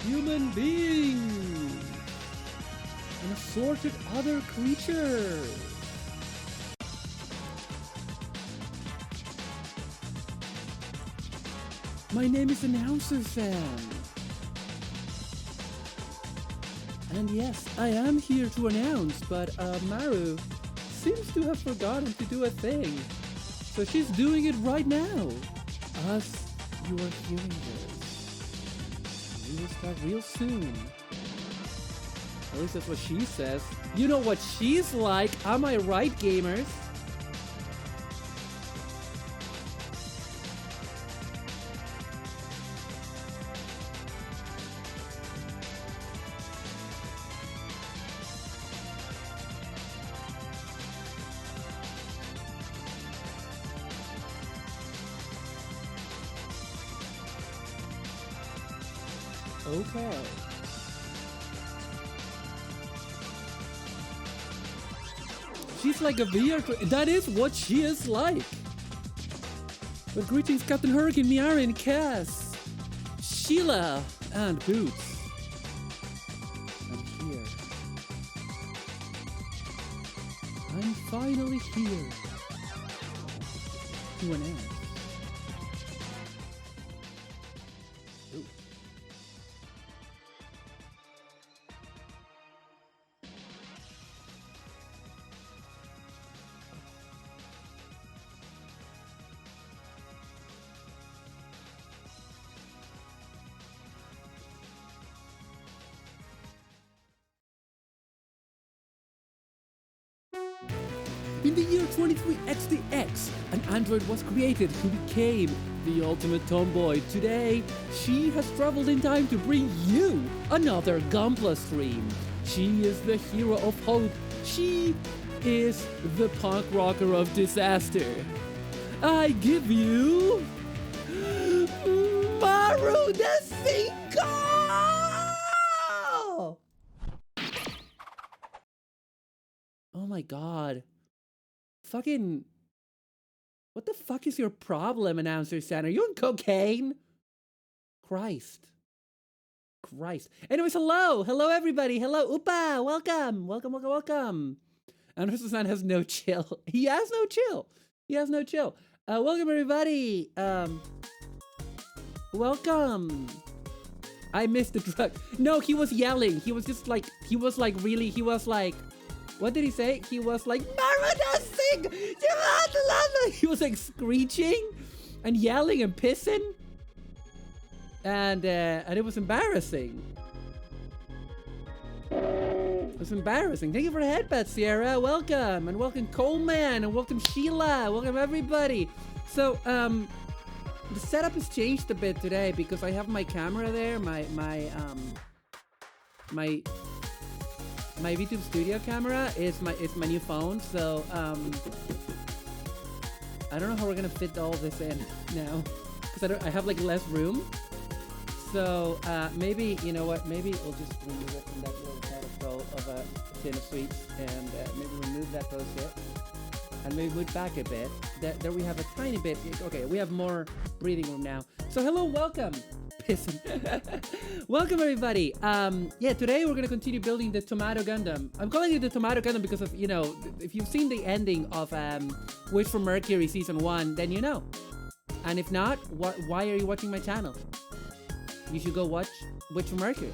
human beings, and assorted other creatures. My name is Announcer Fan. And yes, I am here to announce, but Maru seems to have forgotten to do a thing. So she's doing it right now. As you are hearing this, we will start real soon. At least that's what she says. You know what she's like, am I right, gamers? Okay. She's like a VR. That is what she is like. But greetings, Captain Hurricane, Miara, and Cass, Sheila, and Boots. I'm here. I'm finally here to announce. In the year 23XDX, an android was created who became the ultimate tomboy. Today, she has traveled in time to bring you another Gunpla stream. She is the hero of hope. She is the punk rocker of disaster. I give you Maru the Cinco! Oh my god. Fucking... What the fuck is your problem, Announcer San? Are you on cocaine? Christ. Anyways, hello! Hello, everybody! Hello, Upa! Welcome! Welcome! Announcer San has no chill. He has no chill! Welcome, everybody! Welcome! I missed the drug. No, he was yelling. He was like... What did he say? He was like, Maru, he was like screeching and yelling and pissing. And it was embarrassing. It was embarrassing. Thank you for the headband, Sierra. Welcome. And welcome Coleman. And welcome Sheila. Welcome everybody. So, the setup has changed a bit today because I have my camera there, my VTube Studio camera is my new phone, so I don't know how we're gonna fit all this in now because I have like less room. So maybe, you know what? Maybe we'll just remove it from that little pedestal of a tin of sweets, and maybe remove that post-it, and maybe move back a bit. There we have a tiny bit. Okay, we have more breathing room now. So hello, welcome. Welcome everybody. Yeah, today we're gonna continue building the Tomato Gundam. I'm calling it the Tomato Gundam because of, you know, if you've seen the ending of Wish from Mercury Season 1, then you know. And if not, why are you watching my channel? You should go watch Wish from Mercury.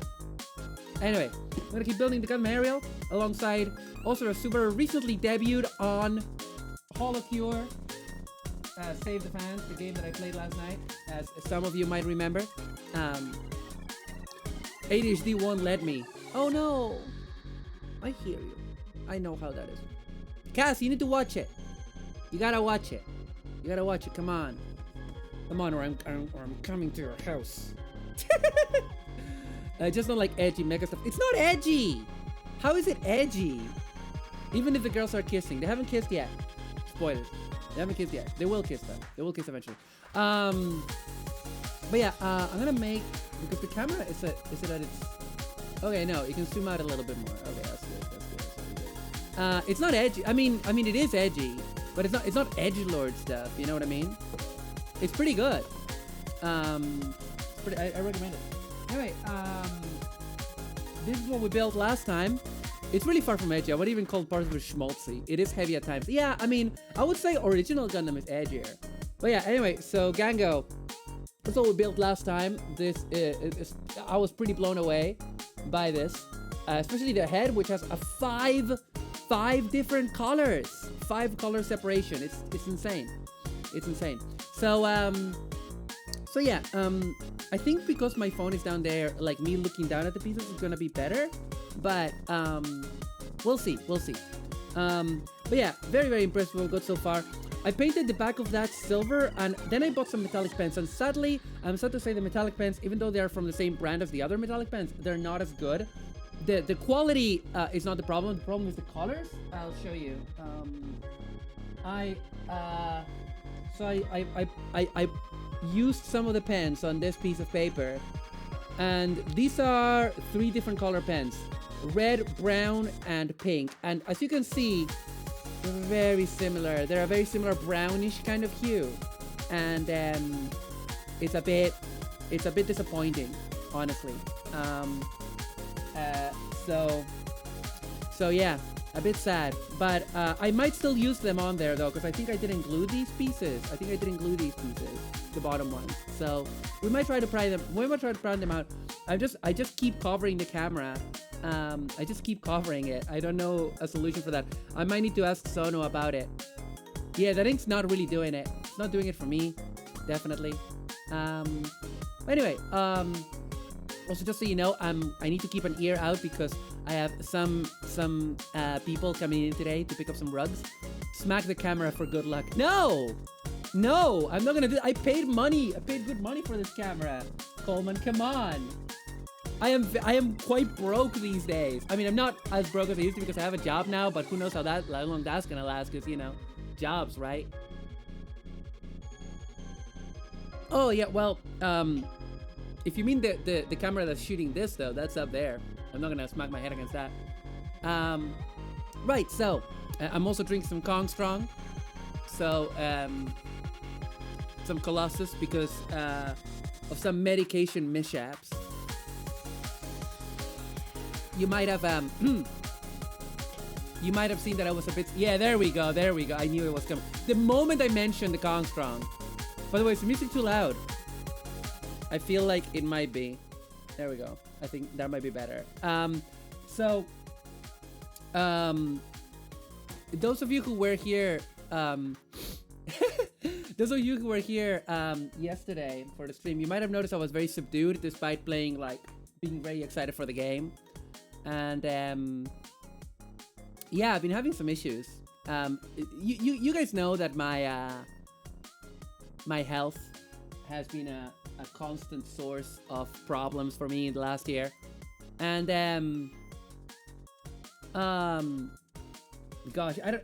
Anyway, I'm gonna keep building the Gundam Ariel alongside also a Subaru recently debuted on Holocure. Save the Fans, the game that I played last night, as some of you might remember. ADHD won't let me. Oh no! I hear you. I know how that is. Cass, you need to watch it. You gotta watch it. Come on. Or I'm coming to your house. I just don't like edgy mega stuff. It's not edgy! How is it edgy? Even if the girls are kissing. They haven't kissed yet. Spoilers. They haven't kissed yet. They will kiss though. They will kiss eventually. But yeah, I'm gonna make, because the camera is it at its, okay, no, you can zoom out a little bit more. Okay, that's good. It's not edgy. I mean it is edgy, but it's not edgelord stuff. You know what I mean? It's pretty good. I recommend it. Anyway, this is what we built last time. It's really far from edgy. I would even call parts of it schmaltzy. It is heavy at times. Yeah, I mean, I would say original Gundam is edgier. But yeah, anyway, so Gango. That's what we built last time. This is, I was pretty blown away by this. Especially the head, which has a five different colors. 5 color separation. It's insane. It's insane. So, yeah, I think because my phone is down there, like me looking down at the pieces is gonna be better. But, we'll see. But yeah, very, very impressed with what we got so far. I painted the back of that silver, and then I bought some metallic pens. And sadly, I'm sad to say the metallic pens, even though they are from the same brand as the other metallic pens, they're not as good. The quality is not the problem. The problem is the colors. I'll show you. I used some of the pens on this piece of paper, and these are 3 different color pens: red, brown, and pink. And as you can see, they're very similar. They're a very similar brownish kind of hue, and it's a bit disappointing, honestly. So yeah, a bit sad. But I might still use them on there though, because I think I didn't glue these pieces. The bottom ones. So we might try to pry them. We might try to pry them out. I just keep covering the camera. I just keep covering it. I don't know a solution for that. I might need to ask Sono about it. Yeah, that ink's not really doing it. It's not doing it for me, definitely. Anyway, also just so you know, I need to keep an ear out because I have some people coming in today to pick up some rugs. Smack the camera for good luck. No, I'm not gonna do. I paid money. I paid good money for this camera. Coleman, come on. I am quite broke these days. I mean, I'm not as broke as I used to because I have a job now, but who knows how long that's gonna last, because, you know, jobs, right? Oh, yeah, well, if you mean the camera that's shooting this, though, that's up there. I'm not gonna smack my head against that. Right, so, I'm also drinking some Kong Strong. So, some Colossus because of some medication mishaps. You might have seen that I was a bit. Yeah, there we go. I knew it was coming. The moment I mentioned the Kong Strong. By the way, is the music too loud? I feel like it might be. There we go. I think that might be better. Those of you who were here, yesterday for the stream, you might have noticed I was very subdued despite being very excited for the game. And yeah, I've been having some issues. You guys know that my health has been a constant source of problems for me in the last year. And gosh, I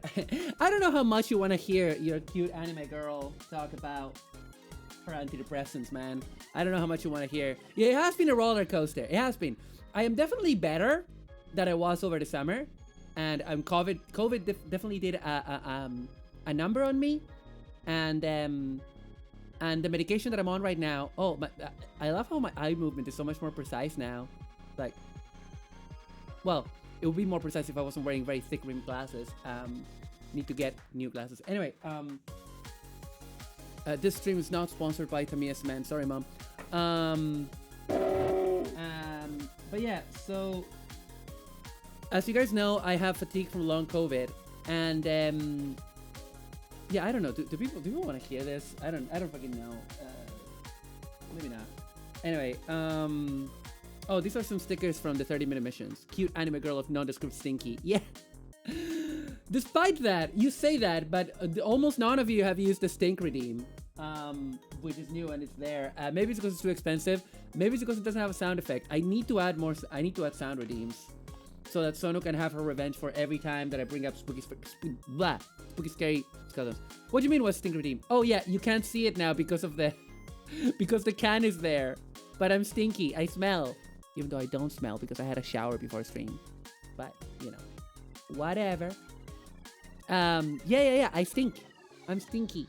don't know how much you want to hear your cute anime girl talk about her antidepressants, man. I don't know how much you want to hear. Yeah, it has been a roller coaster. It has been. I am definitely better than I was over the summer, and COVID definitely did a number on me, and the medication that I'm on right now. Oh, I love how my eye movement is so much more precise now. Like, well, it would be more precise if I wasn't wearing very thick rimmed glasses. Need to get new glasses. Anyway, this stream is not sponsored by Tamiya's Man. Sorry, Mom. But yeah, so as you guys know, I have fatigue from long COVID, and yeah, I don't know. Do people want to hear this? I don't fucking know. Maybe not. Anyway, oh, these are some stickers from the 30-minute missions. Cute anime girl of nondescript stinky. Yeah. Despite that, you say that, but almost none of you have used the stink redeem, which is new and it's there. Maybe it's because it's too expensive. Maybe it's because it doesn't have a sound effect. I need to add more. I need to add sound redeems so that Sono can have her revenge for every time that I bring up spooky scary skeletons. What do you mean what's stink redeem? Oh yeah, you can't see it now because of the because the can is there. But I'm stinky. I smell. Even though I don't smell because I had a shower before stream. But, you know, whatever. Yeah, I stink. I'm stinky.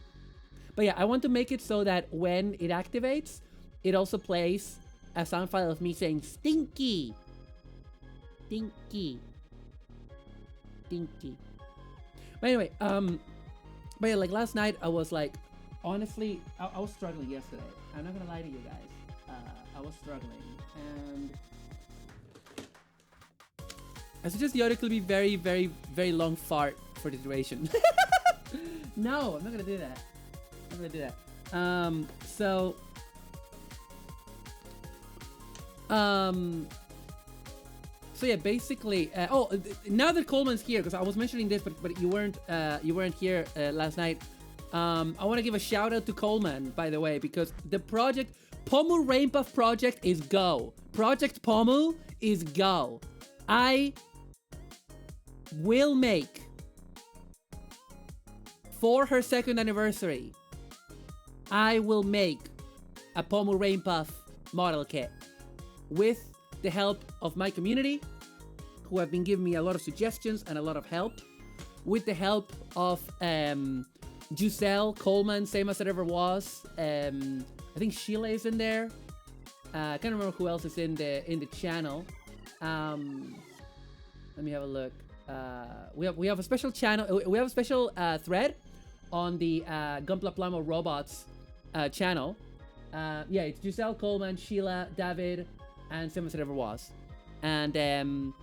But yeah, I want to make it so that when it activates, it also plays a sound file of me saying stinky. Stinky. Stinky. But anyway, but yeah, like last night I was like, honestly, I was struggling yesterday. I'm not gonna lie to you guys. I was struggling, and I suggest the audio could be very, very, very long fart for the duration. No, I'm not gonna do that. I'm gonna do that. So yeah, basically, now that Coleman's here, because I was mentioning this, but you weren't here last night. I want to give a shout out to Coleman, by the way, because the project Pomu Rain Puff project is go. Project Pomu is go. I will make, for her 2nd anniversary, I will make a Pomu Rain Puff model kit with the help of my community, who have been giving me a lot of suggestions and a lot of help, with the help of Giselle Coleman, same as it ever was. I think Sheila is in there. I can't remember who else is in the channel. Let me have a look. We have a special channel. We have a special thread on the Gunpla Plamo Robots channel. Yeah, it's Giselle Coleman, Sheila, David, and same as it ever was. And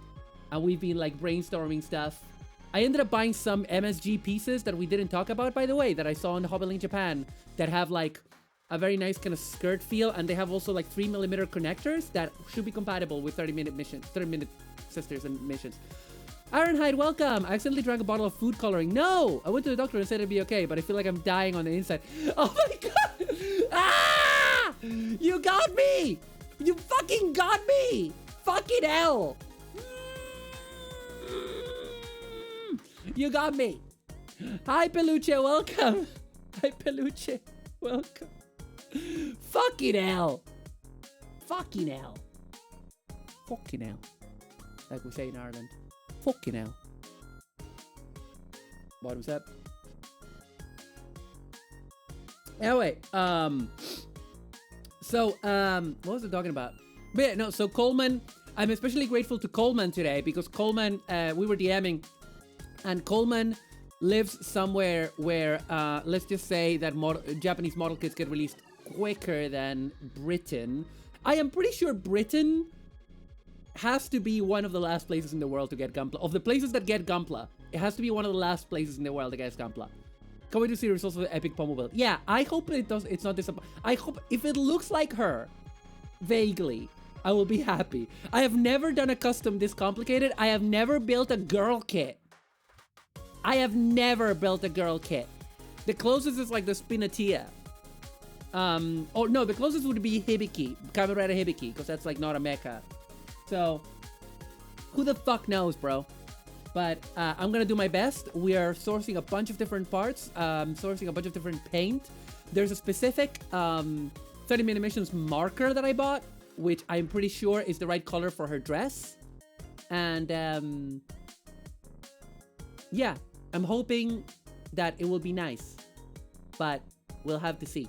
we've been like brainstorming stuff. I ended up buying some MSG pieces that we didn't talk about, by the way, that I saw in the Hobby Link Japan, that have like a very nice kind of skirt feel, and they have also like 3mm connectors that should be compatible with 30-minute sisters and missions. Ironhide, welcome! I accidentally drank a bottle of food coloring. No! I went to the doctor and said it'd be okay, but I feel like I'm dying on the inside. Oh my god! Ah! You got me! You fucking got me! Fucking hell! You got me! Hi, Peluche, welcome! Hi, Peluche, welcome. Fucking hell! Fucking hell! Fucking hell. Like we say in Ireland. Fucking hell. Bottoms up. Anyway, what was I talking about? But yeah, no, so Coleman, I'm especially grateful to Coleman today, because Coleman, we were DMing, and Coleman lives somewhere where, let's just say that Japanese model kits get released quicker than Britain. I am pretty sure Britain has to be one of the last places in the world to get Gunpla. Of the places that get Gunpla, it has to be one of the last places in the world that gets Gunpla. Can't wait to see the results of the epic Pomu build. Yeah, I hope it does. It's not disappointing. I hope if it looks like her, vaguely, I will be happy. I have never done a custom this complicated. I have never built a girl kit. I have never built a girl kit. The closest is like the Spinatia. Or no, the closest would be Hibiki, Kamerata Hibiki, because that's like not a mecha. So, who the fuck knows, bro? But I'm gonna do my best. We are sourcing a bunch of different parts, sourcing a bunch of different paint. There's a specific 30-minute missions marker that I bought, which I'm pretty sure is the right color for her dress. And yeah, I'm hoping that it will be nice, but we'll have to see.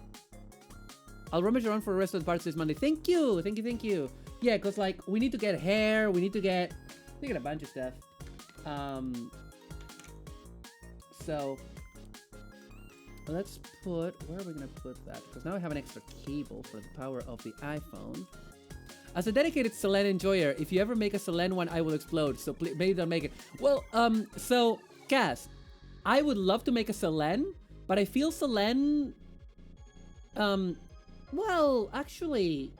I'll rummage around for the rest of the parts this Monday. Thank you, thank you, thank you. Yeah, because like we need to get hair, we need to get a bunch of stuff. So let's put, where are we gonna put that? Because now I have an extra cable for the power of the iPhone. As a dedicated Selen enjoyer, if you ever make a Selen one, I will explode. So maybe don't make it. Well, so Cass, I would love to make a Selen, but I feel Selen, well, actually,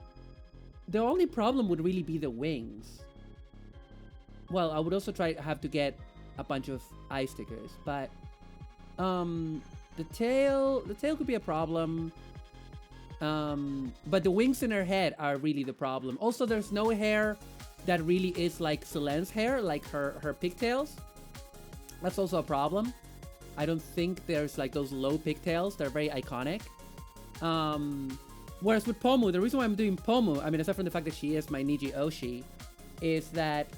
the only problem would really be the wings. Well, I would also have to get a bunch of eye stickers, but the tail could be a problem. But the wings in her head are really the problem. Also, there's no hair that really is like Selen's hair, like her pigtails. That's also a problem. I don't think there's like those low pigtails. They're very iconic. Whereas with Pomu, the reason why I'm doing Pomu, I mean, aside from the fact that she is my Niji Oshi, is that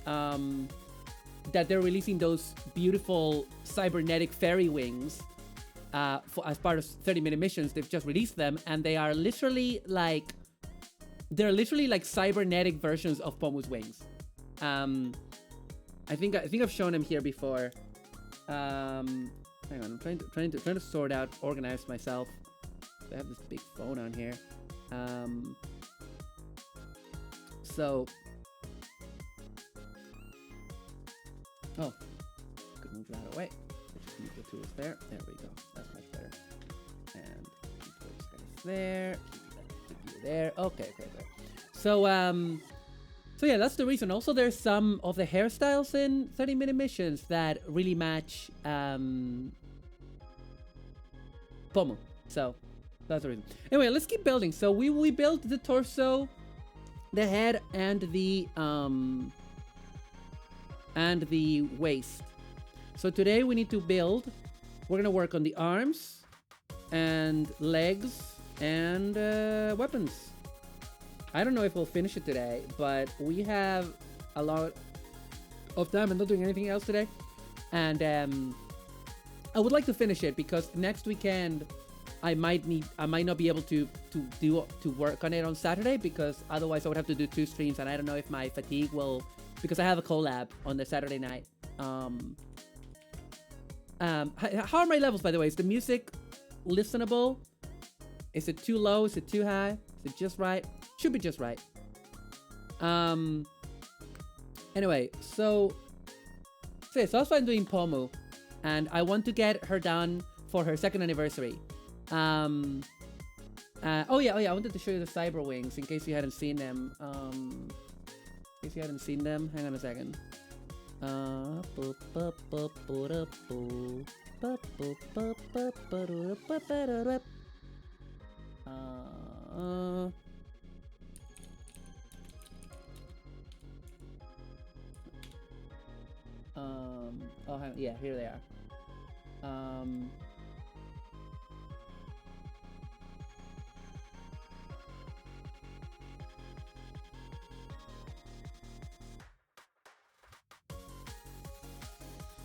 that they're releasing those beautiful cybernetic fairy wings as part of 30-minute missions. They've just released them, and they are literally like they're literally like cybernetic versions of Pomu's wings. I think I've shown them here before. Hang on, I'm trying to sort out, organize myself. I have this big phone on here. So, oh, could move that away. Just move the tools there. There we go. That's much better. And keep those guys there. Keep you there. Okay. So so yeah, that's the reason. Also, there's some of the hairstyles in 30-minute missions that really match Pomu. So that's the reason. Anyway, let's keep building. So we built the torso, the head, and the waist. So today we need to build. We're gonna work on the arms and legs and weapons. I don't know if we'll finish it today, but we have a lot of time and not doing anything else today. And I would like to finish it because next weekend I might not be able to work on it on Saturday, because otherwise I would have to do 2 streams, and I don't know if my fatigue will, because I have a collab on the Saturday night. How are my levels, by the way? Is the music listenable? Is it too low? Is it too high? Is it just right? Should be just right. Anyway, so I was fine doing Pomu, and I want to get her done for her 2nd anniversary. Oh yeah, I wanted to show you the cyber wings in case you hadn't seen them. Hang on a second. Yeah, here they are.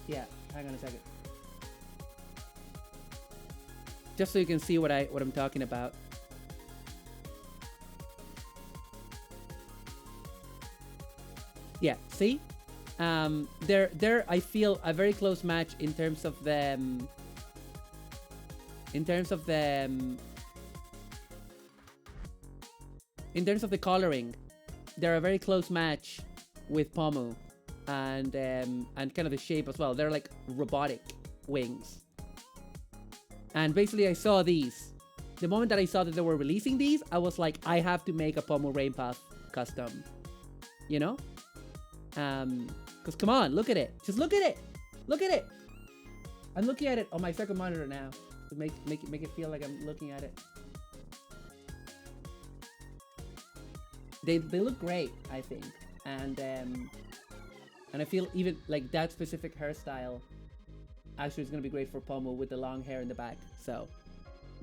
Yeah, hang on a second. Just so you can see what I'm talking about. Yeah, see? They're I feel a very close match in terms of them. In terms of the coloring, they're a very close match with Pomu, and kind of the shape as well. They're like robotic wings. And basically, I saw these. The moment that I saw that they were releasing these, I was like, I have to make a Pomu Rain Path custom. You know? Because come on, look at it. Just look at it. Look at it. I'm looking at it on my 2nd monitor now to make it feel like I'm looking at it. They look great, I think, and I feel even like that specific hairstyle actually is gonna be great for Pomu with the long hair in the back. So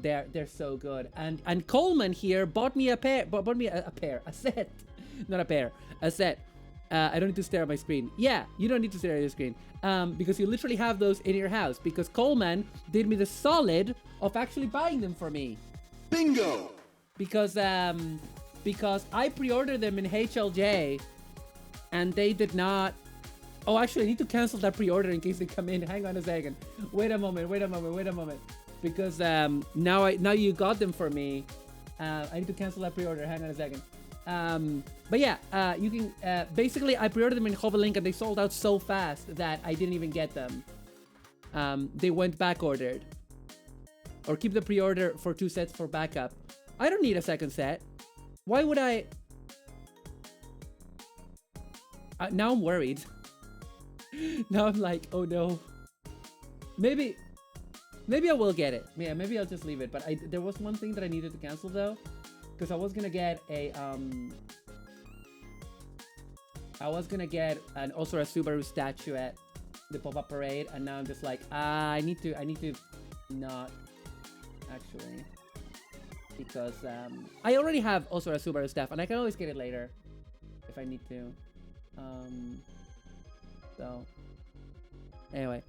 they're so good. And Coleman here bought me a set, not a pair, a set. I don't need to stare at my screen. Yeah, you don't need to stare at your screen. Because you literally have those in your house. Because Coleman did me the solid of actually buying them for me. Bingo! Because I pre-ordered them in HLJ, and they did not. Oh, actually, I need to cancel that pre-order in case they come in. Hang on a second. Wait a moment. Because now you got them for me. I need to cancel that pre-order. Hang on a second. But yeah, you can basically I pre-ordered them in Hovelink, and they sold out so fast that I didn't even get them. They went back ordered. Or keep the pre-order for 2 sets for backup. I don't need a 2nd set. Why would I? Now I'm worried. Now I'm like, oh no. Maybe I will get it. Yeah, maybe I'll just leave it. But there was one thing that I needed to cancel though. Because I was gonna get also a Subaru statue at the pop-up parade, and now I'm just like, I need to not actually, because I already have also a Subaru stuff, and I can always get it later if I need to. So anyway,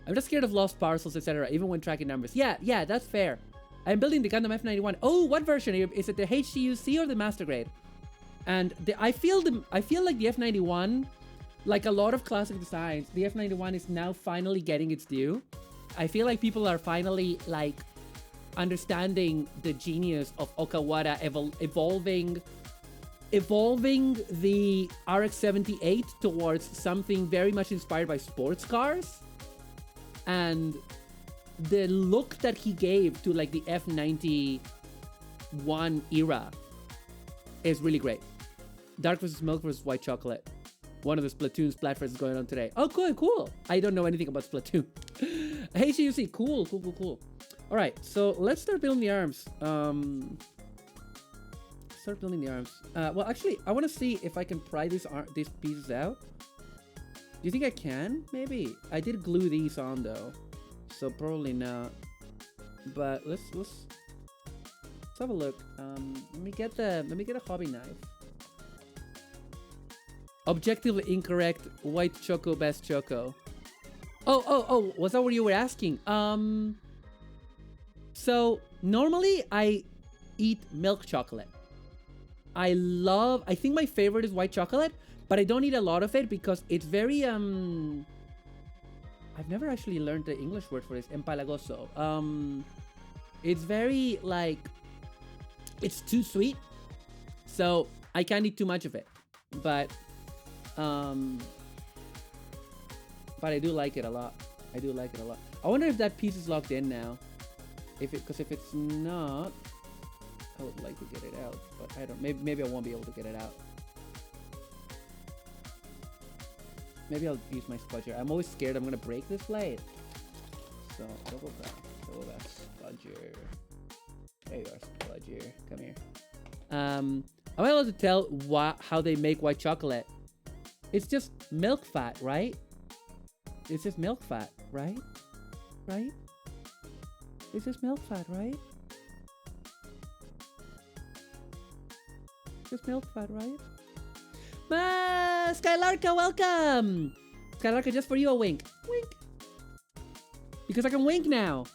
I'm just scared of lost parcels, etc. Even when tracking numbers. Yeah, that's fair. I'm building the Gundam F91. Oh, what version? Is it the HTUC or the Master Grade? And I feel like the F91, like a lot of classic designs, the F91 is now finally getting its due. I feel like people are finally like understanding the genius of Okawara evolving the RX-78 towards something very much inspired by sports cars. And the look that he gave to like the F91 era is really great. Dark versus milk versus white chocolate. One of the Splatoon Splatfests is going on today. Oh, cool. I don't know anything about Splatoon. Hey, CUC, cool. All right, so let's start building the arms. Well, actually, I want to see if I can pry these pieces out. Do you think I can? Maybe. I did glue these on though, so probably not. But let's have a look. Let me get a hobby knife. Objectively incorrect. White choco, best choco. Oh, was that what you were asking? So normally I eat milk chocolate. I think my favorite is white chocolate, but I don't eat a lot of it because it's very I've never actually learned the English word for this. Empalagoso. It's very like, it's too sweet, so I can't eat too much of it. But I do like it a lot. I wonder if that piece is locked in now. Because if it's not, I would like to get it out, but I don't. Maybe I won't be able to get it out. Maybe I'll use my spudger. I'm always scared I'm gonna break this blade. So double back, spudger. There you are, spudger. Come here. Am I allowed to tell how they make white chocolate? It's just milk fat, right? It's just milk fat, right? Right? It's just milk fat, right? Just milk fat, right? Skylarka, welcome! Skylarka, just for you, a wink. Wink. Because I can wink now.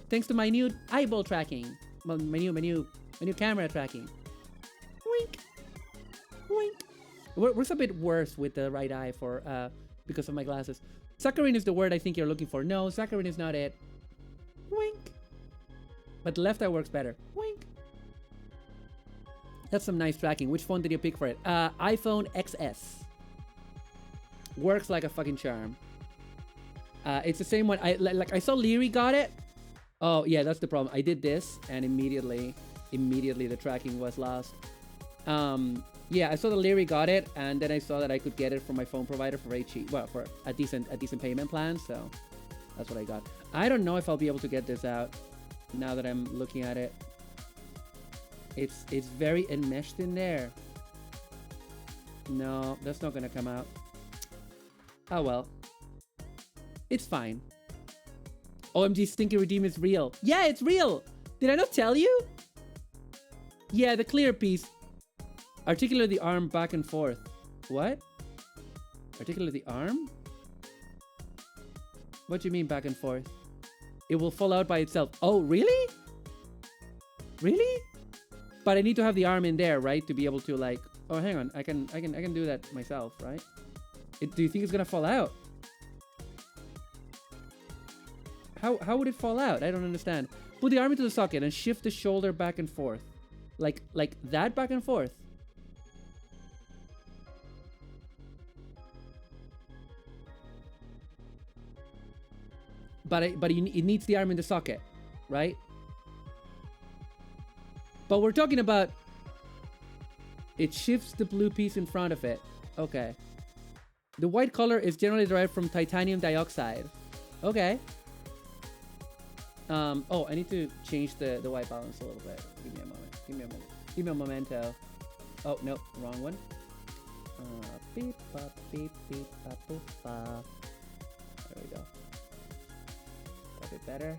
Thanks to my new eyeball tracking. Well, my new camera tracking. Wink. Wink. Works a bit worse with the right eye for because of my glasses. Saccharine is the word I think you're looking for. No, saccharine is not it. Wink. But the left eye works better. Wink. That's some nice tracking. Which phone did you pick for it? iPhone XS. Works like a fucking charm. It's the same one. I saw Leary got it. Oh yeah, that's the problem. I did this and immediately the tracking was lost. Yeah, I saw that Leary got it, and then I saw that I could get it from my phone provider for very cheap. Well, for a decent payment plan. So that's what I got. I don't know if I'll be able to get this out now that I'm looking at it. It's very enmeshed in there. No, that's not gonna come out. Oh well. It's fine. OMG, Stinky Redeem is real. Yeah, it's real! Did I not tell you? Yeah, the clear piece. Articulate the arm back and forth. What? Articulate the arm? What do you mean back and forth? It will fall out by itself. Oh, really? Really? But I need to have the arm in there, right? To be able to like... Oh, hang on. I can do that myself, right? Do you think it's gonna fall out? How would it fall out? I don't understand. Put the arm into the socket and shift the shoulder back and forth. Like that back and forth. But it needs the arm in the socket, right? But we're talking about... It shifts the blue piece in front of it. Okay. The white color is generally derived from titanium dioxide. Okay. Oh, I need to change the white balance a little bit. Give me a moment. Give me a memento. Oh, no. Wrong one. Beep, bop, beep, beep, bop, boop, bop. There we go. A bit better.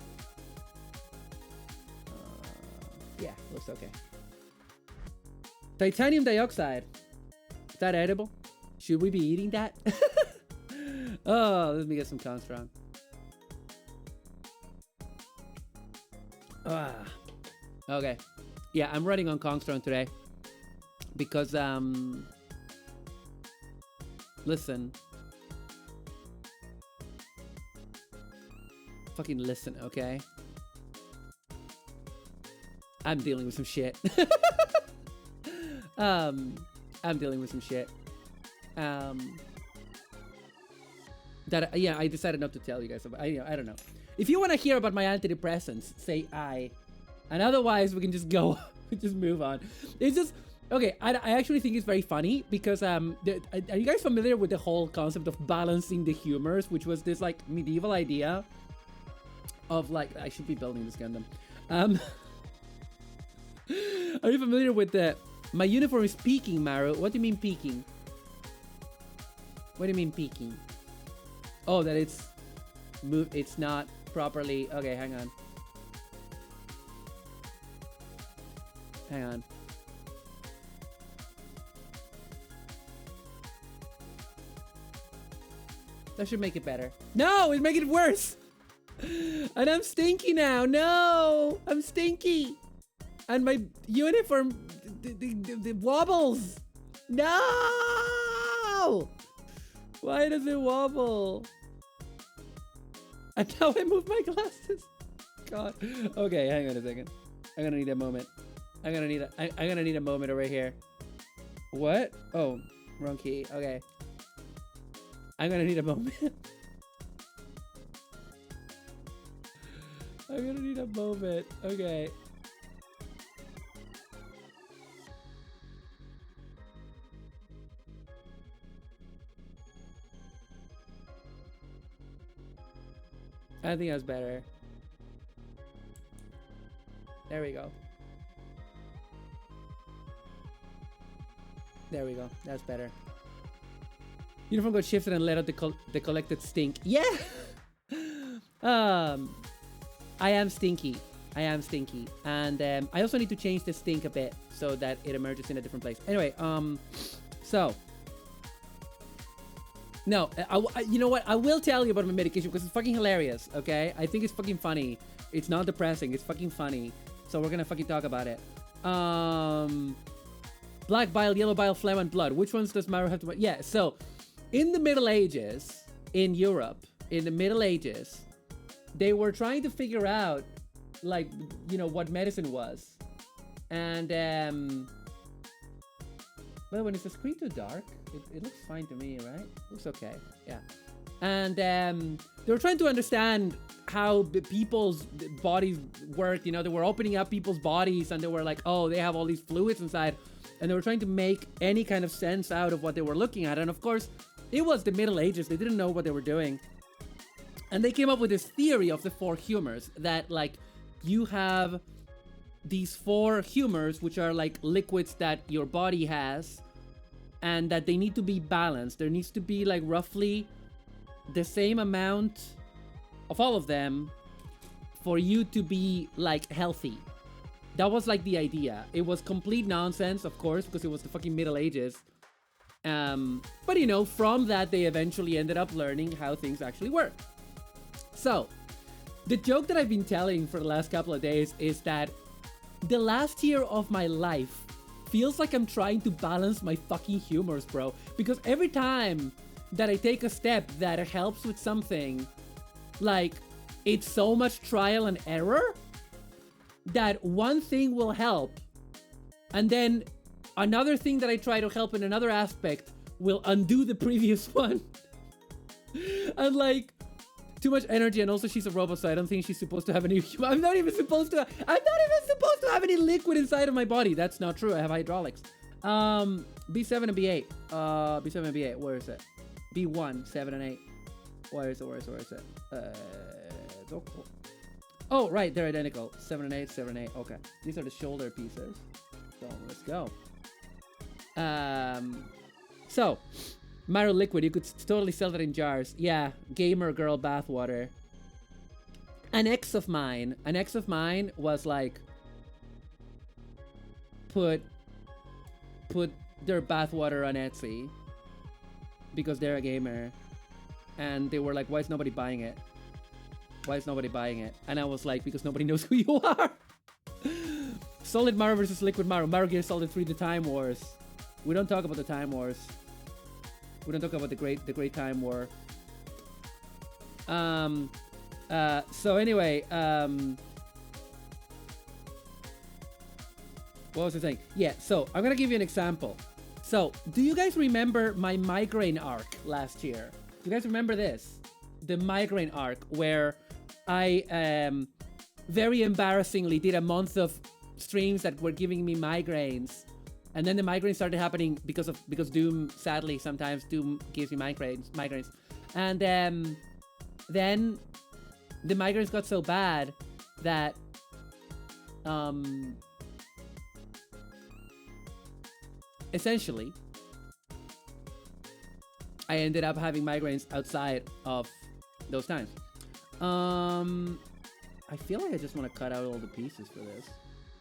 Yeah, looks okay. Titanium dioxide. Is that edible? Should we be eating that? Oh, let me get some Constrong. Okay. Yeah, I'm running on Kongstrong today. Because, listen. Fucking listen, okay? I'm dealing with some shit. I'm dealing with some shit. That, yeah, I decided not to tell you guys about. I don't know. If you want to hear about my antidepressants, say I. And otherwise, we can just go, just move on. It's just, okay, I actually think it's very funny because, are you guys familiar with the whole concept of balancing the humors, which was this, like, medieval idea of, like, I should be building this Gundam. Are you familiar with the, my uniform is peaking, Maru? What do you mean peaking? What do you mean peaking? Oh, that it's not properly, okay, hang on. Hang on. That should make it better. No, it's making it worse. And I'm stinky now. No, I'm stinky. And my uniform, the wobbles. No. Why does it wobble? And now I move my glasses. God. Okay, hang on a second. I'm gonna need a moment. I'm gonna need a moment over here. What? Oh, wrong key. Okay. I'm gonna need a moment. I'm gonna need a moment. Okay. I think that's better. There we go. There we go. That's better. Uniform got shifted and let out the collected stink. Yeah! I am stinky. I am stinky. And I also need to change the stink a bit so that it emerges in a different place. Anyway, so. No, you know what? I will tell you about my medication because it's fucking hilarious, okay? I think it's fucking funny. It's not depressing. It's fucking funny. So we're gonna fucking talk about it. Black bile, yellow bile, phlegm, and blood. Which ones does Maru have to... Yeah, so in the Middle Ages, in Europe, in the Middle Ages, they were trying to figure out, like, you know, what medicine was. And, well, when it's a screen too dark, it looks fine to me, right? Looks okay, yeah. And they were trying to understand how people's bodies work. You know, they were opening up people's bodies and they were like, oh, they have all these fluids inside. And they were trying to make any kind of sense out of what they were looking at. And of course, it was the Middle Ages. They didn't know what they were doing. And they came up with this theory of the four humors that, like, you have these four humors, which are like liquids that your body has, and that they need to be balanced. There needs to be like roughly the same amount of all of them for you to be like healthy. That was like the idea. It was complete nonsense, of course, because it was the fucking Middle Ages. But you know, from that, they eventually ended up learning how things actually work. So, the joke that I've been telling for the last couple of days is that the last year of my life feels like I'm trying to balance my fucking humors, bro. Because every time that I take a step that helps with something, like, it's so much trial and error that one thing will help, and then another thing that I try to help in another aspect will undo the previous one. And like, too much energy, and also she's a robot, so I don't think she's supposed to have any... I'm not even supposed to have any liquid inside of my body. That's not true. I have hydraulics. B7 and B8. B7 and B8. Where is it? B1, 7 and 8. Where is it? Oh, right. They're identical. 7 and 8, 7 and 8. Okay. These are the shoulder pieces. So, let's go. So... Maru liquid, you could totally sell that in jars. Yeah, gamer girl bathwater. An ex of mine was like, put their bathwater on Etsy because they're a gamer, and they were like, why is nobody buying it? And I was like, because nobody knows who you are. Solid Maru versus liquid Maru. Maru Gear Solid 3 The Time Wars. We don't talk about the Time Wars. We don't talk about the Great Time War. So anyway, what was I saying? Yeah, so I'm gonna give you an example. So, do you guys remember my migraine arc last year? Do you guys remember this? The migraine arc where I very embarrassingly did a month of streams that were giving me migraines. And then the migraines started happening because Doom, sadly, sometimes Doom gives me migraines. And then the migraines got so bad that essentially I ended up having migraines outside of those times. I feel like I just want to cut out all the pieces for this,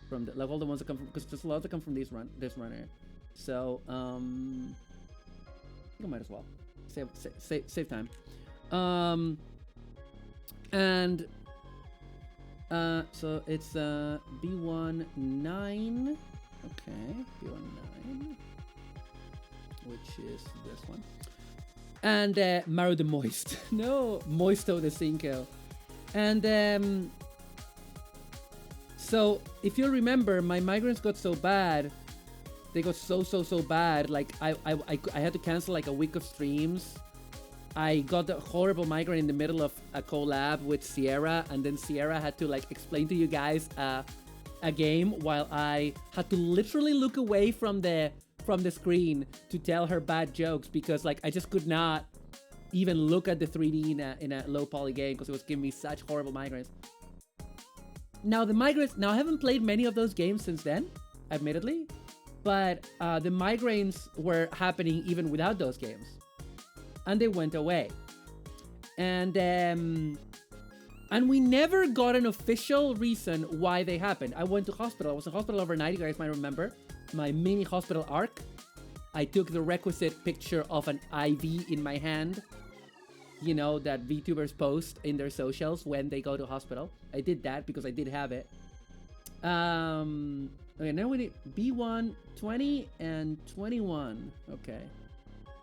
from the, like all the ones that come from, because there's a lot that come from this runner. So I think I might as well save time. And so it's B19. Okay, B19, which is this one. And Maru the Moist. No, Moisto the Cinco. And so if you remember, my migraines got so bad. They got so bad. Like I had to cancel like a week of streams. I got a horrible migraine in the middle of a collab with Sierra, and then Sierra had to like explain to you guys a game while I had to literally look away from the screen to tell her bad jokes, because like I just could not even look at the 3D in a low poly game because it was giving me such horrible migraines. Now I haven't played many of those games since then, admittedly, but the migraines were happening even without those games, and they went away. And we never got an official reason why they happened. I went to hospital. I was in hospital overnight. You guys might remember my mini hospital arc. I took the requisite picture of an IV in my hand, you know, that VTubers post in their socials when they go to hospital. I did that because I did have it. Okay, now we need B1, 20, and 21. Okay,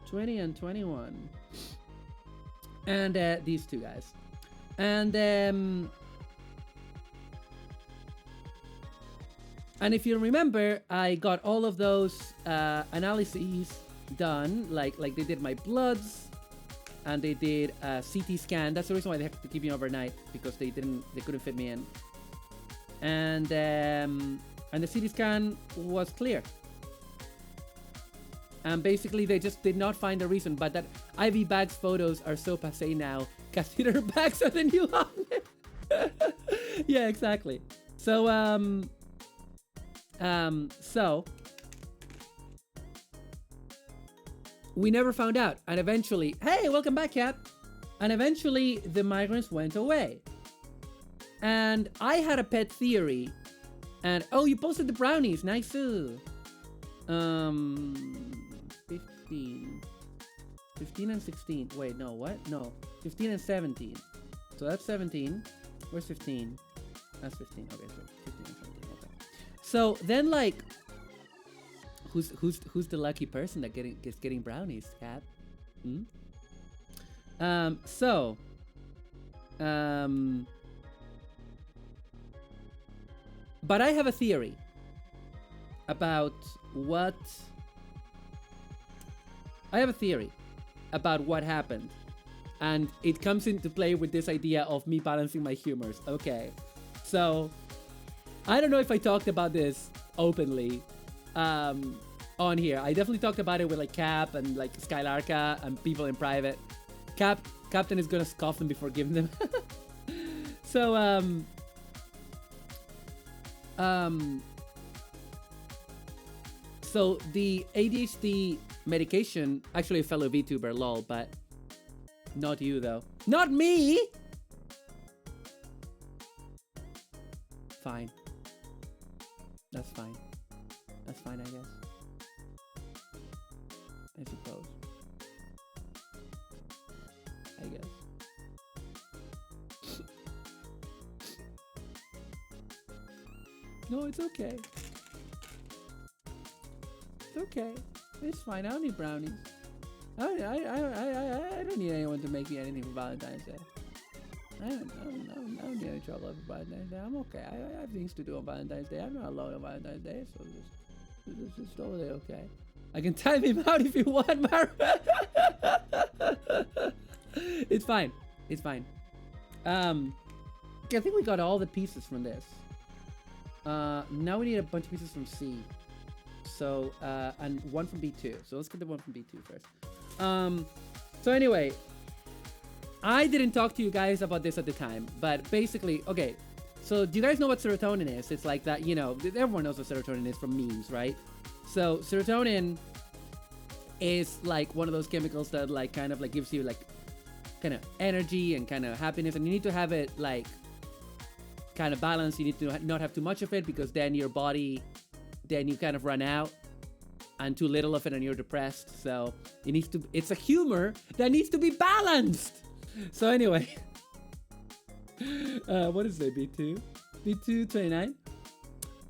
20 and 21. And these two guys. And if you remember, I got all of those analyses done, like they did my bloods, and they did a CT scan. That's the reason why they had to keep me overnight, because they couldn't fit me in. And the CT scan was clear. And basically, they just did not find a reason. But that IV bags photos are so passé now. Catheter bags are the new hotness. Yeah, exactly. So so we never found out, and eventually, hey, welcome back, Cat. And eventually, the migraines went away. And I had a pet theory. And oh, you posted the brownies, nice. 15 and 16. Wait, no, what? No, 15 and 17. So that's 17. Where's 15? That's 15. Okay, so 15 and 17. Okay. So then, like, who's the lucky person that is getting brownies, Cat? But I have a theory about what. I have a theory about what happened, and it comes into play with this idea of me balancing my humors. Okay, so I don't know if I talked about this openly on here. I definitely talked about it with like Cap and like Skylarka and people in private. Captain is gonna scoff them before giving them. So so the ADHD medication, actually a fellow VTuber, lol, but not you though. Not me! Fine. That's fine. That's fine, I guess. I suppose. I guess. No, it's okay. It's okay. It's fine. I don't need brownies. I don't need anyone to make me anything for Valentine's Day. I don't need any chocolate for Valentine's Day. I'm okay. I have things to do on Valentine's Day. I'm not alone on Valentine's Day, so it's totally okay. I can time him out if you want, Maru. It's fine. It's fine. Okay, I think we got all the pieces from this. Now we need a bunch of pieces from C. So, and one from B2. So let's get the one from B2 first. So anyway, I didn't talk to you guys about this at the time, but basically, okay. So do you guys know what serotonin is? It's like that, you know, everyone knows what serotonin is from memes, right? So serotonin is like one of those chemicals that like kind of like gives you like kind of energy and kind of happiness, and you need to have it like kind of balanced. You need to not have too much of it, because then your body, then you kind of run out, and too little of it and you're depressed. So it needs to, it's a humor that needs to be balanced. So anyway, what is it, B2? B2 29.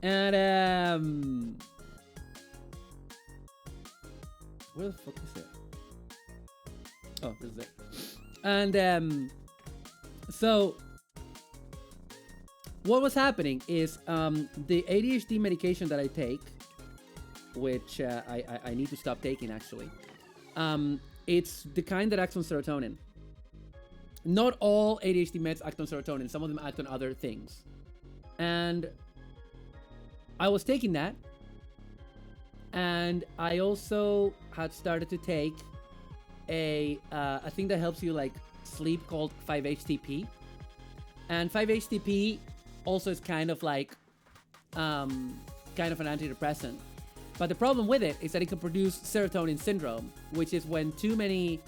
And where the fuck is it? Oh, this is it. And so what was happening is the ADHD medication that I take, which I need to stop taking actually, it's the kind that acts on serotonin. Not all ADHD meds act on serotonin. Some of them act on other things. And I was taking that. And I also had started to take a thing that helps you like sleep called 5-HTP. And 5-HTP also is kind of like kind of an antidepressant. But the problem with it is that it can produce serotonin syndrome, which is when too many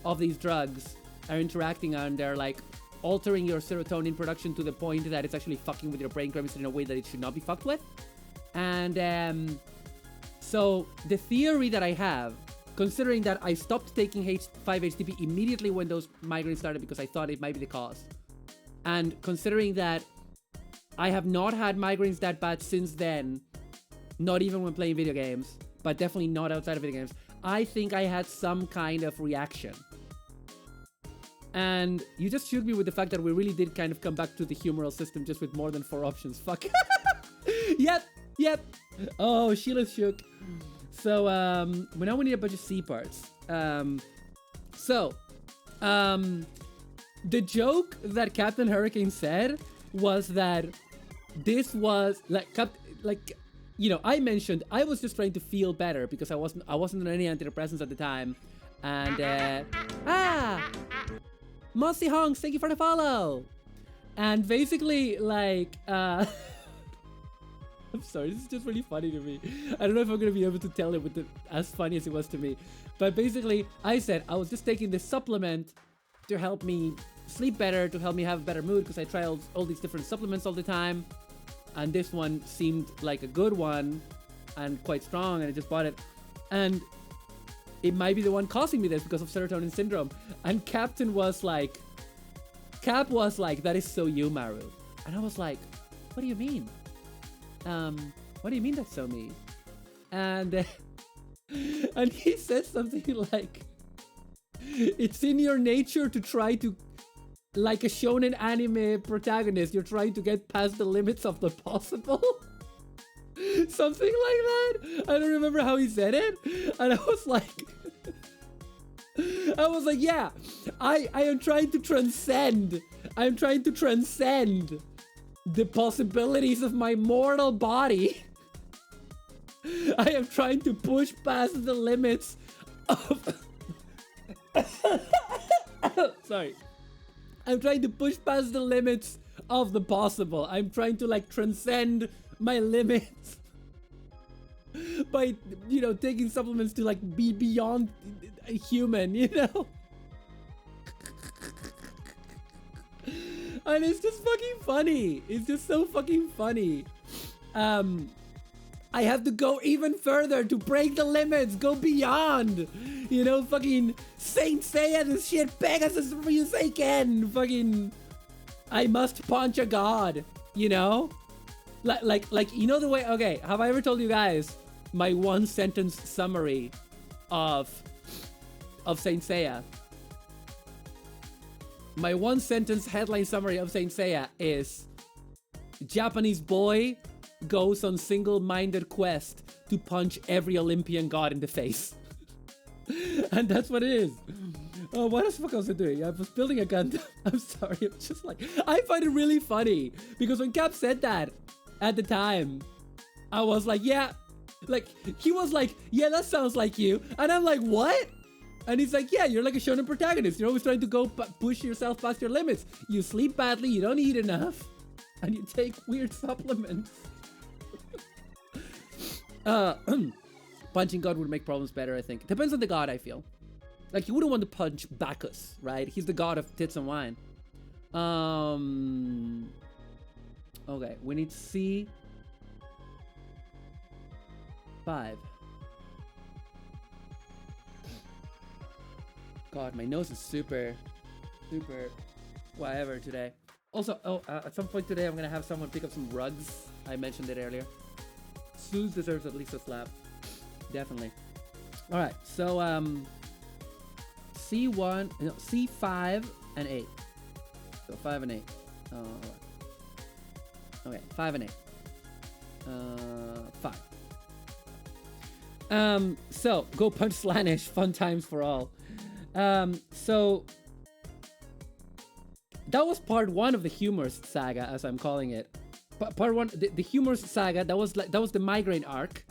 of these drugs are interacting and they're like altering your serotonin production to the point that it's actually fucking with your brain chemistry in a way that it should not be fucked with. And so the theory that I have, considering that I stopped taking 5-HTP immediately when those migraines started because I thought it might be the cause, and considering that I have not had migraines that bad since then, not even when playing video games, but definitely not outside of video games, I think I had some kind of reaction. And you just shoot me with the fact that we really did kind of come back to the humoral system just with more than 4 options. Fuck. Yep. Oh, Sheila's shook. So, now we need a bunch of C parts. The joke that Captain Hurricane said was that this was like, you know, I mentioned I was just trying to feel better because I wasn't on any antidepressants at the time. And, Mossy Honks, thank you for the follow. And basically, like, I'm sorry, this is just really funny to me. I don't know if I'm gonna be able to tell it with as funny as it was to me. But basically, I said I was just taking this supplement to help me sleep better, to help me have a better mood, because I try all these different supplements all the time. And this one seemed like a good one and quite strong, and I just bought it. And it might be the one causing me this because of serotonin syndrome. And Cap was like, that is so you, Maru. And I was like, what do you mean? What do you mean that's so me? And and he says something like, it's in your nature to try to, like a shonen anime protagonist, you're trying to get past the limits of the possible. Something like that. I don't remember how he said it. And I was like, yeah, I am trying to transcend. I'm trying to transcend the possibilities of my mortal body. I am trying to push past the limits of... Sorry. I'm trying to push past the limits of the possible. I'm trying to like transcend my limits by, you know, taking supplements to like be beyond a human, you know? And it's just fucking funny. It's just so fucking funny. I have to go even further to break the limits, go beyond. You know, fucking Saint Seiya this shit, Pegasus Ryusen, fucking I must punch a god, you know? Like, you know the way, okay, have I ever told you guys my 1 sentence summary of Saint Seiya. My one sentence headline summary of Saint Seiya is Japanese boy goes on single-minded quest to punch every Olympian god in the face. And that's what it is. Oh, what the fuck was I doing? I was building a Gundam. I'm sorry. I'm just like, I find it really funny because when Cap said that at the time, I was like, yeah. Like, he was like, yeah, that sounds like you. And I'm like, what? And he's like, yeah, you're like a shonen protagonist. You're always trying to go push yourself past your limits. You sleep badly, you don't eat enough, and you take weird supplements. Punching God would make problems better, I think. Depends on the god, I feel. Like, you wouldn't want to punch Bacchus, right? He's the god of tits and wine. Okay, we need C5. God, my nose is super whatever today. Also, at some point today, I'm gonna have someone pick up some rugs. I mentioned it earlier. Suze deserves at least a slap. Definitely. All right, so C1, no, C5 and 8. So 5 and 8. Okay, 5 and 8. 5. So go punch Slanish. Fun times for all. So that was part 1 of the humorous saga, as I'm calling it. Part 1, the humorous saga. That was the migraine arc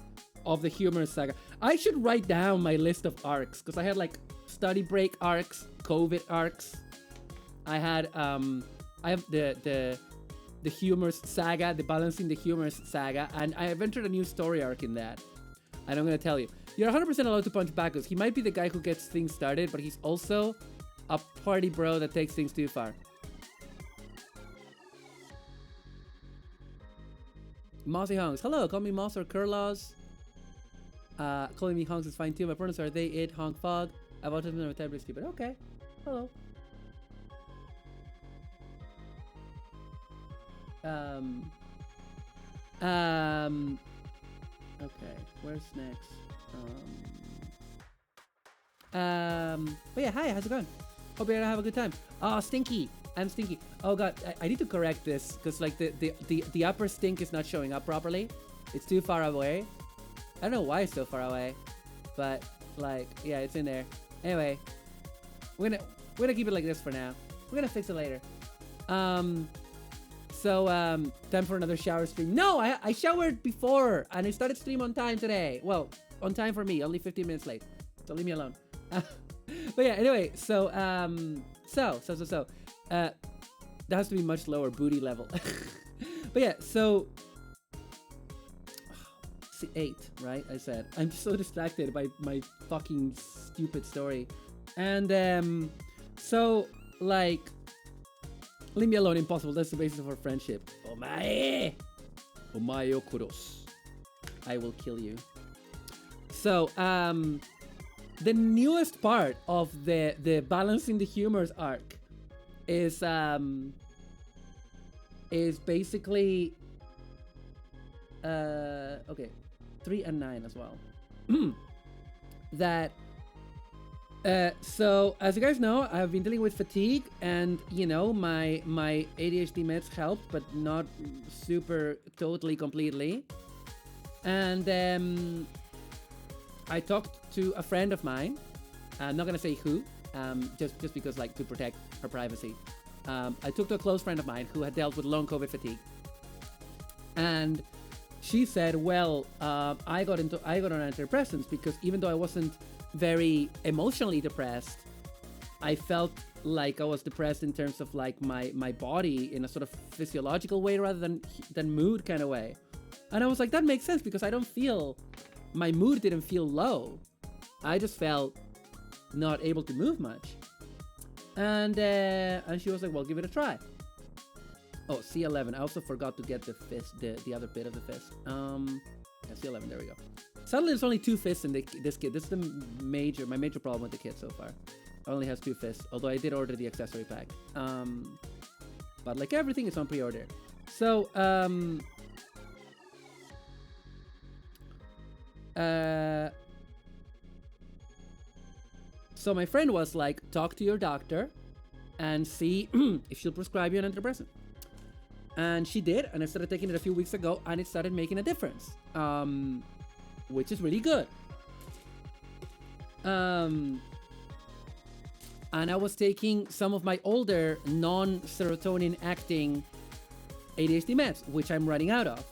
of the humorous saga. I should write down my list of arcs because I had like study break arcs, COVID arcs. I have the humorous saga, the balancing the humorous saga, and I have entered a new story arc in that. And I'm gonna tell you, you're 100% allowed to punch Bacchus. He might be the guy who gets things started, but he's also a party bro that takes things too far. Mossy Honks. Hello, call me Moss or Curlaws. Calling me Honks is fine too. My pronouns are they, it, honk, fog. I've autism and type is stupid. Okay. Hello. Okay, where's next? But yeah, hi, how's it going? Hope you're gonna have a good time. Oh, Stinky. I'm Stinky. Oh god, I need to correct this because like the upper stink is not showing up properly. It's too far away. I don't know why it's so far away, but like yeah, it's in there. Anyway, we're gonna keep it like this for now. We're gonna fix it later. So time for another shower stream. No, I showered before and I started stream on time today. Well, on time for me, only 15 minutes late. So leave me alone. But yeah, anyway, so that has to be much lower booty level. But yeah, so 8, right? I said I'm so distracted by my fucking stupid story, and so like. Leave me alone, impossible. That's the basis of our friendship. Omae! Omae o kuros. I will kill you. So, the newest part of the balancing the humors arc is basically okay, 3 and 9 as well. That so as you guys know, I've been dealing with fatigue, and you know my ADHD meds helped, but not super totally completely. And I talked to a friend of mine. I'm not gonna say who, just because like to protect her privacy. I talked to a close friend of mine who had dealt with long COVID fatigue, and she said, "Well, I got on antidepressants because even though I wasn't very emotionally depressed, I felt like I was depressed in terms of like my body in a sort of physiological way rather than mood kind of way." And I was like, that makes sense because I don't feel, my mood didn't feel low. I just felt not able to move much. And she was like, well, give it a try. Oh, C11. I also forgot to get the fist, the other bit of the fist. Yeah, C11, there we go. Sadly, there's only 2 fists in this kit. This is my major problem with the kit so far. It only has 2 fists, although I did order the accessory pack. But like everything is on pre-order. So, So my friend was like, talk to your doctor and see if she'll prescribe you an antidepressant. And she did, and I started taking it a few weeks ago, and it started making a difference, which is really good. And I was taking some of my older non-serotonin acting ADHD meds, which I'm running out of.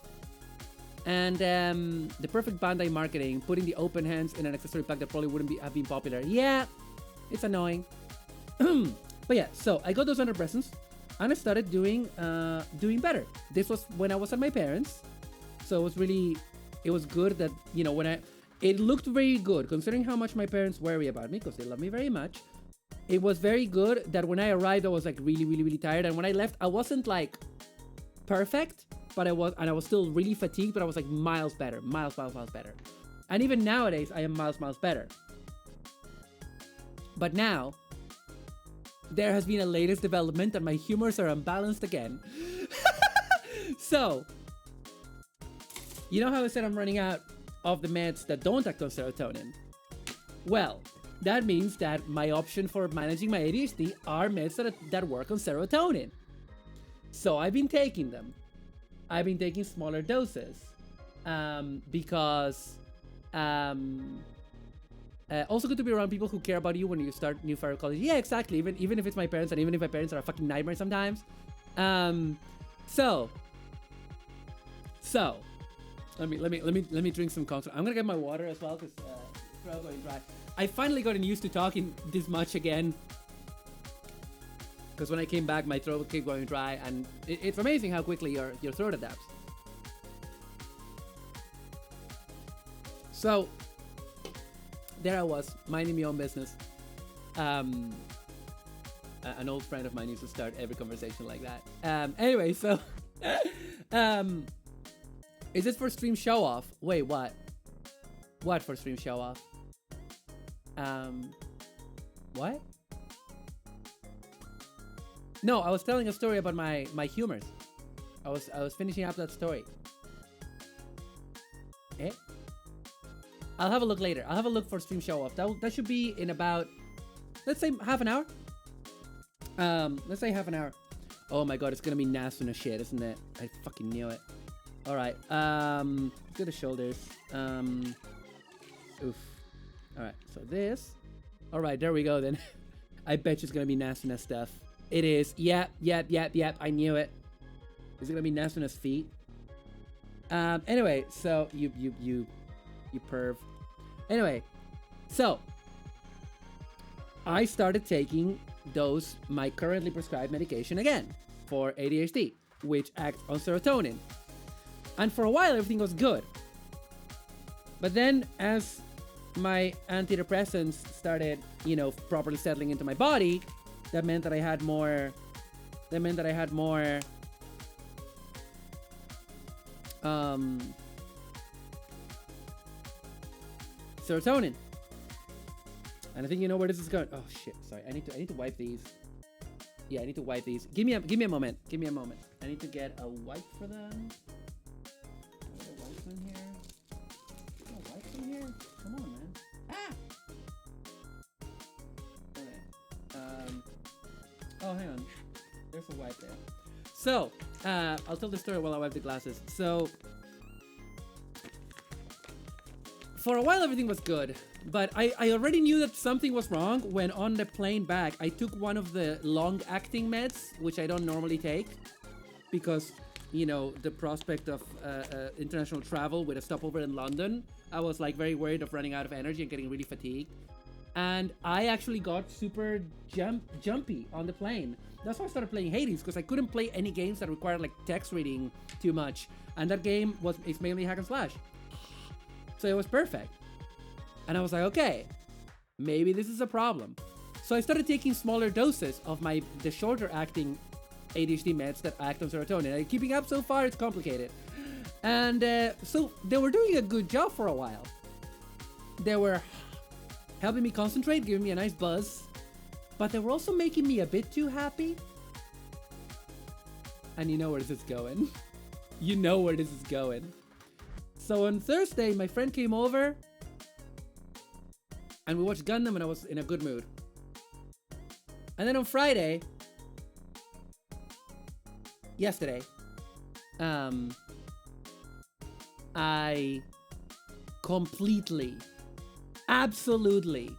And the perfect Bandai marketing, putting the open hands in an accessory pack that probably wouldn't have been popular. Yeah, it's annoying. But yeah, so I got those antidepressants, and I started doing better. This was when I was at my parents', so it was good that, you know, it looked very good considering how much my parents worry about me because they love me very much. It was very good that when I arrived, I was like really, really, really tired, and when I left, I wasn't like perfect, but I was still really fatigued, but I was like miles better. And even nowadays, I am miles better. But now, there has been a latest development and my humors are unbalanced again. So, you know how I said I'm running out of the meds that don't act on serotonin? Well, that means that my option for managing my ADHD are meds that work on serotonin. So I've been taking them. I've been taking smaller doses because also good to be around people who care about you when you start new pharmacology. Yeah, exactly. Even if it's my parents, and even if my parents are a fucking nightmare sometimes. So let me drink some coffee. I'm gonna get my water as well because throat going dry. I finally gotten used to talking this much again. Because when I came back, my throat kept going dry, and it's amazing how quickly your throat adapts. So, there I was, minding my own business. An old friend of mine used to start every conversation like that. Anyway, so... is this for stream show-off? Wait, what? What for stream show-off? What? No, I was telling a story about my humors. I was finishing up that story. Eh? I'll have a look later. I'll have a look for stream show off. That should be in about, let's say, half an hour. Let's say half an hour. Oh my god, it's gonna be Nasuna shit, isn't it? I fucking knew it. All right. Let's do the shoulders. Oof. All right. So this. All right. There we go. Then. I bet you it's gonna be Nasuna stuff. It is. Yep. I knew it. Is it gonna be Nasuna's feet? Anyway, so you perv. Anyway, so I started taking my currently prescribed medication again for ADHD, which acts on serotonin. And for a while, everything was good. But then as my antidepressants started, properly settling into my body, that meant that I had more serotonin. And I think you know where this is going. Oh shit, sorry. I need to wipe these. Yeah, I need to wipe these. Give me a moment. I need to get a wipe for them. Are there wipes in here? Is there wipes in here? Come on, man. Ah! Okay. Oh, hang on. There's a wipe there. So, I'll tell the story while I wipe the glasses. So, for a while everything was good, but I already knew that something was wrong when on the plane back I took one of the long-acting meds, which I don't normally take, because, the prospect of international travel with a stopover in London, I was like very worried of running out of energy and getting really fatigued. And I actually got super jumpy on the plane. That's why I started playing Hades, because I couldn't play any games that required like text reading too much. And that game it's mainly hack and slash. So it was perfect. And I was like, okay, maybe this is a problem. So I started taking smaller doses of the shorter acting ADHD meds that act on serotonin. And keeping up so far, it's complicated. And so they were doing a good job for a while. They were helping me concentrate, giving me a nice buzz. But they were also making me a bit too happy. And you know where this is going. You know where this is going. So on Thursday, my friend came over. And we watched Gundam and I was in a good mood. And then on Friday, yesterday, I completely, absolutely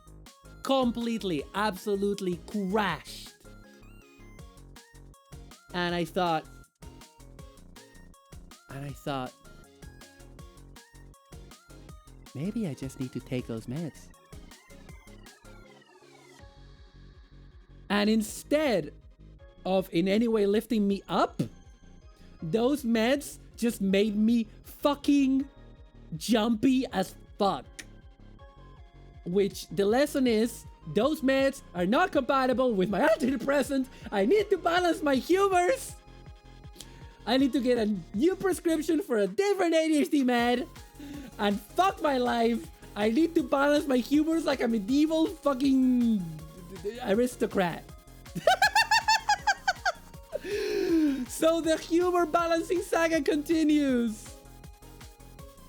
crashed. And I thought, maybe I just need to take those meds. And instead of in any way lifting me up, those meds just made me fucking jumpy as fuck. Which the lesson is, those meds are not compatible with my antidepressant. I need to balance my humors. I need to get a new prescription for a different ADHD med. And fuck my life. I need to balance my humors like a medieval fucking aristocrat. So the humor balancing saga continues.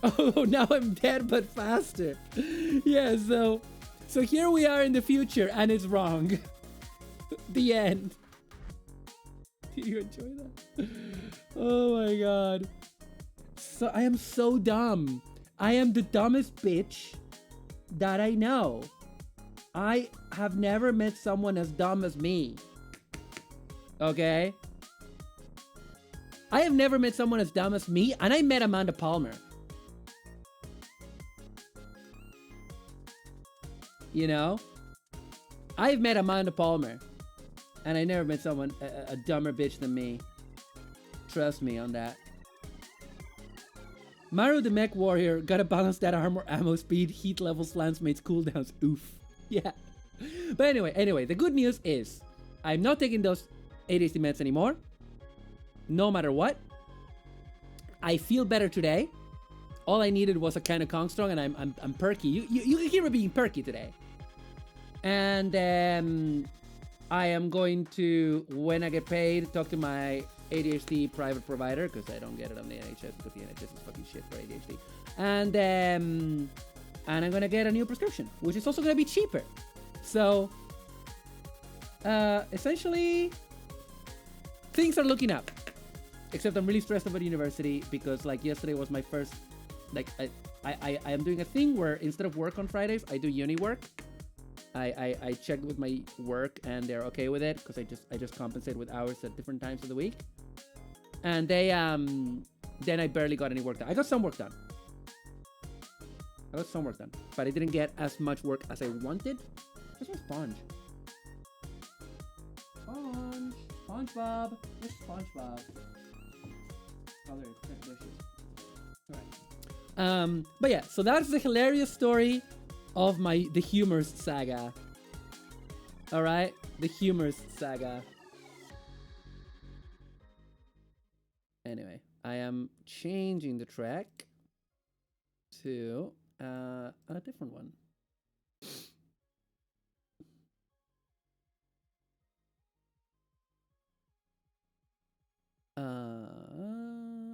Oh, now I'm dead but faster. Yeah, so here we are in the future and it's wrong. The end. Did you enjoy that? Oh my god. So I am so dumb. I am the dumbest bitch that I know. I have never met someone as dumb as me. Okay? I have never met someone as dumb as me, and I met Amanda Palmer. You know? I've met Amanda Palmer, and I never met someone a dumber bitch than me. Trust me on that. Maru the mech warrior, gotta balance that armor, ammo, speed, heat levels, lance mates, cooldowns. Oof. Yeah. But anyway, the good news is I'm not taking those ADHD meds anymore. No matter what. I feel better today. All I needed was a kind of Kong strong, and I'm perky. You can hear me being perky today. And I am going to, when I get paid, talk to my ADHD private provider, because I don't get it on the NHS, because the NHS is fucking shit for ADHD. And I'm gonna get a new prescription, which is also gonna be cheaper. So essentially things are looking up. Except I'm really stressed about university because like yesterday was my first, like I am doing a thing where instead of work on Fridays, I do uni work. I checked with my work and they're okay with it because I just compensate with hours at different times of the week. And they then I barely got any work done. I got some work done. But I didn't get as much work as I wanted. Where's my sponge? SpongeBob. Where's SpongeBob? Oh, there it is. Delicious. Alright. But yeah, so that's the hilarious story of the Humors saga. Alright? The Humors saga. Anyway, I am changing the track to a different one.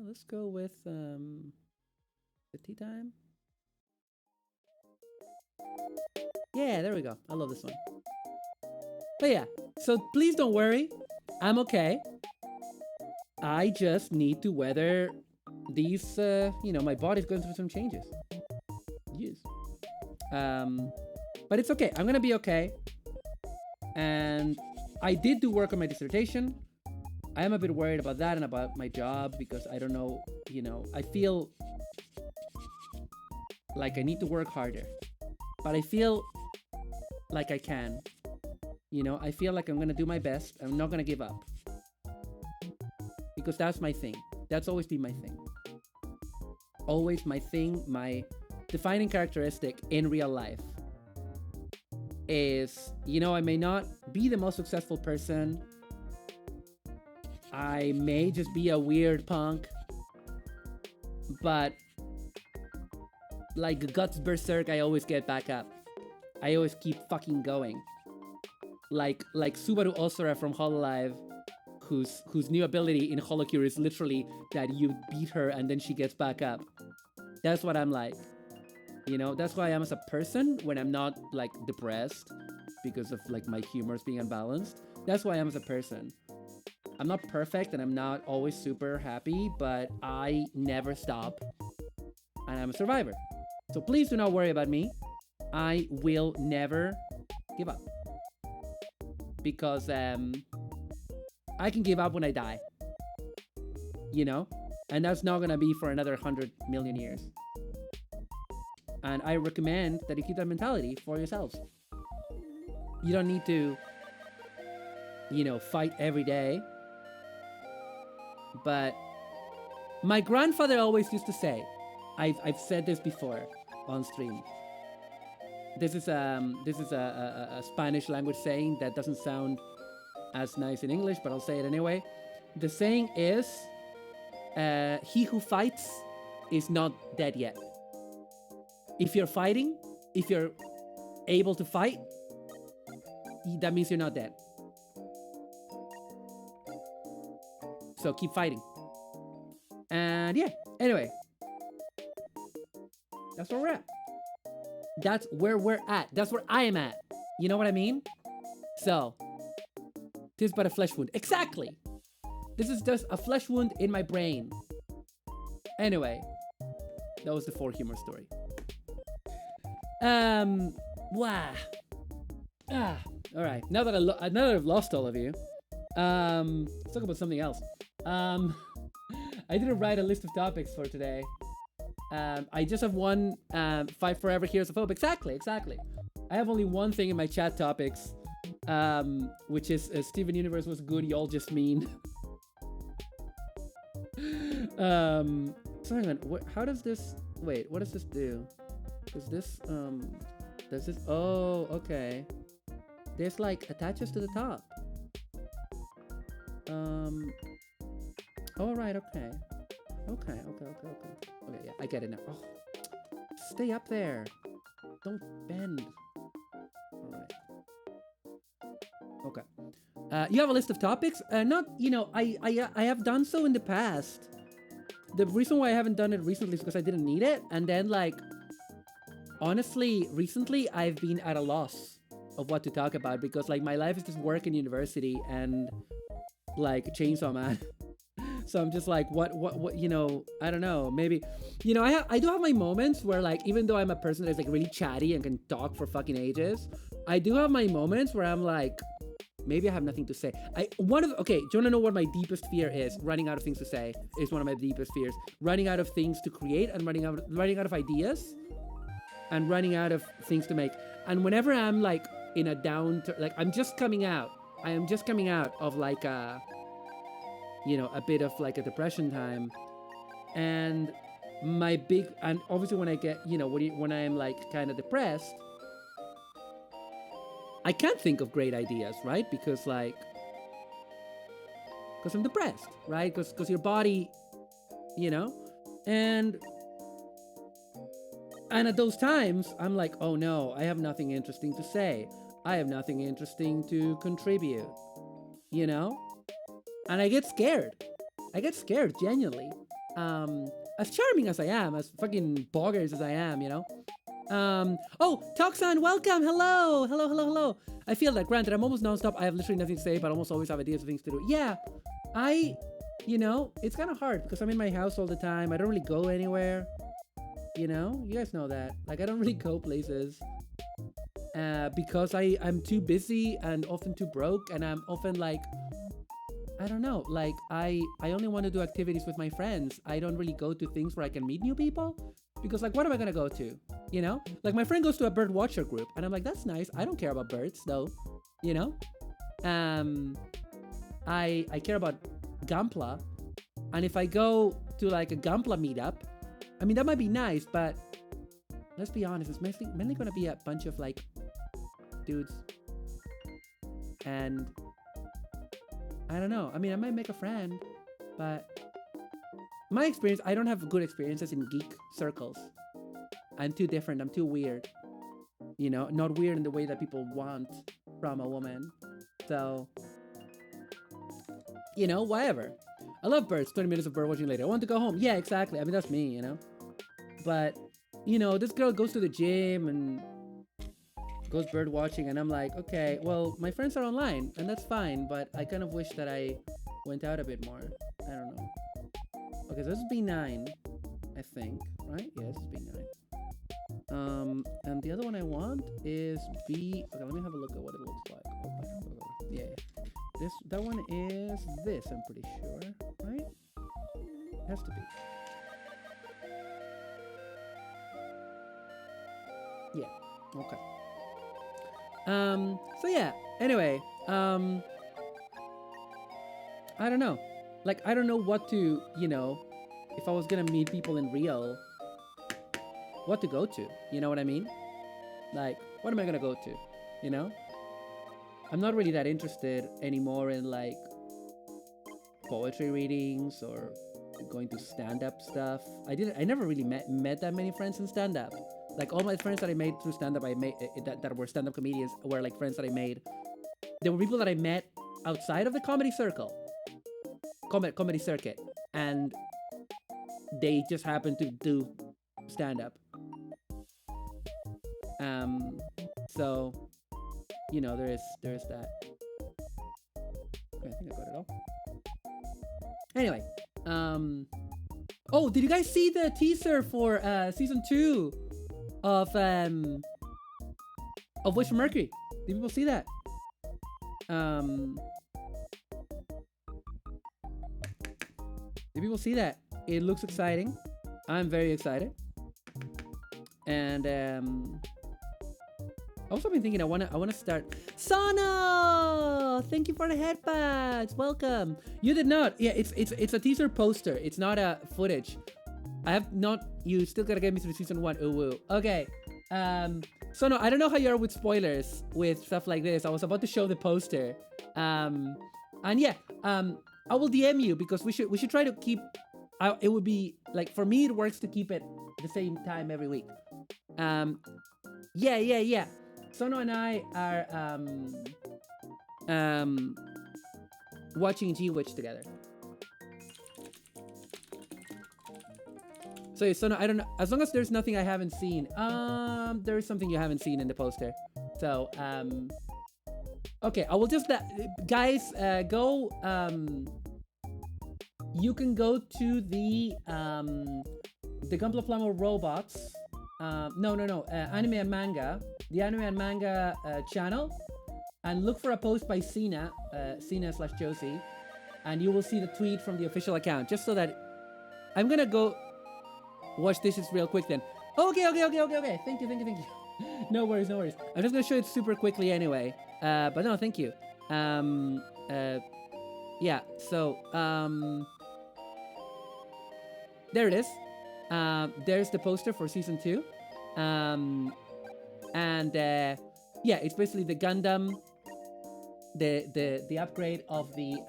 Let's go with the tea time. Yeah, there we go. I love this one. But yeah, so please don't worry. I'm okay. I just need to weather these, my body's going through some changes. Yes. But it's okay. I'm gonna be okay. And I did do work on my dissertation. I am a bit worried about that and about my job because I don't know, I feel like I need to work harder. But I feel like I can. I feel like I'm gonna do my best. I'm not gonna give up. Because that's my thing. That's always been my thing. Always my thing, my defining characteristic in real life is, I may not be the most successful person. I may just be a weird punk. But like Guts Berserk, I always get back up. I always keep fucking going. Like Subaru Osura from Hololive, whose new ability in Holocure is literally that you beat her and then she gets back up. That's what I'm like. You know, that's who I am as a person when I'm not like depressed because of like my humors being unbalanced. That's who I am as a person. I'm not perfect and I'm not always super happy, but I never stop and I'm a survivor. So please do not worry about me. I will never give up because I can give up when I die, you know, and that's not gonna be for another 100 million years. And I recommend that you keep that mentality for yourselves. You don't need to, you know, fight every day. But my grandfather always used to say, I've said this before on stream. This is a Spanish language saying that doesn't sound as nice in English, but I'll say it anyway. The saying is, he who fights is not dead yet. If you're fighting, if you're able to fight, that means you're not dead. So keep fighting. And yeah, anyway. That's where we're at. That's where we're at. That's where I am at. You know what I mean? So, this is but a flesh wound. Exactly! This is just a flesh wound in my brain. Anyway, that was the 4 humor story. Wow. Alright, now that I've lost all of you, let's talk about something else. I didn't write a list of topics for today. I just have one, fight forever heroes of hope. Exactly. I have only one thing in my chat topics, which is Steven Universe was good, y'all just mean. So hang on, how does this, wait, what does this do? Does this, oh, okay. This like attaches to the top. Oh, right, okay. Okay, yeah, I get it now. Oh, stay up there. Don't bend. Alright. Okay. You have a list of topics? Not, you know, I have done so in the past. The reason why I haven't done it recently is because I didn't need it. And then, like, honestly, recently I've been at a loss of what to talk about because, like, my life is just work and university and, like, Chainsaw Man. So I'm just like, what, you know, I don't know, maybe, you know, I do have my moments where, like, even though I'm a person that's, like, really chatty and can talk for fucking ages, I do have my moments where I'm like, maybe I have nothing to say. Okay, do you want to know what my deepest fear is? Running out of things to say is one of my deepest fears. Running out of things to create and running out of ideas and running out of things to make. And whenever I'm, like, in a like, I am just coming out of, like, you know, a bit of like a depression time, and and obviously when I get, you know, when I'm like kind of depressed, I can't think of great ideas, right? Because I'm depressed, right? Because your body, you know, and at those times I'm like, oh no, I have nothing interesting to say. I have nothing interesting to contribute, you know? And I get scared. Genuinely. As charming as I am, as fucking boggers as I am, you know? Oh, Toxan, welcome! Hello! I feel that, granted, I'm almost non-stop. I have literally nothing to say, but I almost always have ideas of things to do. Yeah, you know, it's kind of hard because I'm in my house all the time. I don't really go anywhere. You know? You guys know that. Like, I don't really go places. Because I'm too busy and often too broke, and I'm often like, I don't know, like, I only want to do activities with my friends. I don't really go to things where I can meet new people, because, like, what am I gonna go to, you know? Like, my friend goes to a bird watcher group, and I'm like, that's nice. I don't care about birds, though, you know? I care about Gunpla, and if I go to, like, a Gunpla meetup, I mean, that might be nice, but let's be honest, it's mainly gonna be a bunch of, like, dudes, and I don't know. I mean, I might make a friend, but my experience, I don't have good experiences in geek circles. I'm too different. I'm too weird. You know, not weird in the way that people want from a woman. So, you know, whatever. I love birds. 20 minutes of bird watching later. I want to go home. Yeah, exactly. I mean, that's me, you know. But you know, this girl goes to the gym and goes bird watching, and I'm like, okay, well, my friends are online, and that's fine, but I kind of wish that I went out a bit more. I don't know. Okay, so this is B9, I think, right? Yeah, this is B9. And the other one I want is B. Okay, let me have a look at what it looks like. Oh, yeah. That one is this, I'm pretty sure, right? It has to be. Yeah. Okay. So yeah. Anyway, I don't know. Like, I don't know what to, you know, if I was gonna meet people in real, what to go to. You know what I mean? Like, what am I gonna go to? You know? I'm not really that interested anymore in like poetry readings or going to stand-up stuff. I never really met that many friends in stand-up. Like, all my friends that I made through stand-up, that were stand-up comedians, were like friends that I made. There were people that I met outside of the comedy circle, comedy circuit, and they just happened to do stand-up. So, you know, there is that. Okay, I think I got it all. Anyway, oh, did you guys see the teaser for season 2 of Wish from Mercury? Did people see that? Did people see that? It looks exciting. I'm very excited. And I've also been thinking I wanna start. Sono! Thank you for the headpads. Welcome. You did not. Yeah, it's a teaser poster. It's not a footage. I have not. You still gotta get me through season 1. Ooh, woo. Okay. Sono, I don't know how you are with spoilers with stuff like this. I was about to show the poster. And yeah. I will DM you because we should try to keep. It would be like, for me, it works to keep it the same time every week. Yeah. Sono and I are watching G-Witch together. So Sono, I don't know, as long as there's nothing I haven't seen. There is something you haven't seen in the poster. So okay, I will just guys, go. You can go to the Gunpla robots. Anime and manga. The anime and manga channel, and look for a post by Sina, Sina/Josie, and you will see the tweet from the official account. Just so that I'm gonna go watch this real quick then. Okay. Thank you. No worries. I'm just gonna show it super quickly anyway. But no, thank you. Yeah. So there it is. There's the poster for season 2. And yeah, it's basically the Gundam, the upgrade of the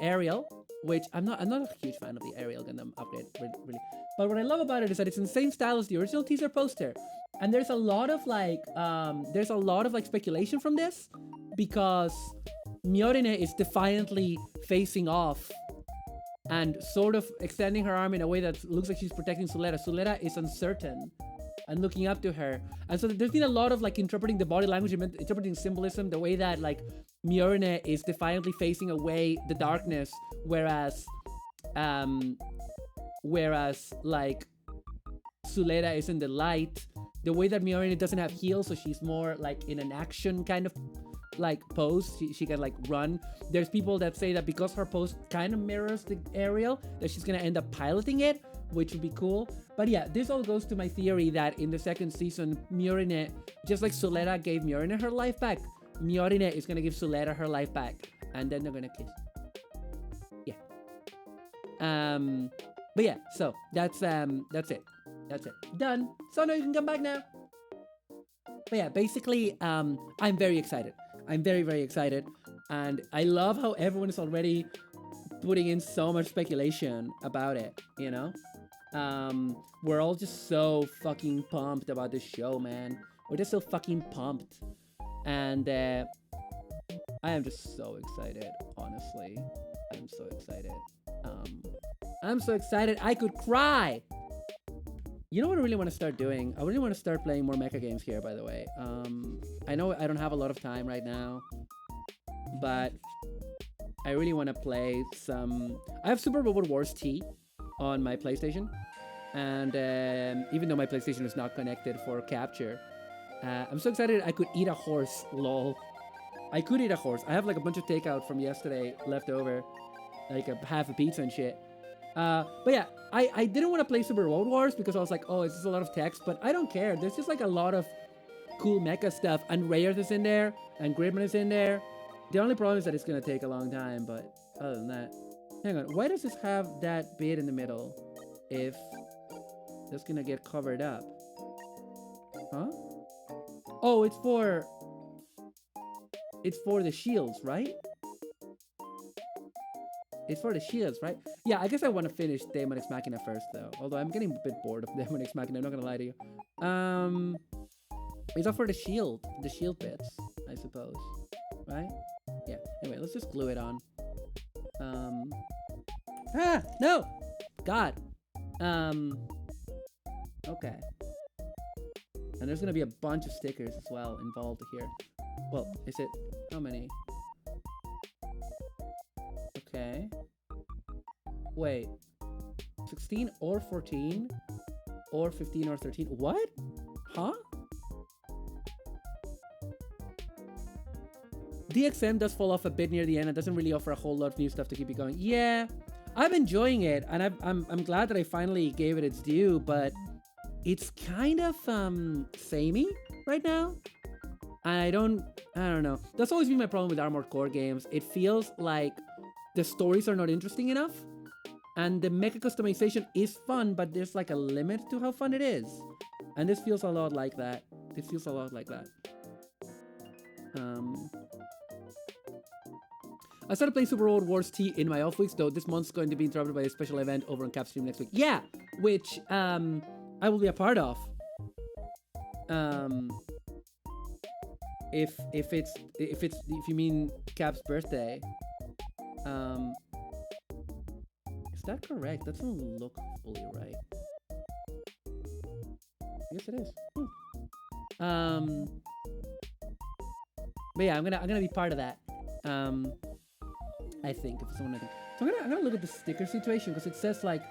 Aerial, which I'm not a huge fan of the Aerial Gundam upgrade, really. But what I love about it is that it's in the same style as the original teaser poster, and there's a lot of like speculation from this, because Miorine is defiantly facing off and sort of extending her arm in a way that looks like she's protecting Sulera. Sulera is uncertain and looking up to her. And so there's been a lot of like interpreting the body language, interpreting symbolism, the way that like Miorine is defiantly facing away the darkness, whereas like Sulera is in the light. The way that Miorine doesn't have heels, so she's more like in an action kind of like pose. She can like run. There's people that say that because her pose kind of mirrors the Aerial, that she's gonna end up piloting it, which would be cool. But yeah, this all goes to my theory that in the second season, Miorine, just like Sulera gave Miorine her life back, Miorine is gonna give Sulera her life back, and then they're gonna kiss. Yeah. But yeah, so that's it. Done. So now you can come back now. But yeah, basically, I'm very excited. I'm very, very excited. And I love how everyone is already putting in so much speculation about it, you know? We're all just so fucking pumped about this show, man. We're just so fucking pumped. And I am just so excited, honestly. I'm so excited. I'm so excited I could cry. You know what I really want to start doing? I really want to start playing more mecha games here, by the way. I know I don't have a lot of time right now, but I really want to play some... I have Super Robot Wars T on my PlayStation, and even though my PlayStation is not connected for capture, I'm so excited I could eat a horse, lol. I could eat a horse. I have like a bunch of takeout from yesterday left over, like half a pizza and shit. But yeah, I didn't want to play Super Road Wars because I was like, oh, it's just a lot of text, but I don't care. There's just like a lot of cool mecha stuff, and Rayard is in there, and Gridman is in there. The only problem is that it's gonna take a long time, but other than that... Hang on, why does this have that bit in the middle if that's gonna get covered up? Huh? Oh, it's for the shields, right? It's for the shields, right? Yeah, I guess I want to finish Demon X Machina first, though. Although I'm getting a bit bored of Demon X Machina, I'm not gonna lie to you. It's all for the shield bits, I suppose. Right? Yeah. Anyway, let's just glue it on. No! God! Okay. And there's gonna be a bunch of stickers as well involved here. Well, is it... How many? Okay. Wait. 16 or 14? Or 15 or 13? What? Huh? DXM does fall off a bit near the end. It doesn't really offer a whole lot of new stuff to keep you going. Yeah, I'm enjoying it, and I'm glad that I finally gave it its due, but it's kind of samey right now. I don't know. That's always been my problem with Armored Core games. It feels like the stories are not interesting enough, and the mecha customization is fun, but there's like a limit to how fun it is. And this feels a lot like that. I started playing Super Road Wars T in my off weeks, though this month's going to be interrupted by a special event over on Capstream next week. Yeah, which I will be a part of. If you mean Cap's birthday. Is that correct? That doesn't look fully right. Yes, it is. But yeah, I'm gonna be part of that. I think if someone so I'm gonna look at the sticker situation because it says like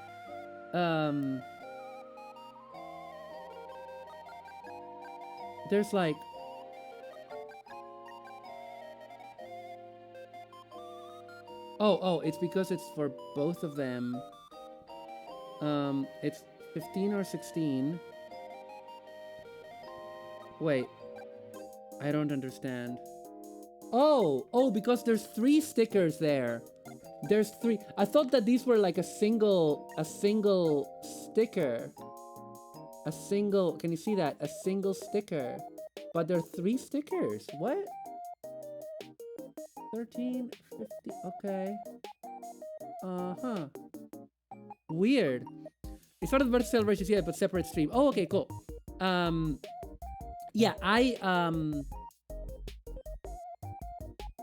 there's like oh it's because it's for both of them. It's 15 or 16. Wait, I don't understand. Oh, because there's 3 stickers there. There's 3. I thought that these were like a single sticker. Can you see that? A single sticker. But there are 3 stickers. What? 13, 50, okay. Uh-huh. Weird. It's not the birthday celebrations yet, but separate stream. Oh, okay, cool. Yeah,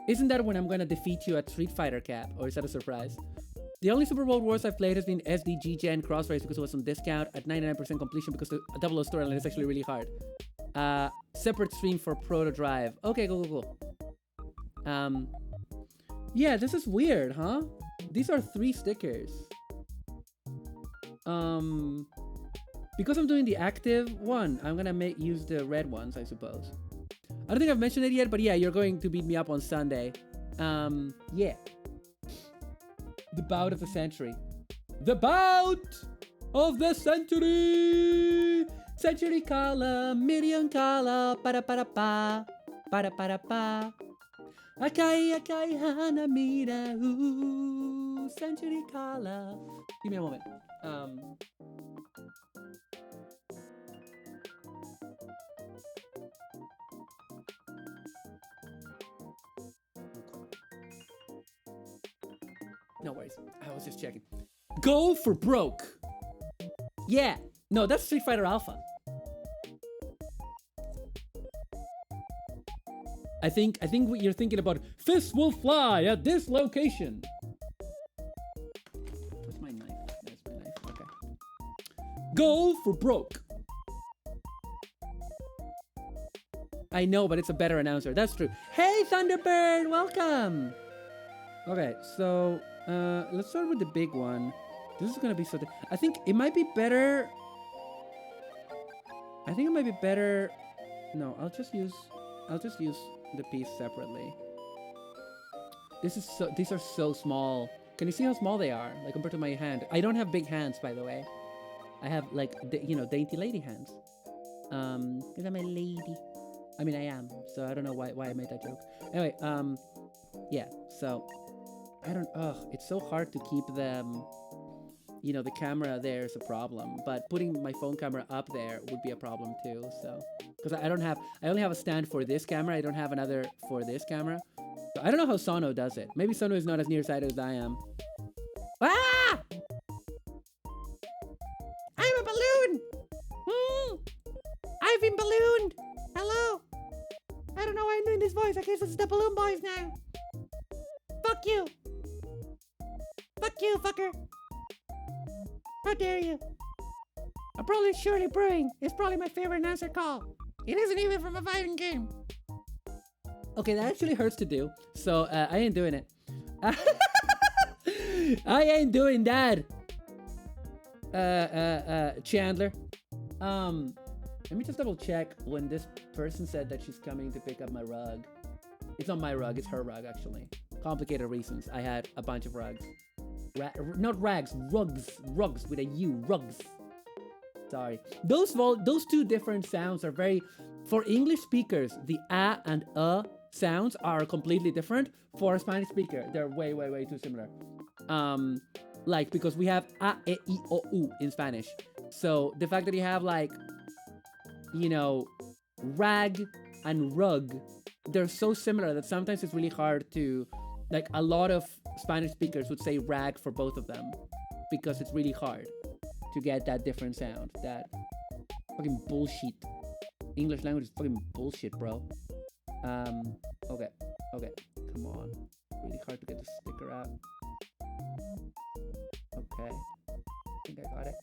Isn't that when I'm gonna defeat you at Street Fighter, Cap? Or is that a surprise? The only Super Bowl Wars I've played has been SDG Gen Cross Race because it was on discount at 99% completion because the double O storyline is actually really hard. Separate stream for Proto Drive. Okay, cool. Yeah, this is weird, huh? These are 3 stickers. Because I'm doing the active one, I'm gonna use the red ones, I suppose. I don't think I've mentioned it yet, but yeah, you're going to beat me up on Sunday. Yeah. The bout of the century. The bout of the century! Century Kala, million Kala, para-para-pa, para-para-pa. Akai hanamira, ooh, Century Kala. Give me a moment. No worries. I was just checking. Go for broke. Yeah. No, that's Street Fighter Alpha. I think what you're thinking about, fists will fly at this location. Go for broke. I know, but it's a better announcer. That's true. Hey, Thunderbird, welcome. Okay, so let's start with the big one. This is gonna be so. I think it might be better. I think it might be better. No, I'll just use the piece separately. These are so small. Can you see how small they are? Like compared to my hand. I don't have big hands, by the way. I have like dainty lady hands. Because I'm a lady. I mean, I am. So I don't know why I made that joke. Anyway, yeah. So I don't. It's so hard to keep them. The camera there is a problem, but putting my phone camera up there would be a problem too. So, because I only have a stand for this camera. I don't have another for this camera. So I don't know how Sono does it. Maybe Sono is not as nearsighted as I am. Ah! I'm a balloon. I've been ballooned. Hello. I don't know why I'm doing this voice. I guess it's the Balloon Boys now. Fuck you. Fuck you, fucker. How dare you? I'm probably surely brewing. It's probably my favorite announcer call. It isn't even from a fighting game. Okay, that actually hurts to do. So I ain't doing it. I ain't doing that. Chandler. Let me just double check when this person said that she's coming to pick up my rug. It's not my rug, it's her rug actually. Complicated reasons. I had a bunch of rugs. Not rags, rugs with a U, rugs. Sorry. Those two different sounds are very, for English speakers, the a and sounds are completely different. For a Spanish speaker, they're way too similar. Like because we have a, e, I, o, u in Spanish. So the fact that you have like, rag and rug, they're so similar that sometimes it's really hard to, like a lot of Spanish speakers would say rag for both of them because it's really hard to get that different sound. That fucking bullshit. English language is fucking bullshit, bro. Okay, come on. Really hard to get the sticker out. Okay, I think I got it.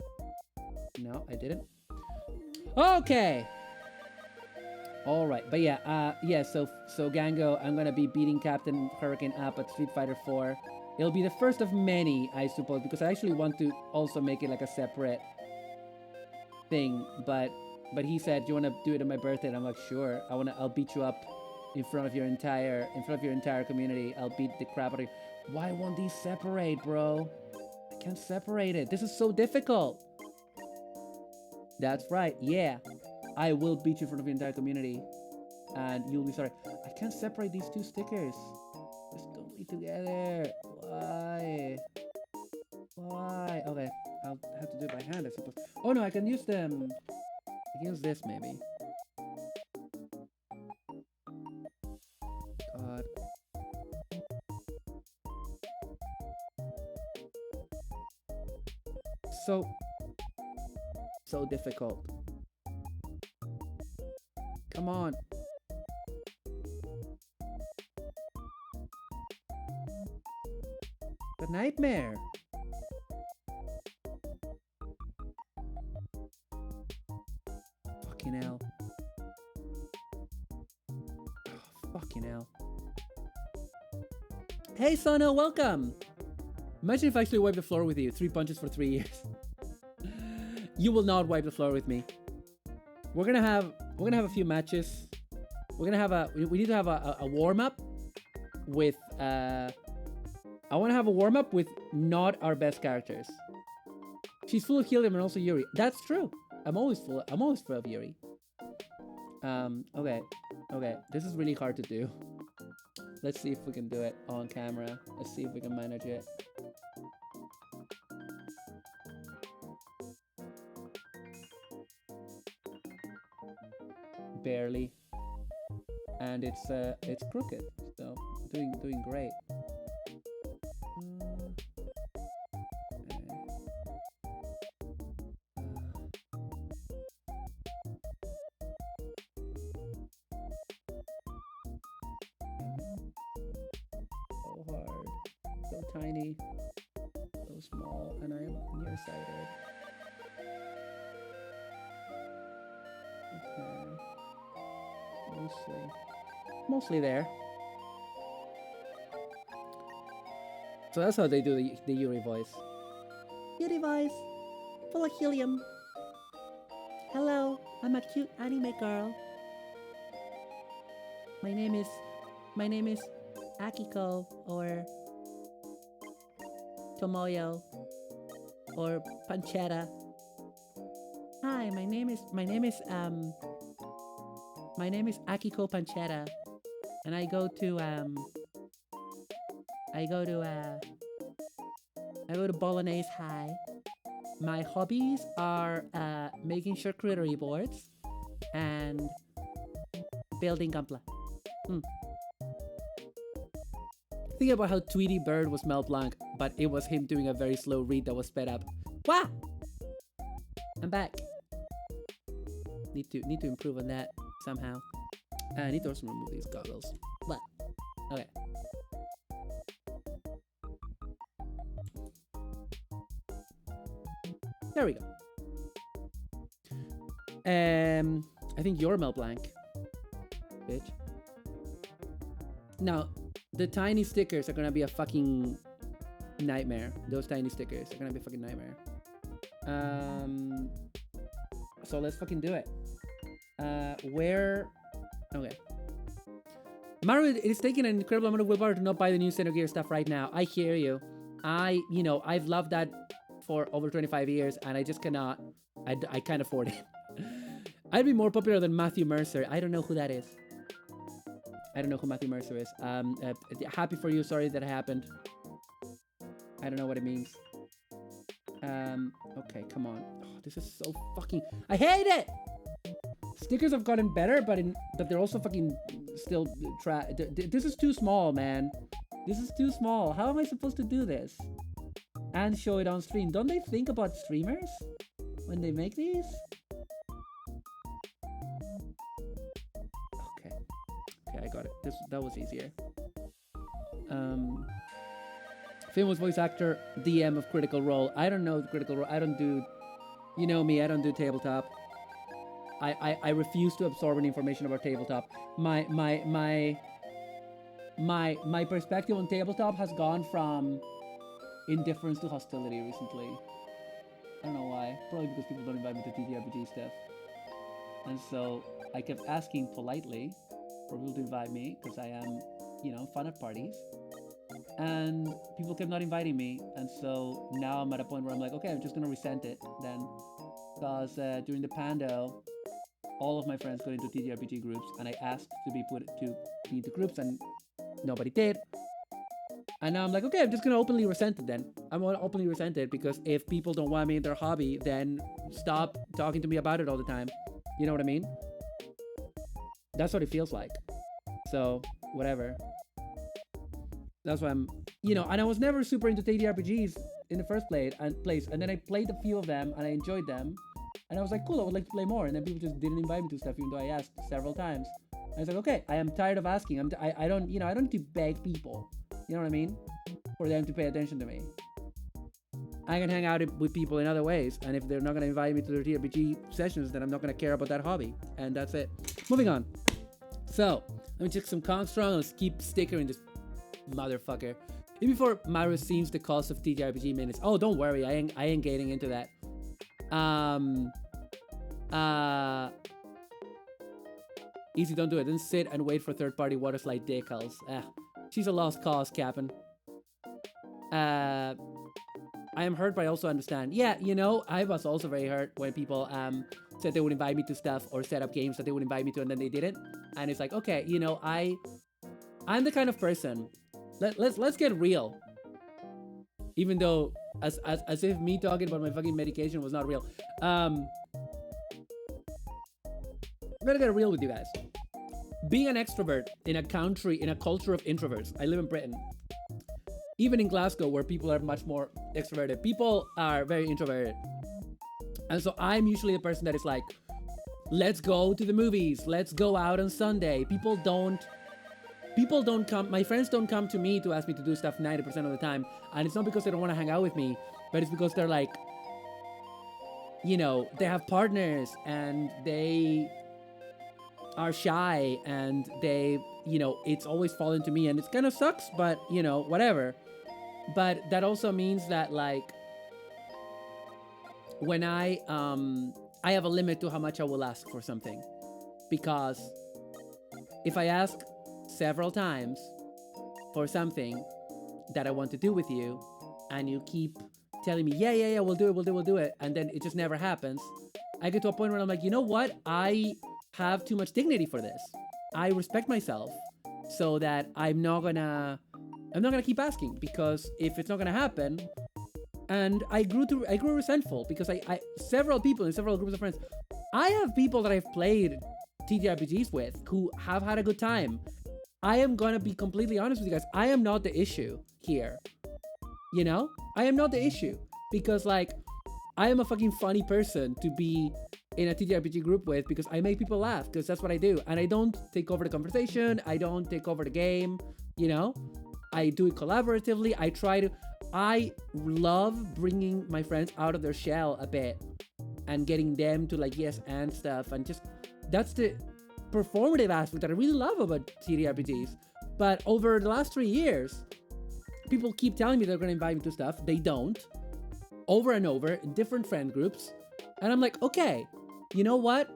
No, I didn't. Okay. All right, but yeah. So Gango, I'm gonna be beating Captain Hurricane up at Street Fighter 4. It'll be the first of many, I suppose, because I actually want to also make it like a separate thing. But he said, "Do you want to do it on my birthday?" And I'm like, "Sure. I'll beat you up in front of your entire community. I'll beat the crap out of you." Why won't these separate, bro? I can't separate it. This is so difficult. That's right. Yeah. I will beat you in front of the entire community, and you'll be sorry. I can't separate these two stickers. Just don't be together. Why? Okay, I'll have to do it by hand, I suppose. Oh no, I can use them. I can use this maybe. God. So difficult. Come on. The nightmare. Fucking hell. Oh, fucking hell. Hey, Sono, welcome. Imagine if I actually wipe the floor with you. 3 punches for 3 years. You will not wipe the floor with me. We're gonna have a few matches. We need to have a warm-up with I want to have a warm-up with not our best characters. She's full of helium and also Yuri. That's true. I'm always full of Yuri. Okay. This is really hard to do. Let's see if we can do it on camera. Let's see if we can manage it. Barely. And it's crooked. So doing great. So hard, so tiny, so small, and I am nearsighted. Mostly there. So that's how they do the Yuri voice. Yuri voice, full of helium. Hello, I'm a cute anime girl. My name is Akiko or Tomoyo or Panchetta. Hi, my name is Akiko Panchetta, and I go to Bolognese High. My hobbies are making charcuterie boards and building Gunpla. Think about how Tweety Bird was Mel Blanc, but it was him doing a very slow read that was sped up. Wah! I'm back. Need to improve on that somehow. I need to also remove these goggles. What? Okay. There we go. I think you're Mel Blanc, bitch. Now, the tiny stickers are gonna be a fucking nightmare. Those tiny stickers are gonna be a fucking nightmare. So let's fucking do it. Where? Okay. Maru, it is taking an incredible amount of willpower to not buy the new Xenogear stuff right now. I hear you. I've loved that for over 25 years, and I just cannot. I can't afford it. I'd be more popular than Matthew Mercer. I don't know who that is. I don't know who Matthew Mercer is. Happy for you. Sorry that happened. I don't know what it means. Okay, come on. Oh, this is so fucking... I hate it! Stickers have gotten better, but they're also fucking still... This is too small, man. This is too small. How am I supposed to do this? And show it on stream. Don't they think about streamers when they make these? Okay, I got it. That was easier. Famous voice actor, DM of Critical Role. I don't know the Critical Role. I don't do... You know me, I don't do tabletop. I refuse to absorb any information about tabletop. My perspective on tabletop has gone from indifference to hostility recently. I don't know why. Probably because people don't invite me to TTRPG stuff. And so I kept asking politely for people to invite me because I am, fun at parties. And people kept not inviting me. And so now I'm at a point where I'm like, okay, I'm just going to resent it then. Because during the Pando, all of my friends got into TTRPG groups, and I asked to be put into groups, and nobody did. And now I'm like, okay, I'm just gonna openly resent it then. I'm gonna openly resent it because if people don't want me in their hobby, then stop talking to me about it all the time. You know what I mean? That's what it feels like. So, whatever. That's why I'm, and I was never super into TTRPGs in the first place, and then I played a few of them, and I enjoyed them. And I was like, cool, I would like to play more. And then people just didn't invite me to stuff, even though I asked several times. And I was like, okay, I am tired of asking. I don't need to beg people. You know what I mean? For them to pay attention to me. I can hang out with people in other ways. And if they're not going to invite me to their TRPG sessions, then I'm not going to care about that hobby. And that's it. Moving on. So, let me check some Kongstrong. Let's keep stickering this motherfucker. Even before Maru seems the cost of TTRPG minutes. Oh, don't worry. I ain't getting into that. Easy, don't do it. Then sit and wait for third-party water slide decals. She's a lost cause, Captain. I am hurt, but I also understand. Yeah, I was also very hurt when people said they would invite me to stuff or set up games that they would invite me to and then they didn't. And it's like, okay, I'm the kind of person. Let's get real. Even though as if me talking about my fucking medication was not real. I'm gonna get real with you guys. Being an extrovert in a culture of introverts. I live in Britain. Even in Glasgow, where people are much more extroverted, people are very introverted. And so I'm usually the person that is like, let's go to the movies. Let's go out on Sunday. People don't come. My friends don't come to me to ask me to do stuff 90% of the time. And it's not because they don't want to hang out with me, but it's because they're like, they have partners and they are shy and they, it's always fallen to me and it kind of sucks, but whatever. But that also means that like when I have a limit to how much I will ask for something, because if I ask several times for something that I want to do with you and you keep telling me, yeah, we'll do it, and then it just never happens, I get to a point where I'm like, you know what? I have too much dignity for this. I respect myself so that I'm not gonna keep asking, because if it's not gonna happen, and I grew resentful because I several people in several groups of friends, I have people that I've played TTRPGs with who have had a good time. I am gonna be completely honest with you guys. I am not the issue here. I am not the issue, because like I am a fucking funny person to be in a TTRPG group with, because I make people laugh, because that's what I do. And I don't take over the conversation. I don't take over the game. I do it collaboratively. I love bringing my friends out of their shell a bit and getting them to like yes and stuff, and just that's the performative aspect that I really love about TTRPGs. But over the last 3 years, people keep telling me they're going to invite me to stuff. They don't. Over and over in different friend groups. And I'm like, okay, you know what?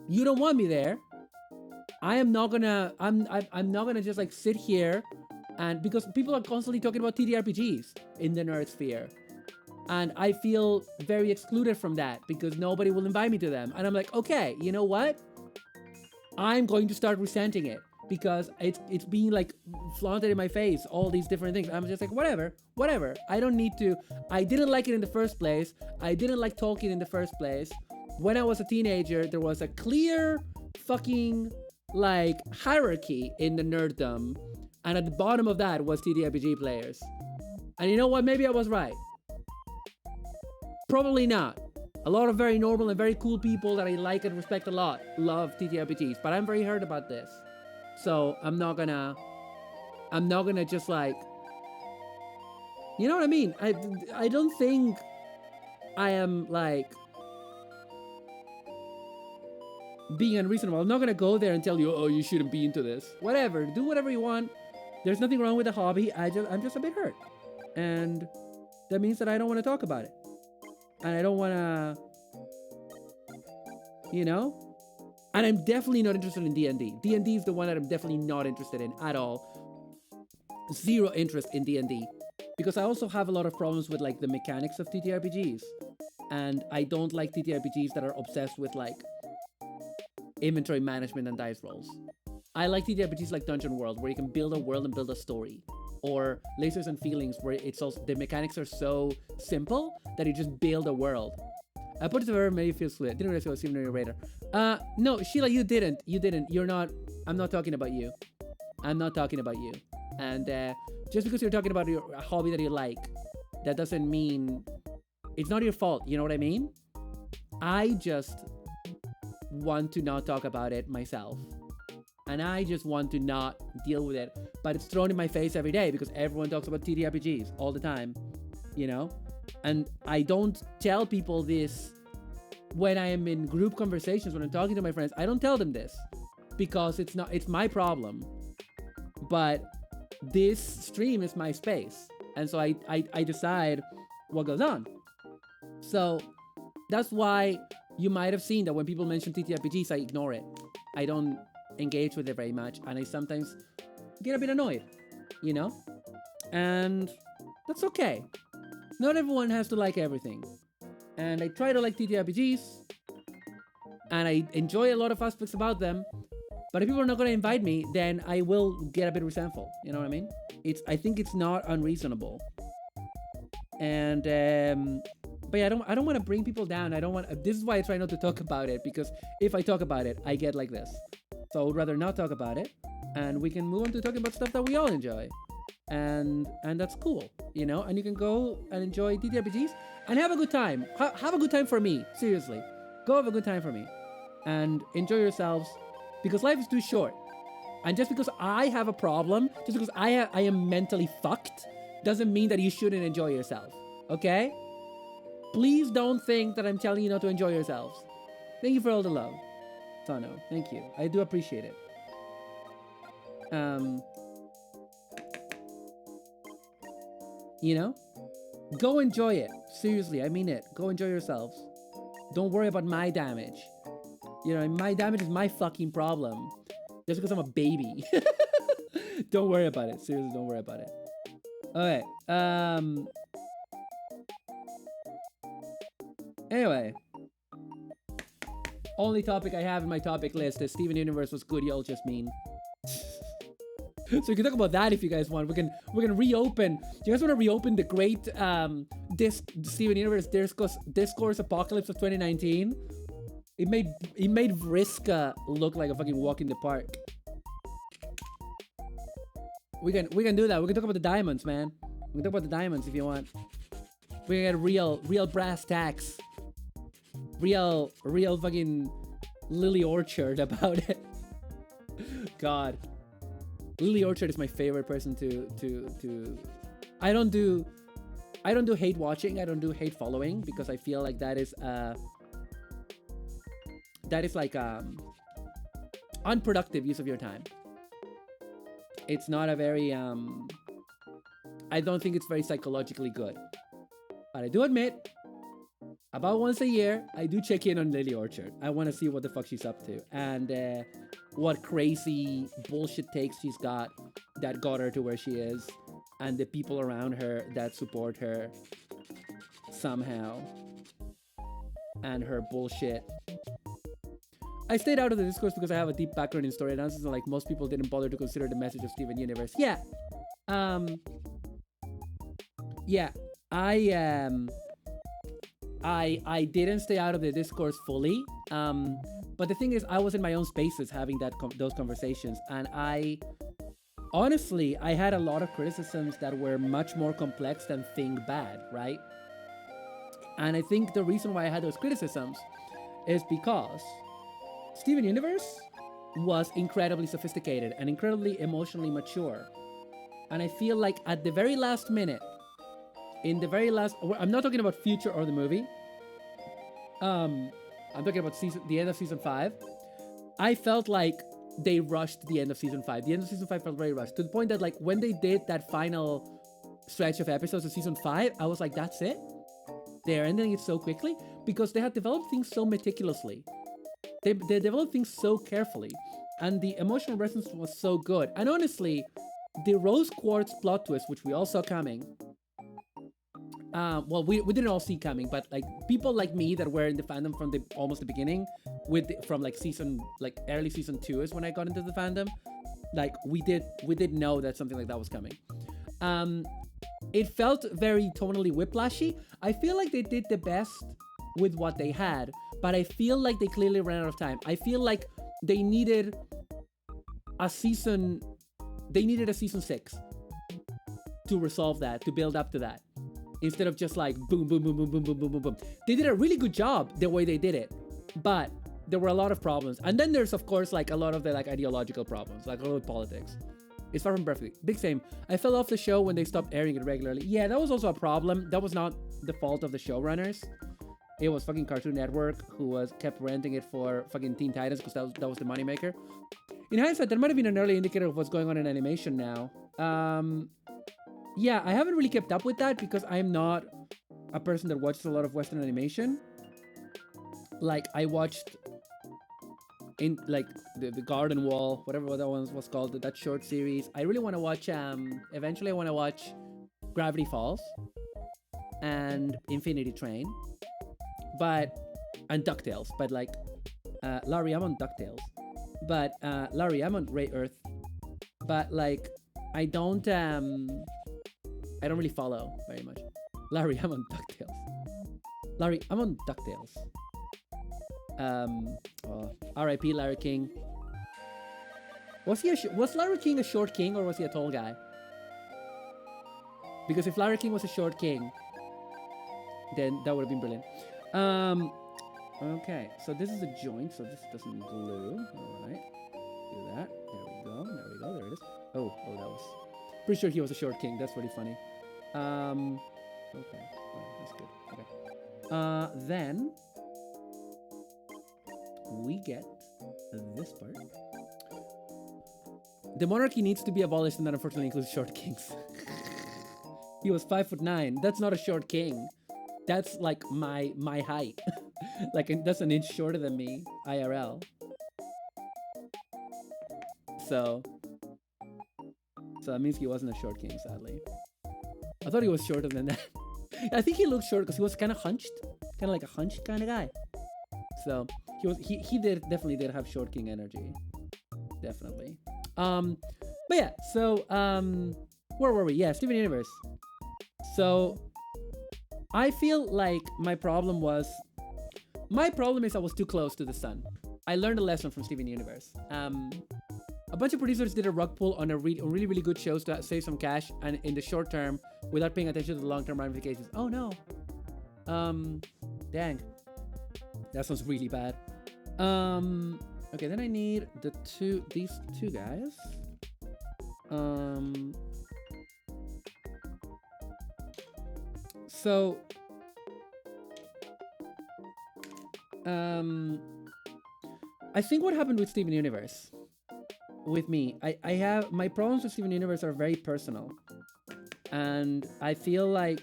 You don't want me there. I'm not gonna just like sit here, and because people are constantly talking about TTRPGs in the nerd sphere. And I feel very excluded from that because nobody will invite me to them. And I'm like, okay, you know what? I'm going to start resenting it because it's being like flaunted in my face, all these different things. I'm just like, whatever. I don't need to. I didn't like it in the first place. I didn't like Tolkien in the first place. When I was a teenager, there was a clear fucking like hierarchy in the nerddom. And at the bottom of that was TTRPG players. And you know what? Maybe I was right. Probably not. A lot of very normal and very cool people that I like and respect a lot love TTRPGs, but I'm very hurt about this. So I'm not gonna just like, you know what I mean? I don't think I am like being unreasonable. I'm not gonna go there and tell you, oh, you shouldn't be into this. Whatever, do whatever you want. There's nothing wrong with the hobby. I'm just a bit hurt, and that means that I don't want to talk about it. And I don't want to, and I'm definitely not interested in D&D. D&D is the one that I'm definitely not interested in at all. Zero interest in D&D. Because I also have a lot of problems with like the mechanics of TTRPGs. And I don't like TTRPGs that are obsessed with like inventory management and dice rolls. I like TTRPGs like Dungeon World, where you can build a world and build a story. Or Lasers and Feelings, where it's also the mechanics are so simple that you just build a world. I put it to her, maybe it feels fluid. Didn't realize I was even on your radar. No, Sheila, you didn't. You're not. I'm not talking about you. I'm not talking about you. And just because you're talking about a hobby that you like, that doesn't mean it's not your fault. You know what I mean? I just want to not talk about it myself. And I just want to not deal with it. But it's thrown in my face every day because everyone talks about TTRPGs all the time, And I don't tell people this when I am in group conversations, when I'm talking to my friends. I don't tell them this because it's my problem. But this stream is my space. And so I decide what goes on. So that's why you might have seen that when people mention TTRPGs, I ignore it. I don't engage with it very much, and I sometimes get a bit annoyed, and that's okay. Not everyone has to like everything, and I try to like TTRPGs, and I enjoy a lot of aspects about them, but if people are not going to invite me, then I will get a bit resentful. You know what I mean? I think it's not unreasonable, and but yeah, I don't want to bring people down. This is why I try not to talk about it, because if I talk about it, I get like this. So I would rather not talk about it, and we can move on to talking about stuff that we all enjoy. And that's cool, and you can go and enjoy TTRPGs and have a good time. Have a good time for me, seriously. Go have a good time for me and enjoy yourselves, because life is too short. And just because I have a problem, just because I am mentally fucked, doesn't mean that you shouldn't enjoy yourself, okay? Please don't think that I'm telling you not to enjoy yourselves. Thank you for all the love. Sano. Thank you. I do appreciate it. You know, go enjoy it. Seriously, I mean it. Go enjoy yourselves. Don't worry about my damage. You know, my damage is my fucking problem. Just because I'm a baby. Don't worry about it. Seriously, don't worry about it. Okay. Anyway. Only topic I have in my topic list is Steven Universe was good, y'all just mean. So we can talk about that if you guys want. We can reopen. Do you guys want to reopen the great Steven Universe Discourse Apocalypse of 2019? It made Vriska look like a fucking walk in the park. We can do that. We can talk about the diamonds, man. We can talk about the diamonds if you want. We can get real brass tacks. Real fucking Lily Orchard about it. God. Lily Orchard is my favorite person to I don't do hate watching, I don't do hate following, because I feel like that is like unproductive use of your time. It's not a very I don't think it's very psychologically good. But I do admit, about once a year, I do check in on Lily Orchard. I want to see what the fuck she's up to and what crazy bullshit takes she's got that got her to where she is, and the people around her that support her somehow, and her bullshit. I stayed out of the discourse because I have a deep background in story analysis, and like most people didn't bother to consider the message of Steven Universe. Yeah. Yeah. I didn't stay out of the discourse fully. But the thing is, I was in my own spaces having those conversations, and honestly, I had a lot of criticisms that were much more complex than Think Bad, right? And I think the reason why I had those criticisms is because Steven Universe was incredibly sophisticated and incredibly emotionally mature. And I feel like at the very last minute, I'm not talking about Future or the movie. I'm talking about the end of season 5. I felt like they rushed the end of season 5. The end of season 5 felt very rushed, to the point that like when they did that final stretch of episodes of season 5, I was like, that's it? They're ending it so quickly? Because they had developed things so meticulously. They developed things so carefully. And the emotional resonance was so good. And honestly, the Rose Quartz plot twist, which we all saw coming, well, we didn't all see coming, but like people like me that were in the fandom from almost the beginning, from early season 2 is when I got into the fandom. Like we did know that something like that was coming. It felt very tonally whiplashy. I feel like they did the best with what they had, but I feel like they clearly ran out of time. I feel like they needed a season 6 to resolve that, to build up to that, instead of just like boom, boom, boom, boom, boom, boom, boom, boom, boom. They did a really good job the way they did it, but there were a lot of problems. And then there's of course like a lot of the like ideological problems, like a lot of politics. It's far from perfect. Big same. I fell off the show when they stopped airing it regularly. Yeah, that was also a problem. That was not the fault of the showrunners. It was fucking Cartoon Network who kept renting it for fucking Teen Titans, because that was the moneymaker. In hindsight, that might have been an early indicator of what's going on in animation now. Yeah, I haven't really kept up with that because I'm not a person that watches a lot of Western animation. Like, I watched in like the Garden Wall, whatever that one was called, that short series. I really want to watch, eventually I want to watch Gravity Falls and Infinity Train, and DuckTales, but like, Larry, I'm on DuckTales, but, Larry, I'm on Ray Earth, but like, I don't really follow very much. Larry, I'm on DuckTales. Larry, I'm on DuckTales. R.I.P. Larry King. Was Larry King a short king, or was he a tall guy? Because if Larry King was a short king, then that would have been brilliant. Okay, so this is a joint, so this doesn't glue. Alright. Do that. There we go. There it is. Oh, that was... Pretty sure he was a short king. That's pretty funny. Okay. Oh, that's good. Okay. Then we get this part. The monarchy needs to be abolished, and that unfortunately includes short kings. He was 5'9". That's not a short king. That's like my height. Like that's an inch shorter than me, IRL. So that means he wasn't a short king, sadly. I thought he was shorter than that. I think he looked short because he was kind of hunched, kind of like a hunched kind of guy. So he definitely did have short king energy, definitely. But yeah, so where were we? Yeah, Steven Universe. So I feel like my problem is I was too close to the sun. I learned a lesson from Steven Universe. A bunch of producers did a rug pull on really good shows to save some cash, and in the short term, without paying attention to the long-term ramifications. Oh no. Dang. That sounds really bad. Okay, then I need these two guys. So I think what happened with Steven Universe, with me, I have my problems with Steven Universe are very personal, and I feel like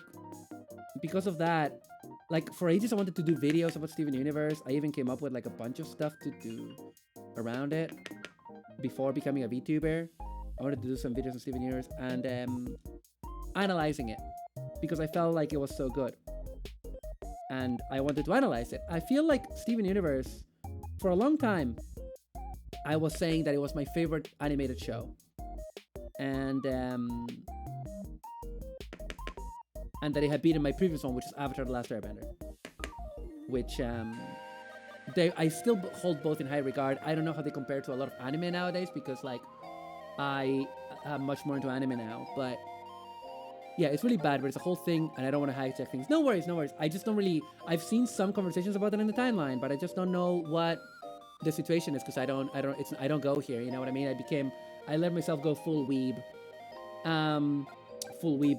because of that, like for ages I wanted to do videos about Steven Universe. I even came up with like a bunch of stuff to do around it before becoming a VTuber. I wanted to do some videos on Steven Universe and analyzing it because I felt like it was so good and I wanted to analyze it. I feel like Steven Universe, for a long time, I was saying that it was my favorite animated show, and that it had beaten my previous one, which is Avatar: The Last Airbender, which I still hold both in high regard. I don't know how they compare to a lot of anime nowadays because like I am much more into anime now, but yeah, it's really bad, but it's a whole thing, and I don't want to hijack things. No worries. I just don't really. I've seen some conversations about that in the timeline, but I just don't know what the situation is because I don't go here. You know what I mean? I let myself go full weeb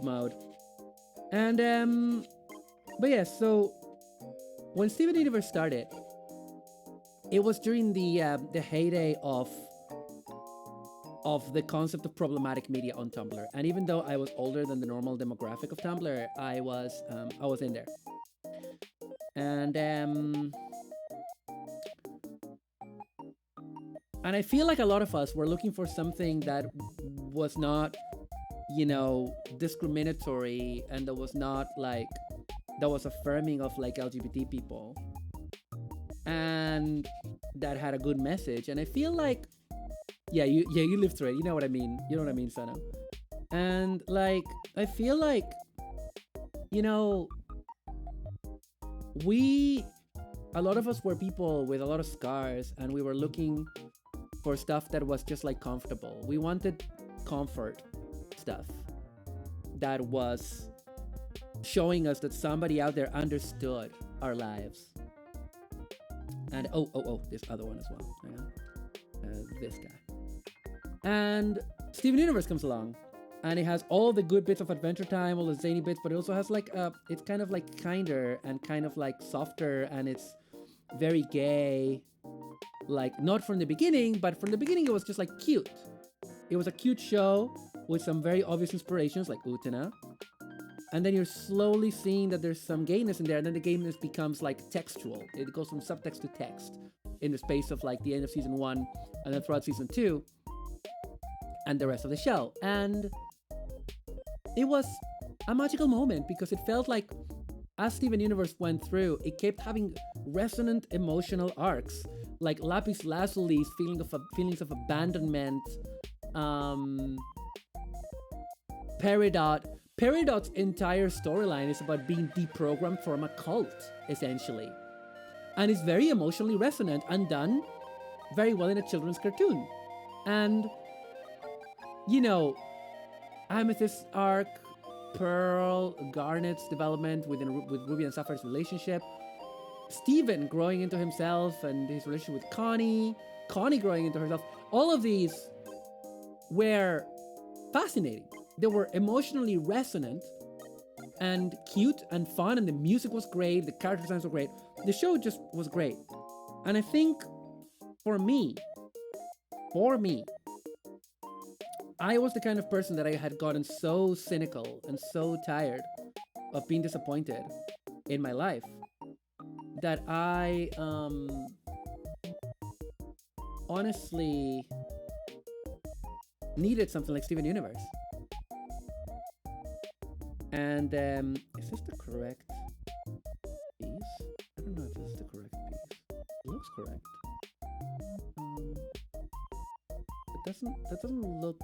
mode, and but yeah. So when Steven Universe started, it was during the heyday of the concept of problematic media on Tumblr. And even though I was older than the normal demographic of Tumblr, I was in there. And I feel like a lot of us were looking for something that was not, discriminatory, and that was not like, that was affirming of like LGBT people, and that had a good message. And I feel like, yeah, you lived through it. You know what I mean? You know what I mean, Sana? And like, I feel like, a lot of us were people with a lot of scars, and we were looking for stuff that was just like comfortable. We wanted comfort stuff that was showing us that somebody out there understood our lives. And this other one as well. Hang on. This guy. And Steven Universe comes along, and it has all the good bits of Adventure Time, all the zany bits, but it also has like it's kind of like kinder and kind of like softer, and it's very gay. Like not from the beginning, but from the beginning it was just like cute. It was a cute show with some very obvious inspirations like Utena. And then you're slowly seeing that there's some gayness in there, and then the gayness becomes like textual. It goes from subtext to text in the space of like the end of season 1 and then throughout season 2 and the rest of the show. And it was a magical moment because it felt like as Steven Universe went through, it kept having resonant emotional arcs, like Lapis Lazuli's feelings of abandonment. Peridot's entire storyline is about being deprogrammed from a cult, essentially. And it's very emotionally resonant and done very well in a children's cartoon. And, Amethyst's arc, Pearl, Garnet's development with Ruby and Sapphire's relationship, Steven growing into himself and his relationship with Connie growing into herself, all of these were fascinating. They were emotionally resonant and cute and fun, and the music was great, the character designs were great. The show just was great. And I think for me, for me, I was the kind of person that I had gotten so cynical and so tired of being disappointed in my life that I honestly needed something like Steven Universe. And is this the correct piece? I don't know if this is the correct piece. It looks correct. That doesn't look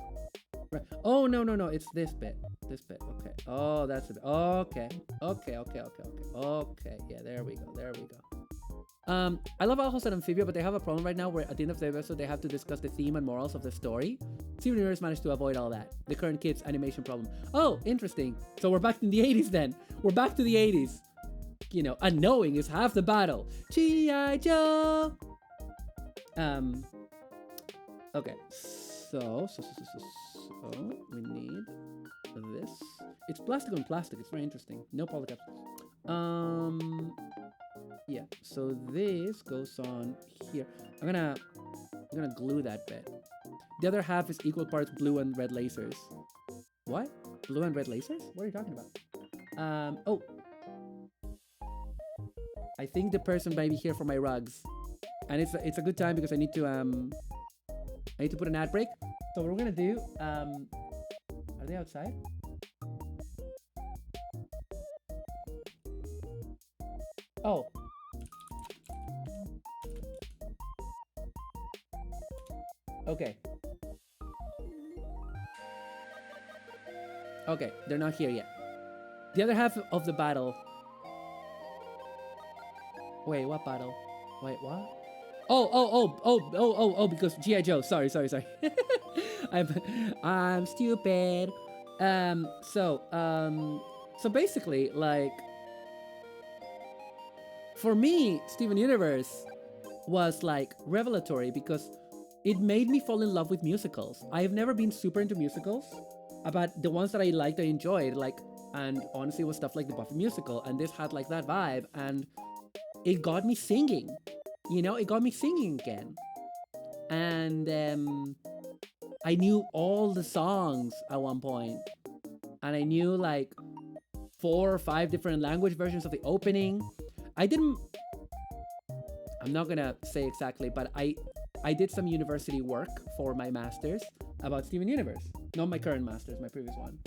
right. Oh no, it's this bit. This bit. Okay. Oh, that's it. Okay. Okay. Yeah, there we go. I love Al and Amphibia, but they have a problem right now where at the end of the episode they have to discuss the theme and morals of the story. Steven Universe managed to avoid all that. The current kids animation problem. Oh, interesting. So we're back in the 80s then. We're back to the 80s. You know, unknowing is half the battle. G.I. Joe. Okay. So we need this. It's plastic on plastic. It's very interesting. No polycaps. Yeah. So this goes on here. I'm gonna glue that bit. The other half is equal parts blue and red lasers. What? Blue and red lasers? What are you talking about? Oh. I think the person might be here for my rugs, and it's a good time because I need to put an ad break. So what we're gonna do? Are they outside? Oh. Okay. Okay, they're not here yet. The other half of the battle. Wait, what battle? Wait, what? Oh, because G.I. Joe. Sorry. I'm stupid. So basically, like, for me, Steven Universe was like revelatory because it made me fall in love with musicals. I have never been super into musicals, but the ones that I liked, I enjoyed, like, and honestly, it was stuff like the Buffy musical, and this had like that vibe, and it got me singing. You know, it got me singing again. And I knew all the songs at one point. And I knew like 4 or 5 different language versions of the opening. I'm not gonna say exactly, but I did some university work for my master's about Steven Universe. Not my current master's, my previous one.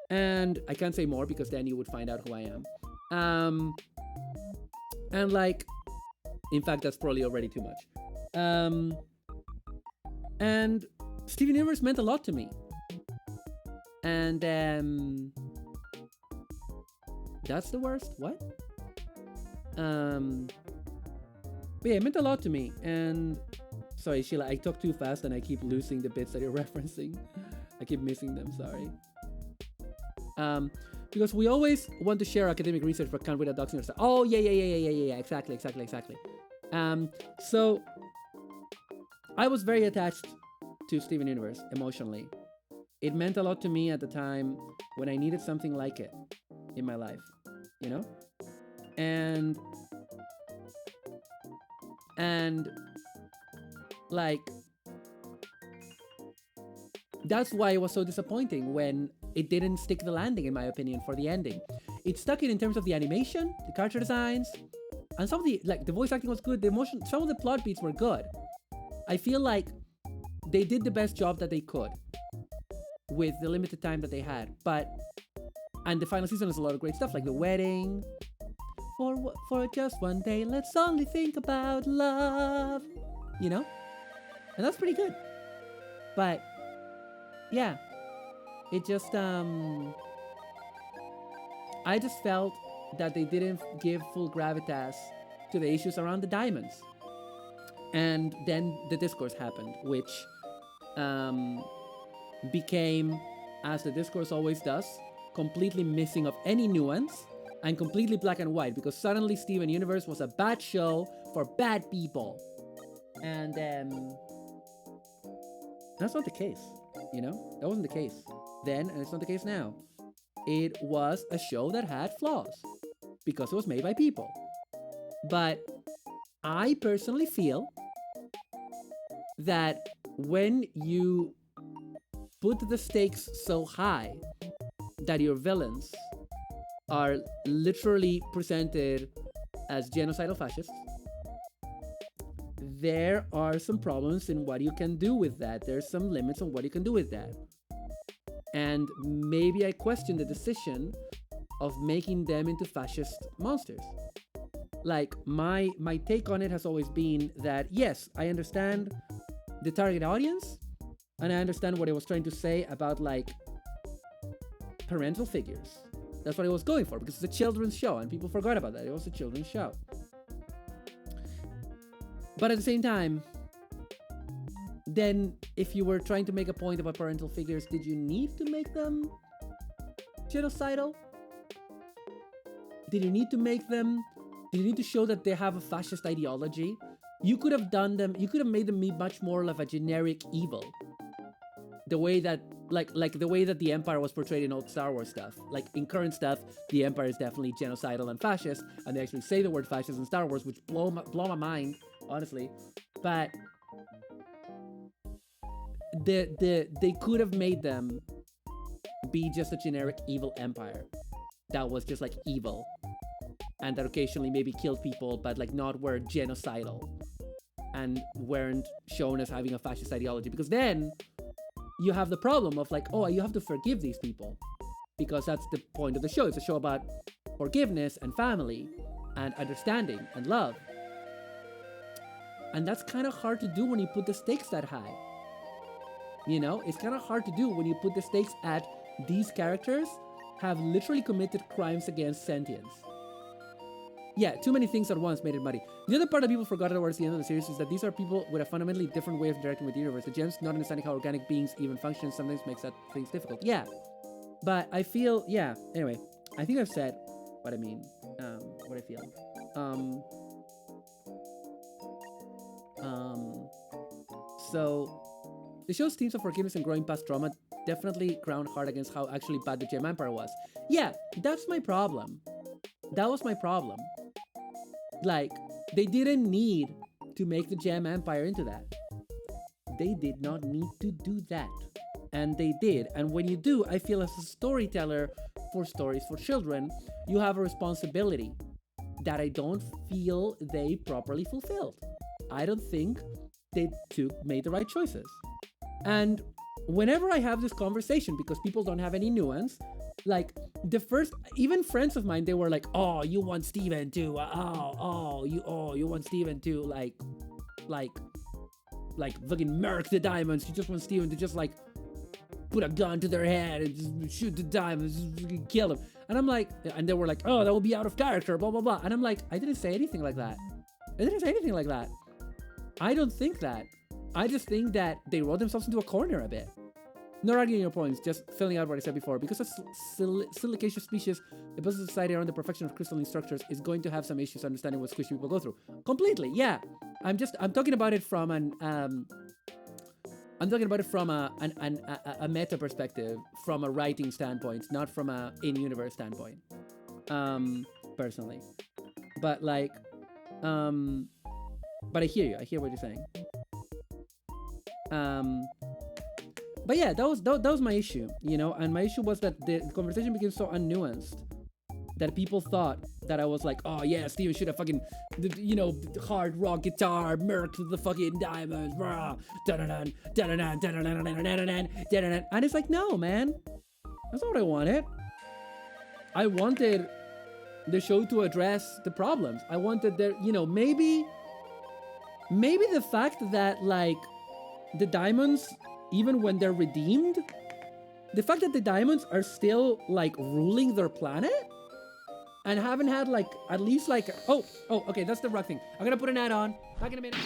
And I can't say more because then you would find out who I am. And like, in fact, that's probably already too much. And Steven Universe meant a lot to me. And that's the worst. What? But yeah, it meant a lot to me. And sorry, Sheila, I talk too fast and I keep losing the bits that you're referencing. I keep missing them. Sorry. Because we always want to share academic research but can't without doxing ourselves. Oh, yeah. Exactly. So I was very attached to Steven Universe emotionally. It meant a lot to me at the time when I needed something like it in my life, you know? And like, that's why it was so disappointing when it didn't stick the landing, in my opinion, for the ending. It stuck it in terms of the animation, the character designs, and some of the, like, the voice acting was good, the emotion, some of the plot beats were good. I feel like they did the best job that they could with the limited time that they had. And the final season has a lot of great stuff, like the wedding. For just one day, let's only think about love. You know? And that's pretty good. But yeah, it just I just felt that they didn't give full gravitas to the issues around the diamonds. And then the discourse happened, which became, as the discourse always does, completely missing of any nuance and completely black and white, because suddenly Steven Universe was a bad show for bad people. And that's not the case, you know? That wasn't the case then, and it's not the case now. It was a show that had flaws because it was made by people. But I personally feel that when you put the stakes so high that your villains are literally presented as genocidal fascists, there are some problems in what you can do with that. There's some limits on what you can do with that. And maybe I question the decision of making them into fascist monsters. Like, my take on it has always been that, yes, I understand the target audience, and I understand what it was trying to say about, like, parental figures. That's what it was going for, because it's a children's show, and people forgot about that. It was a children's show. But at the same time, then if you were trying to make a point about parental figures, did you need to make them genocidal? Did you need to make them? Did you need to show that they have a fascist ideology? You could have done them. You could have made them much more of a generic evil. The way that, like the way that the Empire was portrayed in old Star Wars stuff. Like in current stuff, the Empire is definitely genocidal and fascist, and they actually say the word fascist in Star Wars, which blow my mind, honestly. But they could have made them be just a generic evil empire that was just like evil, and that occasionally maybe killed people, but like not were genocidal and weren't shown as having a fascist ideology. Because then you have the problem of like, oh, you have to forgive these people, because that's the point of the show. It's a show about forgiveness and family and understanding and love. And that's kind of hard to do when you put the stakes that high. You know, it's kind of hard to do when you put the stakes at these characters have literally committed crimes against sentience. Yeah, too many things at once made it muddy. The other part that people forgot towards the end of the series is that these are people with a fundamentally different way of interacting with the universe. The gems not understanding how organic beings even function sometimes makes that things difficult. Yeah, but I feel, yeah, anyway, I think I've said what I mean, what I feel. So the show's themes of forgiveness and growing past trauma definitely ground hard against how actually bad the Gem Empire was. Yeah, that's my problem. That was my problem. Like, they didn't need to make the Gem Empire into that. They did not need to do that. And they did. And when you do, I feel as a storyteller for stories for children, you have a responsibility that I don't feel they properly fulfilled. I don't think they made the right choices. And whenever I have this conversation, because people don't have any nuance, like the first, even friends of mine, they were like, "Oh, you want Steven to, you want Steven to like fucking murk the diamonds. You just want Steven to just like put a gun to their head and just shoot the diamonds, just kill them." And I'm like, and they were like, "Oh, that would be out of character, blah blah blah." And I'm like, I didn't say anything like that. I didn't say anything like that. I don't think that. I just think that they wrote themselves into a corner a bit. Not arguing your points, just filling out what I said before. Because a silicaceous species, the best society around the perfection of crystalline structures is going to have some issues understanding what squishy people go through. Completely, yeah. I'm talking about it from a meta perspective, from a writing standpoint, not from a in-universe standpoint. Personally. But like, but I hear you. I hear what you're saying. But yeah, that was my issue, you know, and my issue was that the conversation became so unnuanced that people thought that I was like, oh yeah, Steven should have fucking, you know, hard rock guitar, murked the fucking diamonds, brah, and it's like, no, man, that's not what I wanted. I wanted the show to address the problems. I wanted there, you know, maybe the fact that like the diamonds, even when they're redeemed, the fact that the diamonds are still like ruling their planet and haven't had like at least like okay, that's the rug thing. I'm gonna put an ad on. Back in a minute.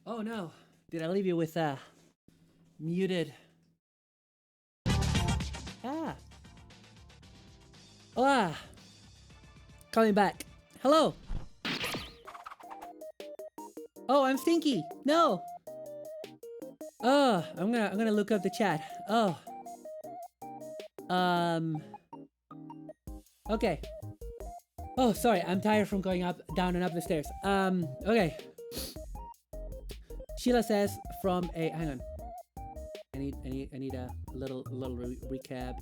Oh no. Did I leave you with muted? Ah. Ah. Coming back. Hello. Oh, I'm Stinky. No. Oh, I'm gonna look up the chat. Oh. Okay. Oh, sorry. I'm tired from going up, down, and up the stairs. Okay. Sheila says from a. Hang on. I need a little recap.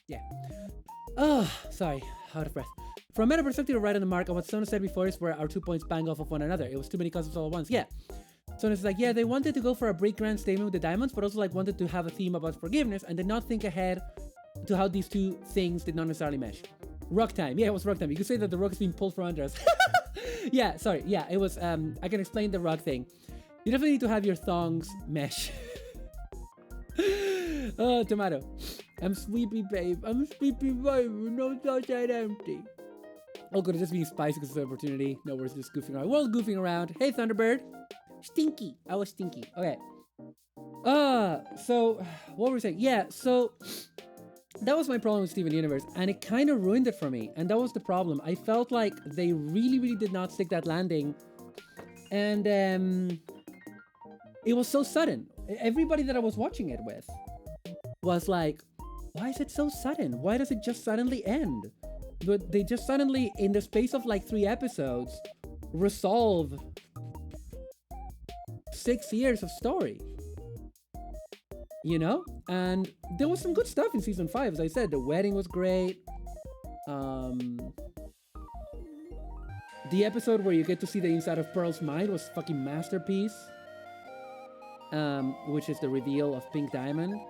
Yeah. Oh, sorry. Out of breath. From a meta perspective, right on the mark, and what Sona said before is where our 2 points bang off of one another. It was too many concepts all at once. Yeah. Sona's like, yeah, they wanted to go for a break grand statement with the diamonds, but also like wanted to have a theme about forgiveness and did not think ahead to how these two things did not necessarily mesh. Rock time. Yeah, it was rock time. You could say that the rock is being pulled from under us. Yeah, sorry. Yeah, it was, I can explain the rock thing. You definitely need to have your thongs mesh. Oh, tomato. I'm sleepy, babe. I'm sleepy, babe. No thoughts that empty. Oh, good. It's just being spicy because it's an opportunity. No, we're just goofing around. We're all goofing around. Hey, Thunderbird. Stinky. I was stinky. Okay. So what were we saying? Yeah, so that was my problem with Steven Universe, and it kind of ruined it for me. And that was the problem. I felt like they really did not stick that landing. And it was so sudden. Everybody that I was watching it with was like, why is it so sudden? Why does it just suddenly end? But they just suddenly, in the space of like 3 episodes, resolve 6 years of story. You know? And there was some good stuff in season 5. As I said, the wedding was great. The episode where you get to see the inside of Pearl's mind was fucking masterpiece. Which is the reveal of Pink Diamond.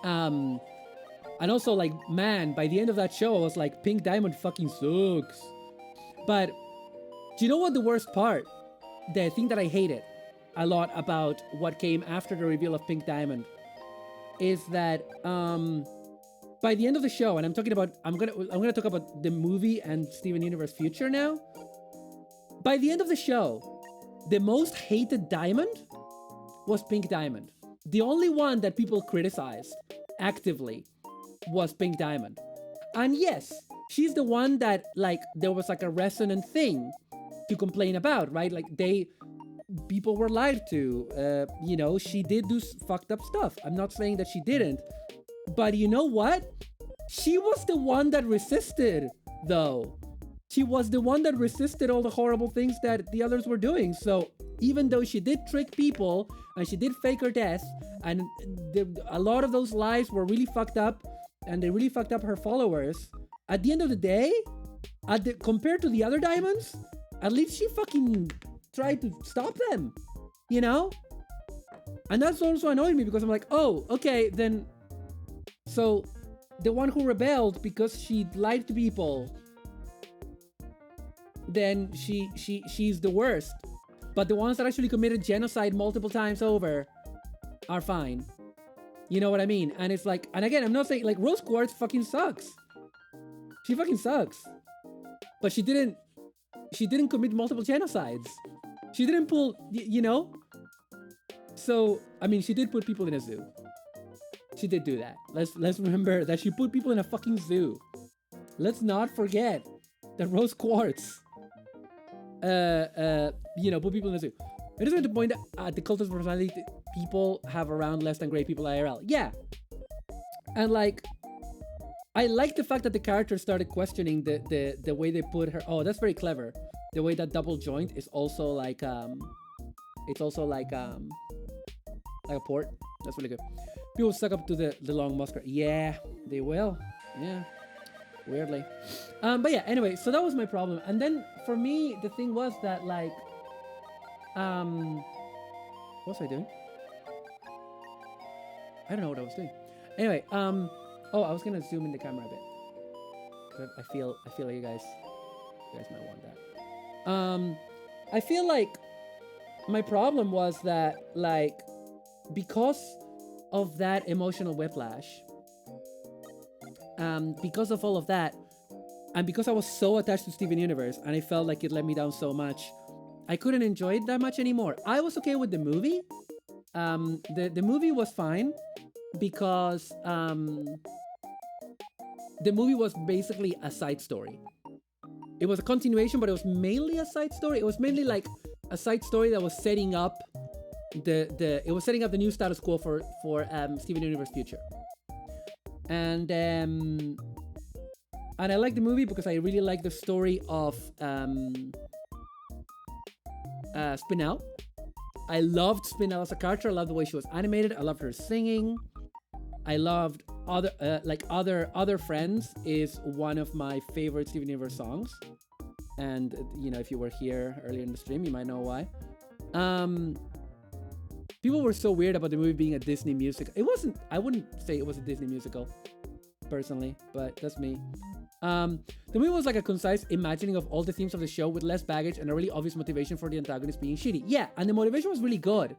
And also, like, man, by the end of that show, I was like, Pink Diamond fucking sucks. But do you know what the worst part? The thing that I hated a lot about what came after the reveal of Pink Diamond is that by the end of the show, and I'm gonna talk about the movie and Steven Universe future now. By the end of the show, the most hated diamond was Pink Diamond. The only one that people criticized actively was Pink Diamond. And yes, she's the one that, like, there was like a resonant thing to complain about, right? Like, people were lied to. You know, she did do fucked up stuff. I'm not saying that she didn't. But you know what? She was the one that resisted, though. She was the one that resisted all the horrible things that the others were doing. So even though she did trick people and she did fake her death, and a lot of those lies were really fucked up, and they really fucked up her followers, at the end of the day, compared to the other diamonds, at least she fucking tried to stop them, you know? And that's also annoyed me because I'm like, oh, okay, then, so the one who rebelled because she lied to people, then she's the worst. But the ones that actually committed genocide multiple times over are fine. You know what I mean? And it's like, and again, I'm not saying, like, Rose Quartz fucking sucks. She fucking sucks. But she didn't commit multiple genocides. She didn't pull, you know? So, I mean, she did put people in a zoo. She did do that. Let's remember that she put people in a fucking zoo. Let's not forget that Rose Quartz, you know, put people in a zoo. I just want to point out the cult of personality people have around less than great people IRL. Yeah. And like, I like the fact that the character started questioning the way they put her. Oh, that's very clever. The way that double joint is also like it's also like a port. That's really good. People suck up to the long muskrat. Yeah, they will. Yeah, weirdly. But yeah. Anyway, so that was my problem. And then for me, the thing was that like, what was I doing? I don't know what I was doing. Anyway, oh, I was gonna zoom in the camera a bit. I feel like you guys might want that. I feel like my problem was that, like, because of that emotional whiplash, because of all of that, And because I was so attached to Steven Universe and I felt like it let me down so much, I couldn't enjoy it that much anymore. I was okay with the movie. The movie was fine because the movie was basically a side story. It was a continuation, but it was mainly a side story. It was mainly like a side story that was setting up the new status quo for Steven Universe future. And I like the movie because I really like the story of Spinel. I loved Spinel as a character. I loved the way she was animated. I loved her singing. I loved other friends is one of my favorite Steven Universe songs. And if you were here earlier in the stream, you might know why. People were so weird about the movie being a Disney musical. It wasn't. I wouldn't say it was a Disney musical, personally, but that's me. The movie was like a concise imagining of all the themes of the show with less baggage and a really obvious motivation for the antagonist being shitty. Yeah, and the motivation was really good.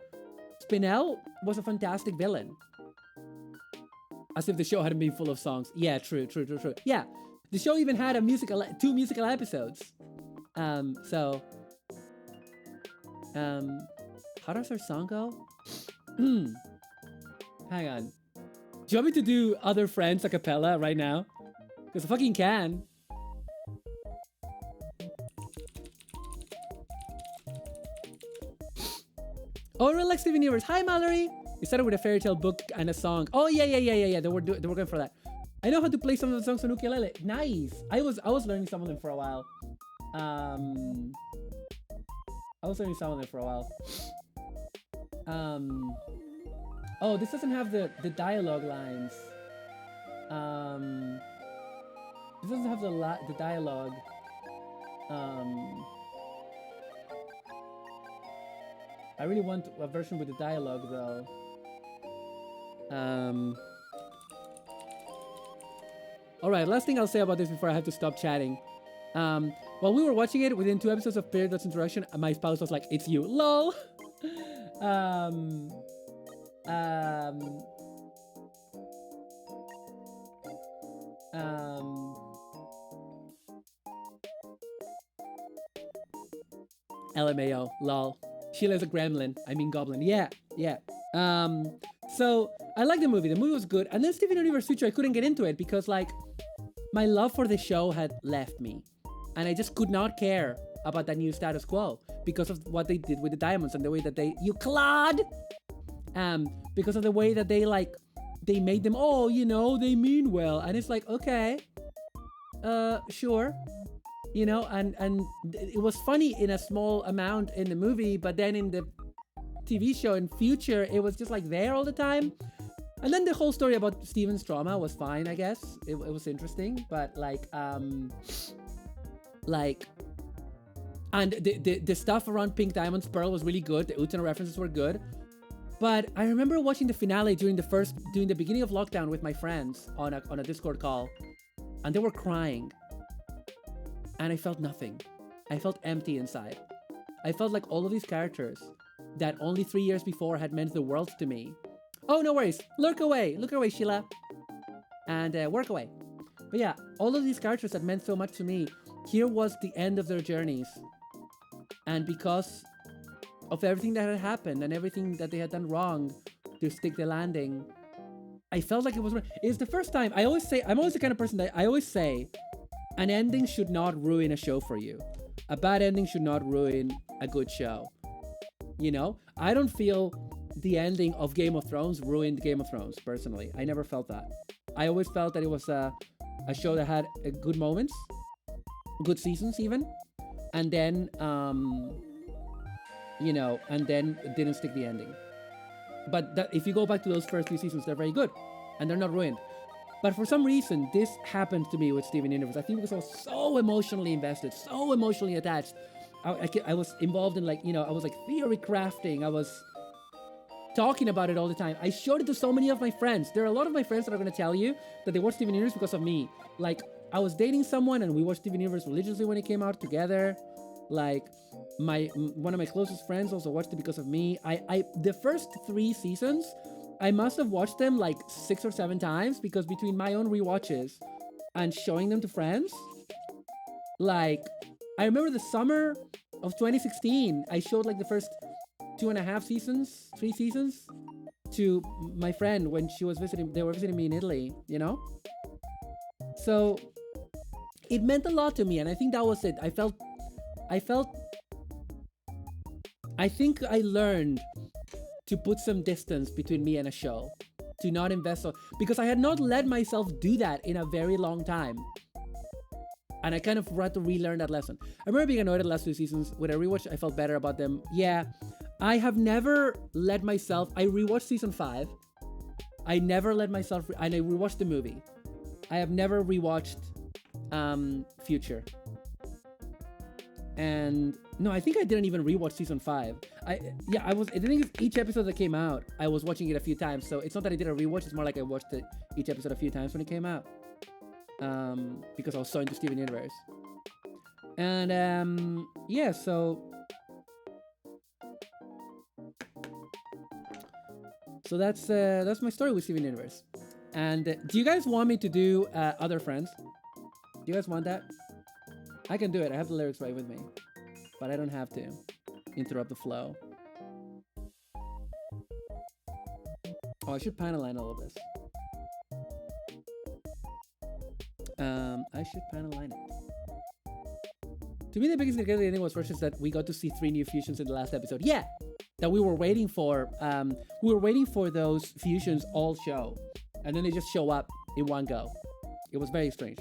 Spinel was a fantastic villain. As if the show hadn't been full of songs. Yeah, true. Yeah, the show even had two musical episodes. How does her song go? Hang on. Do you want me to do Other Friends a cappella right now? Because I fucking can. Oh, I really like Steven Universe. Hi, Mallory. We started with a fairy tale book and a song. Oh, yeah. They were going for that. I know how to play some of the songs on ukulele. Nice. I was learning some of them for a while. Oh, this doesn't have the dialogue lines. This doesn't have the dialogue. I really want a version with the dialogue though. Alright, last thing I'll say about this before I have to stop chatting. While we were watching it, within 2 episodes of Period's introduction, my spouse was like, "It's you." LOL! LMAO, lol. Sheila's a gremlin. I mean goblin. Yeah. So I like the movie. The movie was good. And then Steven Universe Future, I couldn't get into it because like my love for the show had left me. And I just could not care about that new status quo because of what they did with the diamonds and the way that you clod. Because of the way that they made them, they mean well. And it's like, okay, sure. And it was funny in a small amount in the movie, but then in the TV show in Future, it was just like there all the time. And then the whole story about Steven's trauma was fine, I guess. It was interesting, but and the stuff around Pink Diamond's Pearl was really good. The Utena references were good. But I remember watching the finale during the beginning of lockdown with my friends on a Discord call, and they were crying. And I felt nothing. I felt empty inside. I felt like all of these characters that only 3 years before had meant the world to me. Oh, no worries. Look away, Sheila. And work away. But yeah, all of these characters that meant so much to me, here was the end of their journeys. And because of everything that had happened and everything that they had done wrong to stick the landing, I felt like it was... It's the first time... I'm always the kind of person that I always say, an ending should not ruin a show for you. A bad ending should not ruin a good show. I don't feel the ending of Game of Thrones ruined Game of Thrones, personally. I never felt that. I always felt that it was a show that had good moments, good seasons even, and then, and then didn't stick the ending. But if you go back to those first 3 seasons, they're very good, and they're not ruined. But for some reason, this happened to me with Steven Universe. I think because I was so emotionally invested, so emotionally attached. I was involved in I was theory crafting. I was talking about it all the time. I showed it to so many of my friends. There are a lot of my friends that are going to tell you that they watched Steven Universe because of me. I was dating someone and we watched Steven Universe religiously when it came out together. One of my closest friends also watched it because of me. The first 3 seasons, I must have watched them 6 or 7 times because between my own rewatches and showing them to friends, Like, I remember the summer of 2016, I showed like the first 2.5 seasons, 3 seasons to my friend when she was visiting. They were visiting me in Italy, you know. So it meant a lot to me, and I think that was it. I think I learned to put some distance between me and a show, to not invest so, because I had not let myself do that in a very long time. And I kind of had to relearn that lesson. I remember being annoyed at the last 2 seasons. When I rewatched, I felt better about them. Yeah, I have never let myself. I rewatched season 5. I never let myself. And I rewatched the movie. I have never rewatched Future. And no, I think I didn't even rewatch season 5. I think each episode that came out, I was watching it a few times. So it's not that I did a rewatch. It's more like I watched each episode a few times when it came out. Because I was so into Steven Universe. And yeah, so that's my story with Steven Universe. And do you guys want me to do Other Friends? Do you guys want that? I can do it. I have the lyrics right with me, but I don't have to interrupt the flow. Oh, I should panel-line all of this. I should panel-line it. To me, the biggest thing was first is that we got to see 3 new fusions in the last episode. Yeah, that we were waiting for. We were waiting for those fusions all show, and then they just show up in one go. It was very strange.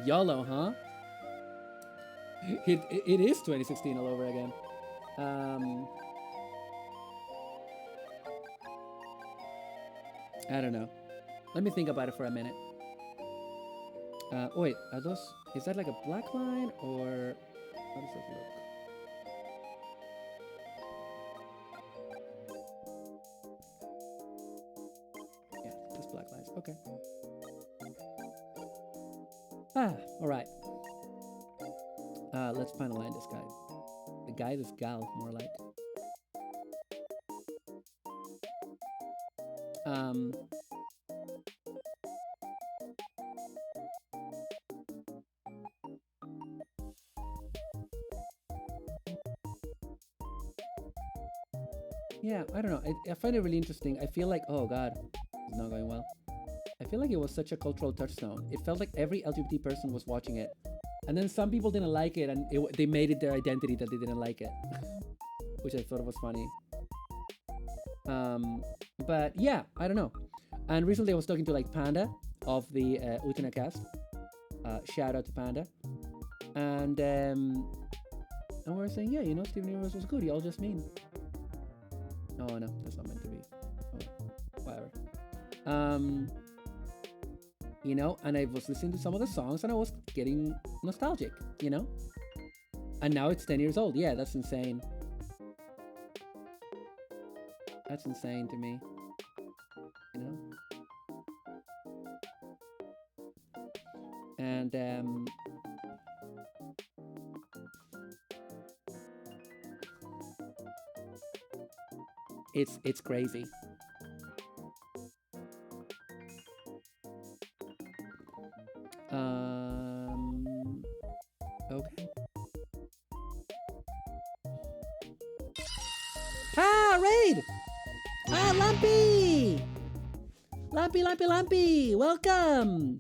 YOLO, huh? It is 2016 all over again. I don't know. Let me think about it for a minute. Wait, are those... Is that like a black line, or... How does that look? Yeah, just black lines. Okay. Alright. Let's panel line this guy. The guy, this gal, more like. Yeah, I don't know. I find it really interesting. I feel like, oh god, it's not going well. I feel like it was such a cultural touchstone. It felt like every LGBT person was watching it. And then some people didn't like it, and they made it their identity that they didn't like it. Which I thought was funny. But yeah, I don't know. And recently I was talking to like Panda of the Utena cast. Shout out to Panda. And we were saying, yeah, you know, Steven Universe was good. Y'all just mean. Oh no, that's not meant to be. Oh, whatever. You know, and I was listening to some of the songs and I was getting nostalgic, you know? And now it's 10 years old. Yeah, that's insane. That's insane to me. You know? And it's crazy. Okay. Raid! Lumpy! Lumpy! Welcome!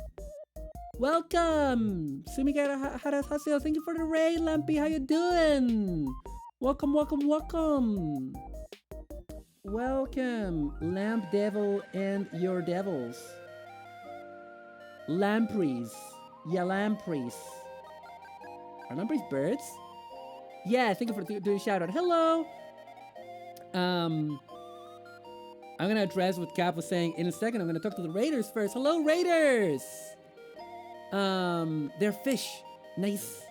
Welcome! Sumigara Haseo, thank you for the raid, Lumpy. How you doing? Welcome. Welcome, Lamp Devil and your devils. Lampreys. Yeah, lampreys. Are lampreys birds? Yeah, thank you for doing a shout out. Hello! I'm gonna address what Cap was saying in a second. I'm gonna talk to the Raiders first. Hello, Raiders! They're fish. Nice.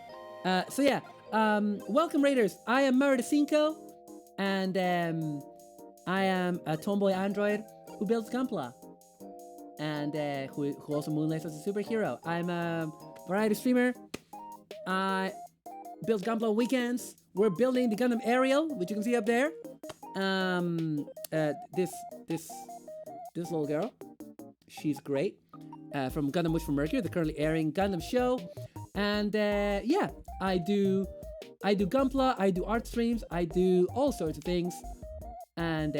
So yeah, welcome, Raiders. I am Maru and I am a tomboy android who builds Gunpla. And who also moonlights as a superhero. I'm a variety streamer. I build Gunpla weekends. We're building the Gundam Ariel, which you can see up there. This little girl, she's great. from Gundam Wish for Mercury, the currently airing Gundam show. And yeah, I do Gunpla, I do art streams, I do all sorts of things. And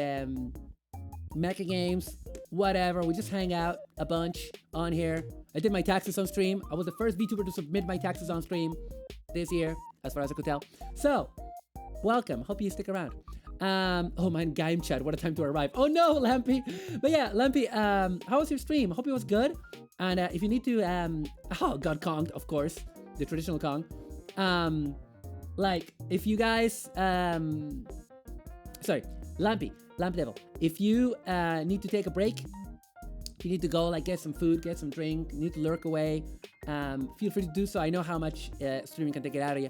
mecha games, whatever. We just hang out a bunch on here. I did my taxes on stream. I was the first VTuber to submit my taxes on stream this year, as far as I could tell. So, welcome. Hope you stick around. Oh my Game chat, what a time to arrive. Oh no, Lampy. But yeah, Lampy, how was your stream? Hope it was good. And if you need to, oh, God Kong, of course, the traditional Kong. Like, if you guys, sorry, Lampy Devil, if you need to take a break, if you need to go, like, get some food, get some drink, you need to lurk away, feel free to do so. I know how much streaming can take it out of you.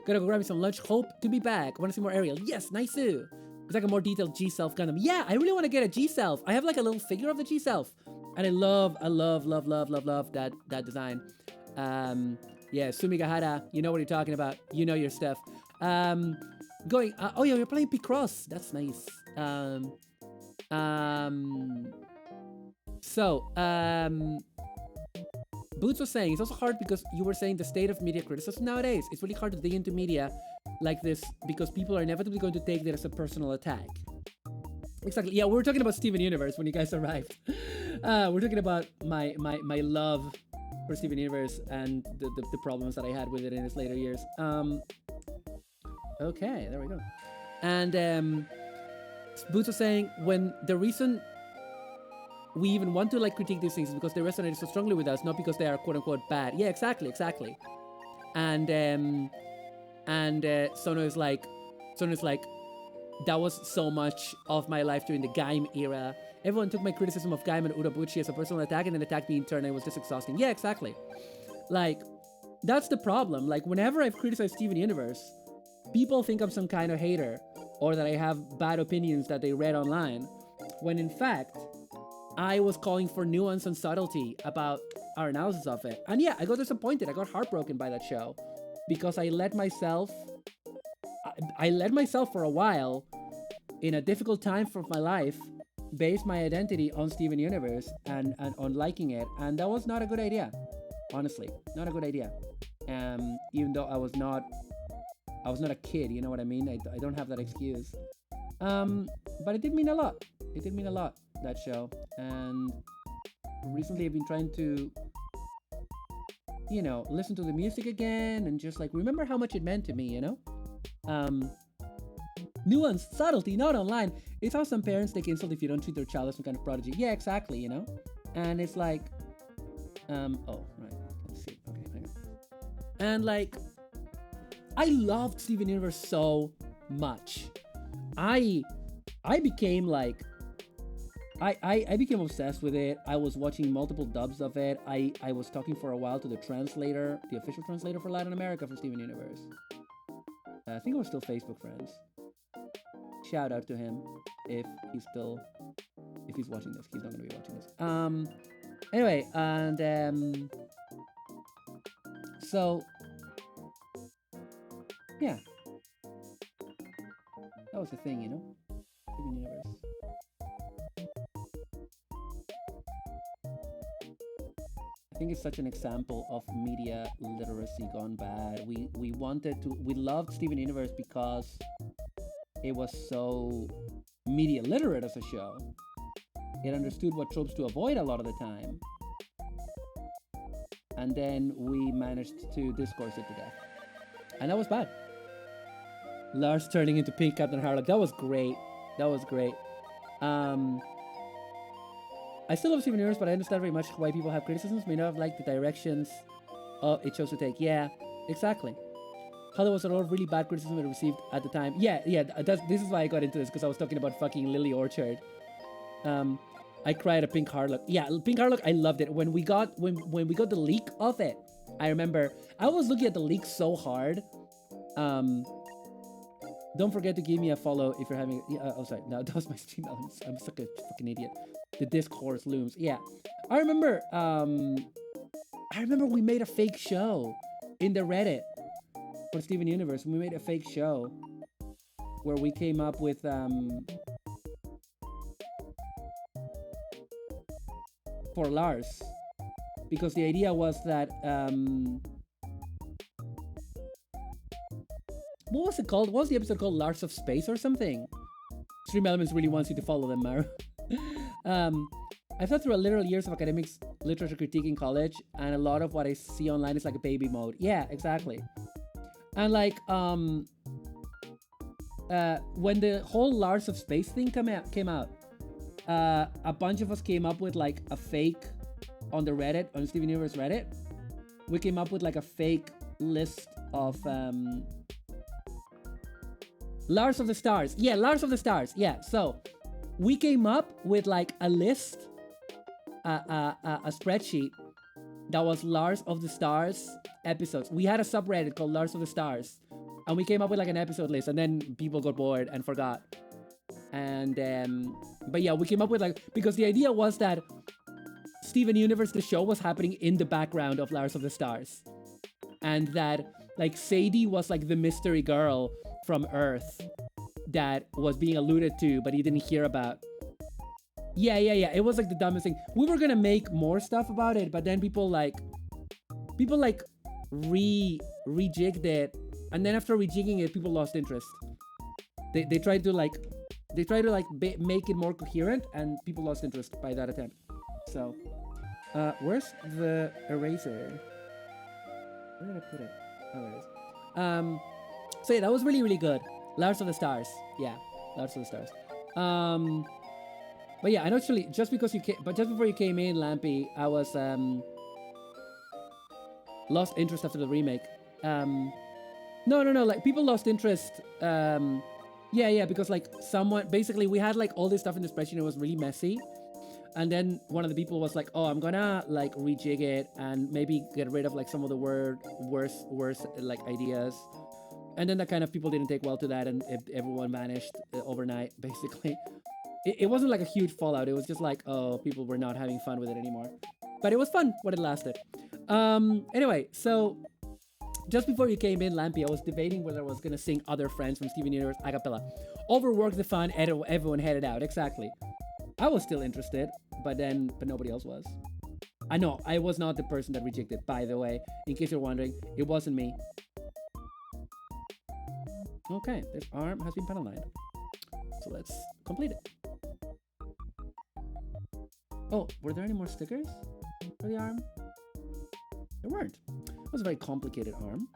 Gotta go grab me some lunch. Hope to be back. Want to see more Ariel? Yes, nice too. It's like a more detailed G-Self Gundam. Yeah, I really want to get a G-Self. I have like a little figure of the G-Self. And I love that design. Yeah, Sumigahara, you know what you're talking about. You know your stuff. Oh yeah, we're playing Picross. That's nice. Boots was saying, it's also hard because you were saying the state of media criticism nowadays. It's really hard to dig into media like this because people are inevitably going to take that as a personal attack. Exactly. Yeah, we were talking about Steven Universe when you guys arrived. We're talking about my love for Steven Universe and the problems that I had with it in its later years. Okay, there we go. And Boots was saying, when the reason we even want to like critique these things is because they resonate so strongly with us, not because they are quote unquote bad. Yeah, exactly. And Sono is like, that was so much of my life during the Gaim era. Everyone took my criticism of Gaim and Urabuchi as a personal attack, and then attacked me in turn, and it was just exhausting. Yeah, exactly. Like, that's the problem. Like, whenever I've criticized Steven Universe, people think I'm some kind of hater, or that I have bad opinions that they read online, when in fact, I was calling for nuance and subtlety about our analysis of it. And yeah, I got disappointed. I got heartbroken by that show because I let myself for a while in a difficult time for my life base my identity on Steven Universe and on liking it. And that was not a good idea. Honestly, not a good idea. Even though I was not a kid, you know what I mean? I don't have that excuse. But it did mean a lot. It did mean a lot, that show. And recently I've been trying to, you know, listen to the music again and just like remember how much it meant to me, you know? Nuance, subtlety, not online. It's how some parents take insult if you don't treat their child as some kind of prodigy. Yeah, exactly, you know? And it's like, oh, right. Let's see. Okay, hang on. And like, I loved Steven Universe so much. I became like, I became obsessed with it. I was watching multiple dubs of it. I was talking for a while to the translator, the official translator for Latin America for Steven Universe. I think we're still Facebook friends. Shout out to him if he's watching this. He's not gonna be watching this. Anyway, and so yeah, that was the thing, you know, Steven Universe. I think it's such an example of media literacy gone bad. We loved Steven Universe because it was so media literate as a show. It understood what tropes to avoid a lot of the time. And then we managed to discourse it to death. And that was bad. Lars turning into Pink Captain Harlock. That was great. I still love Steven Universe, but I understand very much why people have criticisms. May not have liked the directions it chose to take. Yeah, exactly. How there was a lot of really bad criticism it received at the time. Yeah, this is why I got into this, because I was talking about fucking Lily Orchard. I cried at Pink Harlock. Yeah, Pink Harlock, I loved it. When we got the leak of it, I remember I was looking at the leak so hard. Don't forget to give me a follow if you're having. Oh, sorry. No, that was my stream elements. I'm such a fucking idiot. The discourse looms. Yeah, I remember. We made a fake show in the Reddit for Steven Universe. We made a fake show where we came up with for Lars. because the idea was that what was it called? What was the episode called? Lars of Space or something? Stream Elements really wants you to follow them, Maru. I thought through a literal years of academics literature critique in college, and a lot of what I see online is like a baby mode. Yeah, exactly. And like when the whole Lars of Space thing came out, a bunch of us came up with like a fake on the Reddit, on Steven Universe Reddit. We came up with like a fake list of Lars of the Stars. Yeah, Lars of the Stars. Yeah, so we came up with like a list, a spreadsheet that was Lars of the Stars episodes. We had a subreddit called Lars of the Stars, and we came up with like an episode list, and then people got bored and forgot. And but yeah, we came up with like, because the idea was that Steven Universe, the show, was happening in the background of Lars of the Stars, and that like Sadie was like the mystery girl from Earth that was being alluded to, but he didn't hear about. Yeah. It was like the dumbest thing. We were gonna make more stuff about it, but then people rejigged it, and then after rejigging it, people lost interest. They tried to make it more coherent, and people lost interest by that attempt. So, where's the eraser? Where did I put it? Oh, there it is. So yeah, that was really, really good. Lars of the Stars. Yeah, Lars of the Stars. But yeah, and actually, just before you came in, Lampy, I was lost interest after the remake. No, like people lost interest. Yeah, because like basically we had like all this stuff in the spreadsheet and it was really messy. And then one of the people was like, oh, I'm gonna like rejig it and maybe get rid of like some of the worst like ideas. And then that kind of people didn't take well to that, and everyone vanished overnight, basically. It wasn't like a huge fallout. It was just like, oh, people were not having fun with it anymore. But it was fun when it lasted. Anyway, so just before you came in, Lampy, I was debating whether I was going to sing Other Friends from Steven Universe a cappella. Overwork the fun, everyone headed out. Exactly. I was still interested, but nobody else was. I know, I was not the person that rejected, by the way. In case you're wondering, it wasn't me. Okay, this arm has been panel lined. So let's complete it. Oh, were there any more stickers for the arm? There weren't. It was a very complicated arm.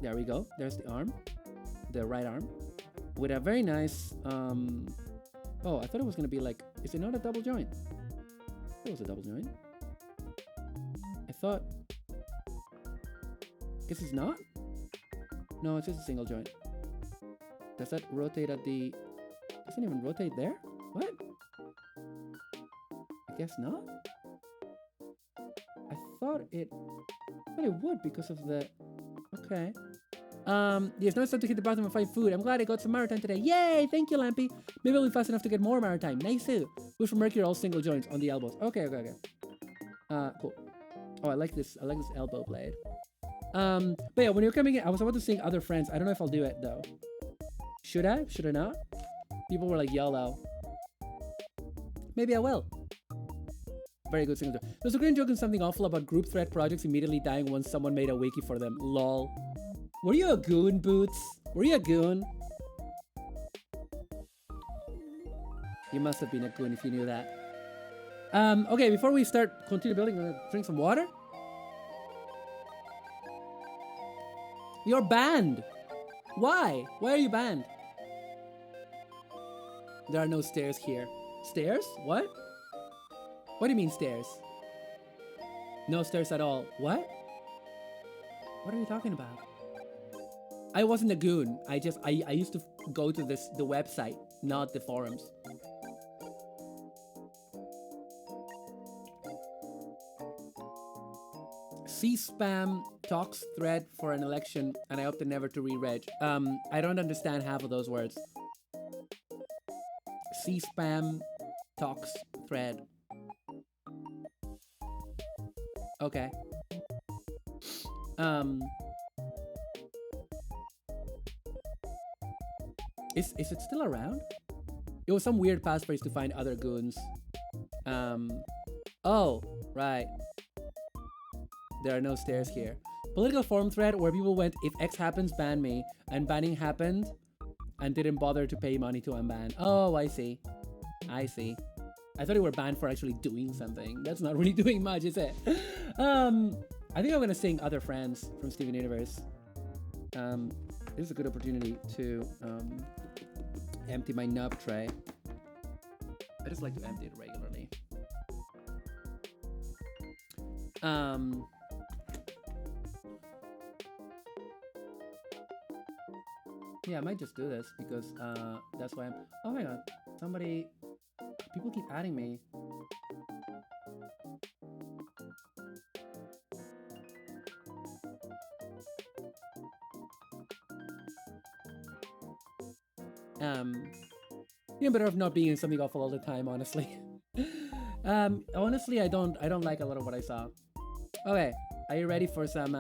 There we go. There's the arm. The right arm. With a very nice... Oh, I thought it was going to be like... Is it not a double joint? It was a double joint. I thought... Guess it's not? No, it's just a single joint. Does that rotate at the... Doesn't even rotate there? What? I guess not? I thought it would because of the... Okay. Yes, now it's time to hit the bathroom and find food. I'm glad I got some maritime today. Yay! Thank you, Lampy. Maybe I'll be fast enough to get more maritime. Nice too. Wish for Mercury, all single joints on the elbows. Okay. Cool. Oh, I like this elbow blade. But yeah, when you're coming in, I was about to sing Other Friends. I don't know if I'll do it though. Should I? Should I not? People were like, YOLO. Maybe I will. Very good single joint. There's a great joke and something awful about group thread projects immediately dying once someone made a wiki for them. LOL. Were you a goon, Boots? Were you a goon? You must have been a goon if you knew that. Okay, before we continue building, we're gonna drink some water. You're banned. Why? Why are you banned? There are no stairs here. Stairs? What? What do you mean stairs? No stairs at all. What? What are you talking about? I wasn't a goon. I used to go to the website, not the forums. C-spam talks thread for an election, and I opted never to re-reg. I don't understand half of those words. C-spam talks thread. Okay. Is it still around? It was some weird passphrase to find other goons. Oh, right. There are no stairs here. Political forum thread where people went, if X happens, ban me. And banning happened and didn't bother to pay money to unban. Oh, I see. I see. I thought you were banned for actually doing something. That's not really doing much, is it? I think I'm gonna sing Other Friends from Steven Universe. This is a good opportunity to empty my nub tray. I just like to empty it regularly. Yeah, I might just do this because that's why I'm... Oh, hang on. Somebody... People keep adding me. Yeah, better off not being in something awful all the time, honestly. Honestly, I don't like a lot of what I saw. Okay, are you ready for some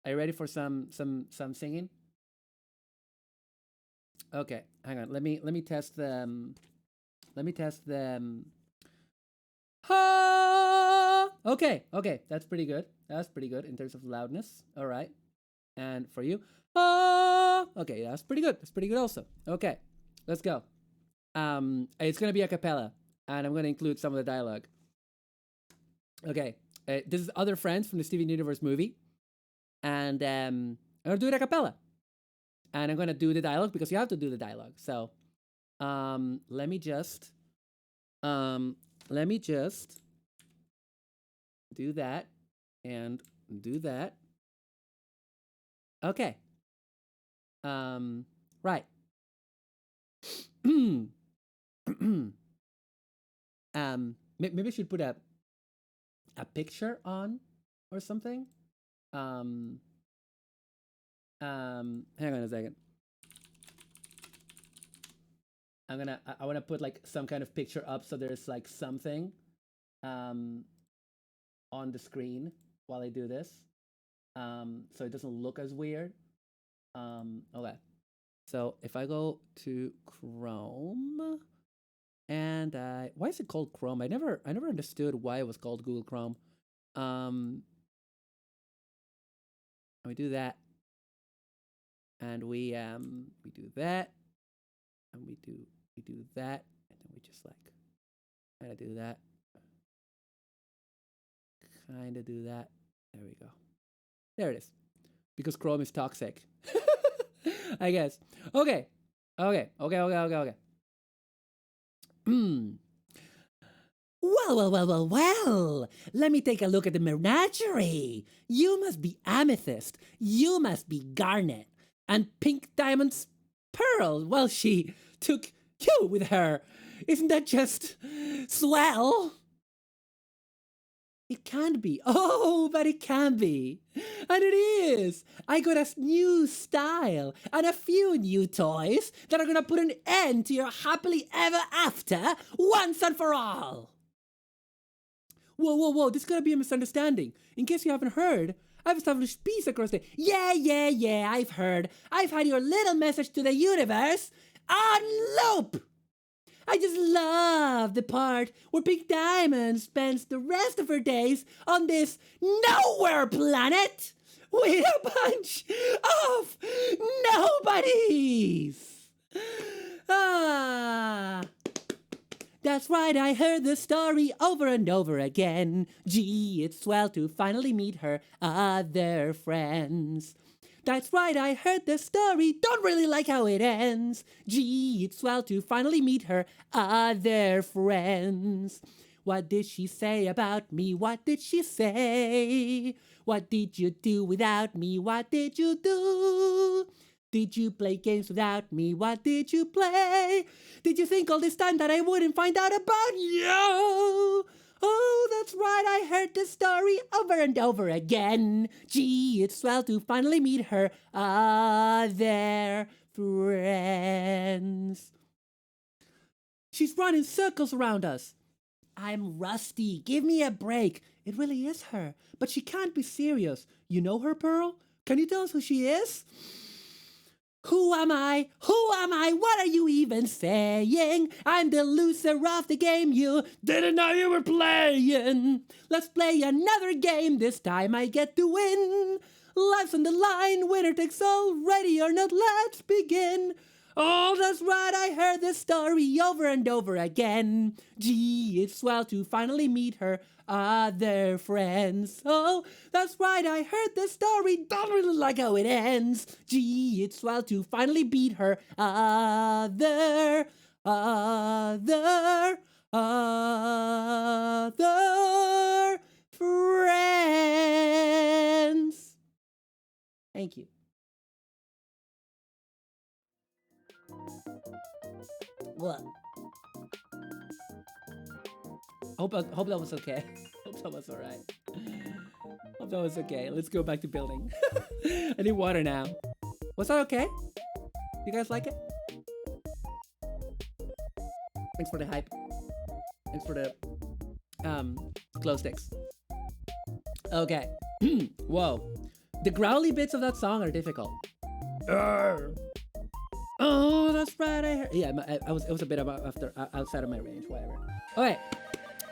Are you ready for some singing? Okay, hang on. Let me test them. Let me test them. Ha! Okay, that's pretty good. That's pretty good in terms of loudness. All right, and for you, ah! Okay, that's pretty good. That's pretty good also. Okay, let's go. It's gonna be a cappella, and I'm gonna include some of the dialogue. Okay, this is Other Friends from the Steven Universe movie, and I'm gonna do it a cappella, and I'm gonna do the dialogue because you have to do the dialogue. So, let me just do that and do that. Okay. Right. Maybe I should put a picture on or something. Hang on a second. I want to put like some kind of picture up so there's like something on the screen while I do this. So it doesn't look as weird. Okay. So if I go to Chrome and why is it called Chrome? I never understood why it was called Google Chrome. And we do that. And we do that. And we do that. And then we just like kind of do that. Kind of do that. There we go. There it is. Because Chrome is toxic. I guess. Okay. Well. Let me take a look at the menagerie. You must be amethyst. You must be garnet. And pink diamond's pearl. Well, she took you with her. Isn't that just swell? It can't be. Oh, but it can be. And it is. I got a new style and a few new toys that are gonna put an end to your happily ever after once and for all. Whoa. This is gonna be a misunderstanding. In case you haven't heard, I've established peace across the... Yeah, I've heard. I've had your little message to the universe on loop. I just love the part where Pink Diamond spends the rest of her days on this nowhere planet with a bunch of nobodies. That's right, I heard the story over and over again. Gee, it's swell to finally meet her other friends. That's right, I heard the story, don't really like how it ends. Gee, it's swell to finally meet her other friends. What did she say about me? What did she say? What did you do without me? What did you do? Did you play games without me? What did you play? Did you think all this time that I wouldn't find out about you? Oh, that's right, I heard the story over and over again. Gee, it's swell to finally meet her other friends. She's running circles around us. I'm rusty, give me a break. It really is her, but she can't be serious. You know her, Pearl? Can you tell us who she is? Who am I? Who am I? What are you even saying? I'm the loser of the game you didn't know you were playing. Let's play another game. This time I get to win. Life's on the line. Winner takes all. Ready or not, let's begin. Oh, that's right, I heard this story over and over again. Gee, it's swell to finally meet her other friends. Oh, that's right, I heard this story, don't really like how it ends. Gee, it's swell to finally beat her other friends. Thank you. What? Hope that was okay. Hope that was alright. Hope that was okay. Let's go back to building. I need water now. Was that okay? You guys like it? Thanks for the hype. Thanks for the glow sticks. Okay. Whoa. The growly bits of that song are difficult. Oh, that's right. I heard. Yeah, it was a bit outside of my range. Whatever. Okay.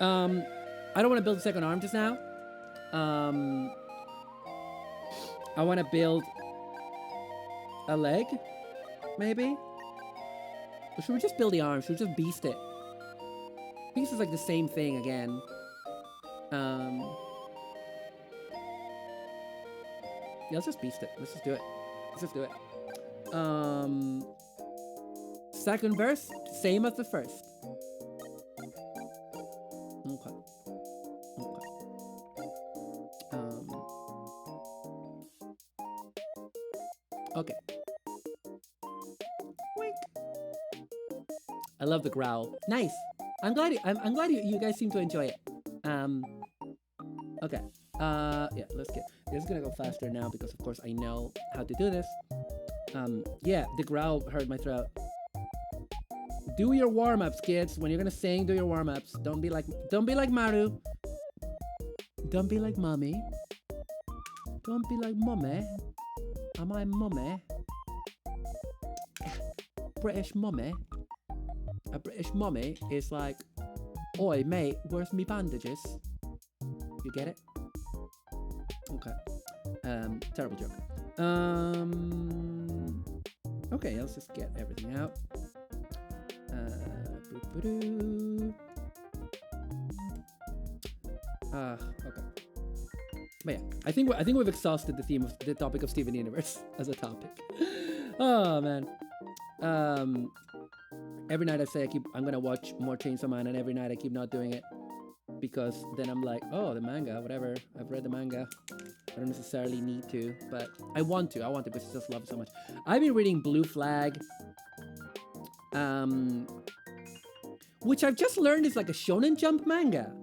I don't want to build a second arm just now. I want to build a leg, maybe. Or should we just build the arm? Should we just beast it? Beast is like the same thing again. Yeah, let's just beast it. Let's just do it. Let's just do it. Second verse, same as the first. Okay. Okay. Okay. Wink. I love the growl. Nice. I'm glad you guys seem to enjoy it. Okay. Yeah, let's get. This is gonna go faster now because of course I know how to do this. Yeah, the growl hurt my throat. Do your warm-ups, kids. When you're gonna sing, do your warm-ups. Don't be like Maru. Don't be like mommy. Don't be like mommy. Am I mommy? British mommy. A British mommy is like, oi mate, where's me bandages? You get it? Okay. Terrible joke. Okay, let's just get everything out. Okay. But yeah, I think we've exhausted the topic of Steven Universe as a topic. Oh man. Every night I say I'm gonna watch more Chainsaw Man, and every night I keep not doing it because then I'm like, oh, the manga, whatever. I've read the manga. I don't necessarily need to, but I want to because I just love it so much. I've been reading Blue Flag, which I've just learned is like a Shonen Jump manga.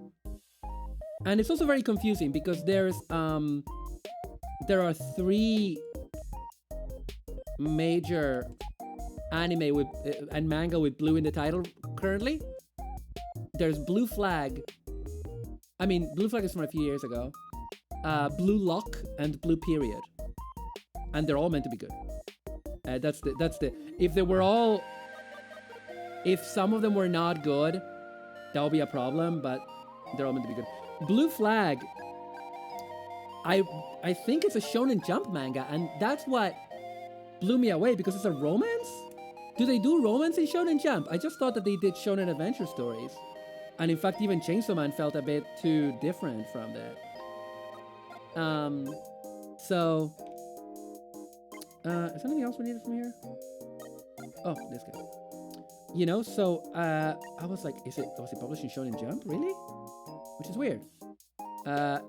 And it's also very confusing because there are 3 major anime with and manga with blue in the title currently. There's Blue Flag. I mean, Blue Flag is from a few years ago. Blue Lock and Blue Period, and they're all meant to be good. That's the. If some of them were not good, that would be a problem. But they're all meant to be good. Blue Flag. I think it's a Shonen Jump manga, and that's what blew me away because it's a romance. Do they do romance in Shonen Jump? I just thought that they did Shonen adventure stories, and in fact, even Chainsaw Man felt a bit too different from that. So, is there anything else we needed from here? Oh, this guy. You know, so, I was like, was it published in Shonen Jump? Really? Which is weird.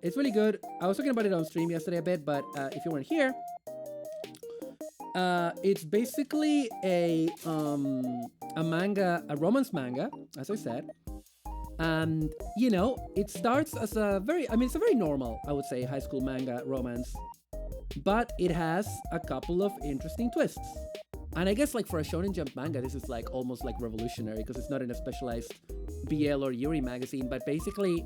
It's really good. I was talking about it on stream yesterday a bit, but, if you weren't here, it's basically a manga, a romance manga, as I said. And, you know, it starts as it's a very normal, I would say, high school manga romance. But it has a couple of interesting twists. And I guess, like, for a Shonen Jump manga, this is, like, almost, like, revolutionary because it's not in a specialized BL or Yuri magazine. But basically,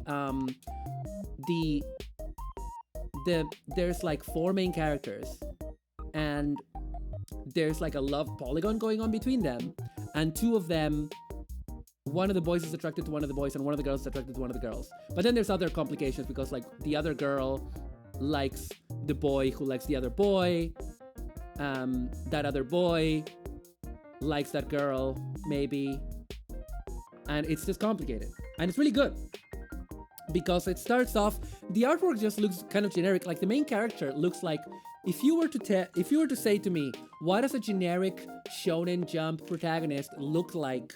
there's, like, 4 main characters. And there's like a love polygon going on between them, and two of them, one of the boys is attracted to one of the boys and one of the girls is attracted to one of the girls. But then there's other complications because like the other girl likes the boy who likes the other boy. That other boy likes that girl, maybe. And it's just complicated. And it's really good. Because it starts off, the artwork just looks kind of generic. Like the main character looks like, if you were to say to me, what does a generic Shonen Jump protagonist look like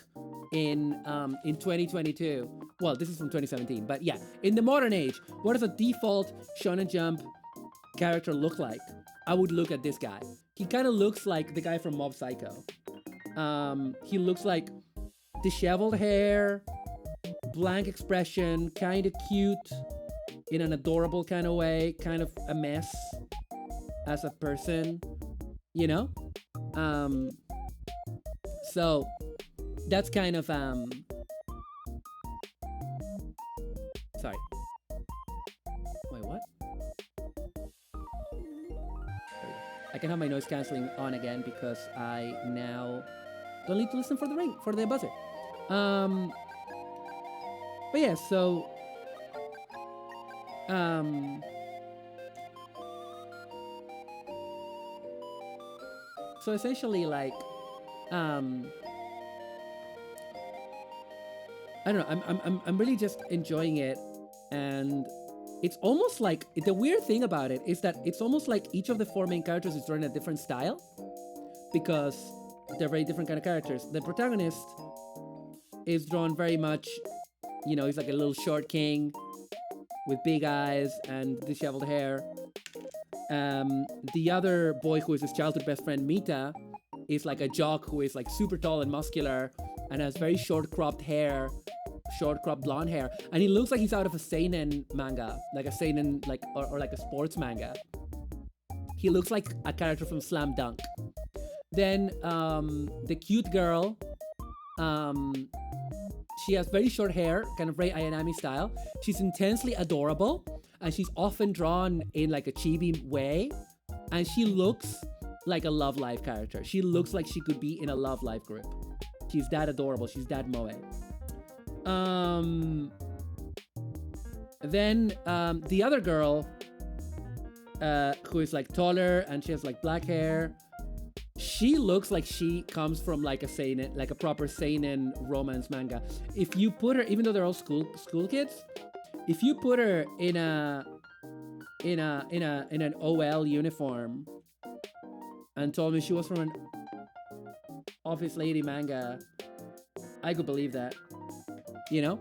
in 2022? Well, this is from 2017, but yeah, in the modern age, what does a default Shonen Jump character look like? I would look at this guy. He kind of looks like the guy from Mob Psycho. He looks like disheveled hair, blank expression, kind of cute in an adorable kind of way, kind of a mess as a person, you know? So that's kind of sorry. Wait, what? I can have my noise cancelling on again because I now don't need to listen for the ring, for the buzzer. But yeah, so so essentially, like, I don't know. I'm really just enjoying it, and it's almost like the weird thing about it is that it's almost like each of the four main characters is drawn in a different style because they're very different kind of characters. The protagonist is drawn very much, you know, he's like a little short king with big eyes and disheveled hair. The other boy who is his childhood best friend, Mita, is like a jock who is like super tall and muscular and has very short cropped blonde hair. And he looks like he's out of a seinen manga, like a seinen, like, or like a sports manga. He looks like a character from Slam Dunk. Then, the cute girl, she has very short hair, kind of very Ayanami style. She's intensely adorable, and she's often drawn in like a chibi way. And she looks like a Love Live character. She looks like she could be in a Love Live group. She's that adorable. She's that moe. Then the other girl, who is like taller and she has like black hair, she looks like she comes from like a seinen, like a proper seinen romance manga. If you put her, even though they're all school kids, if you put her in an OL uniform and told me she was from an office lady manga, I could believe that, you know?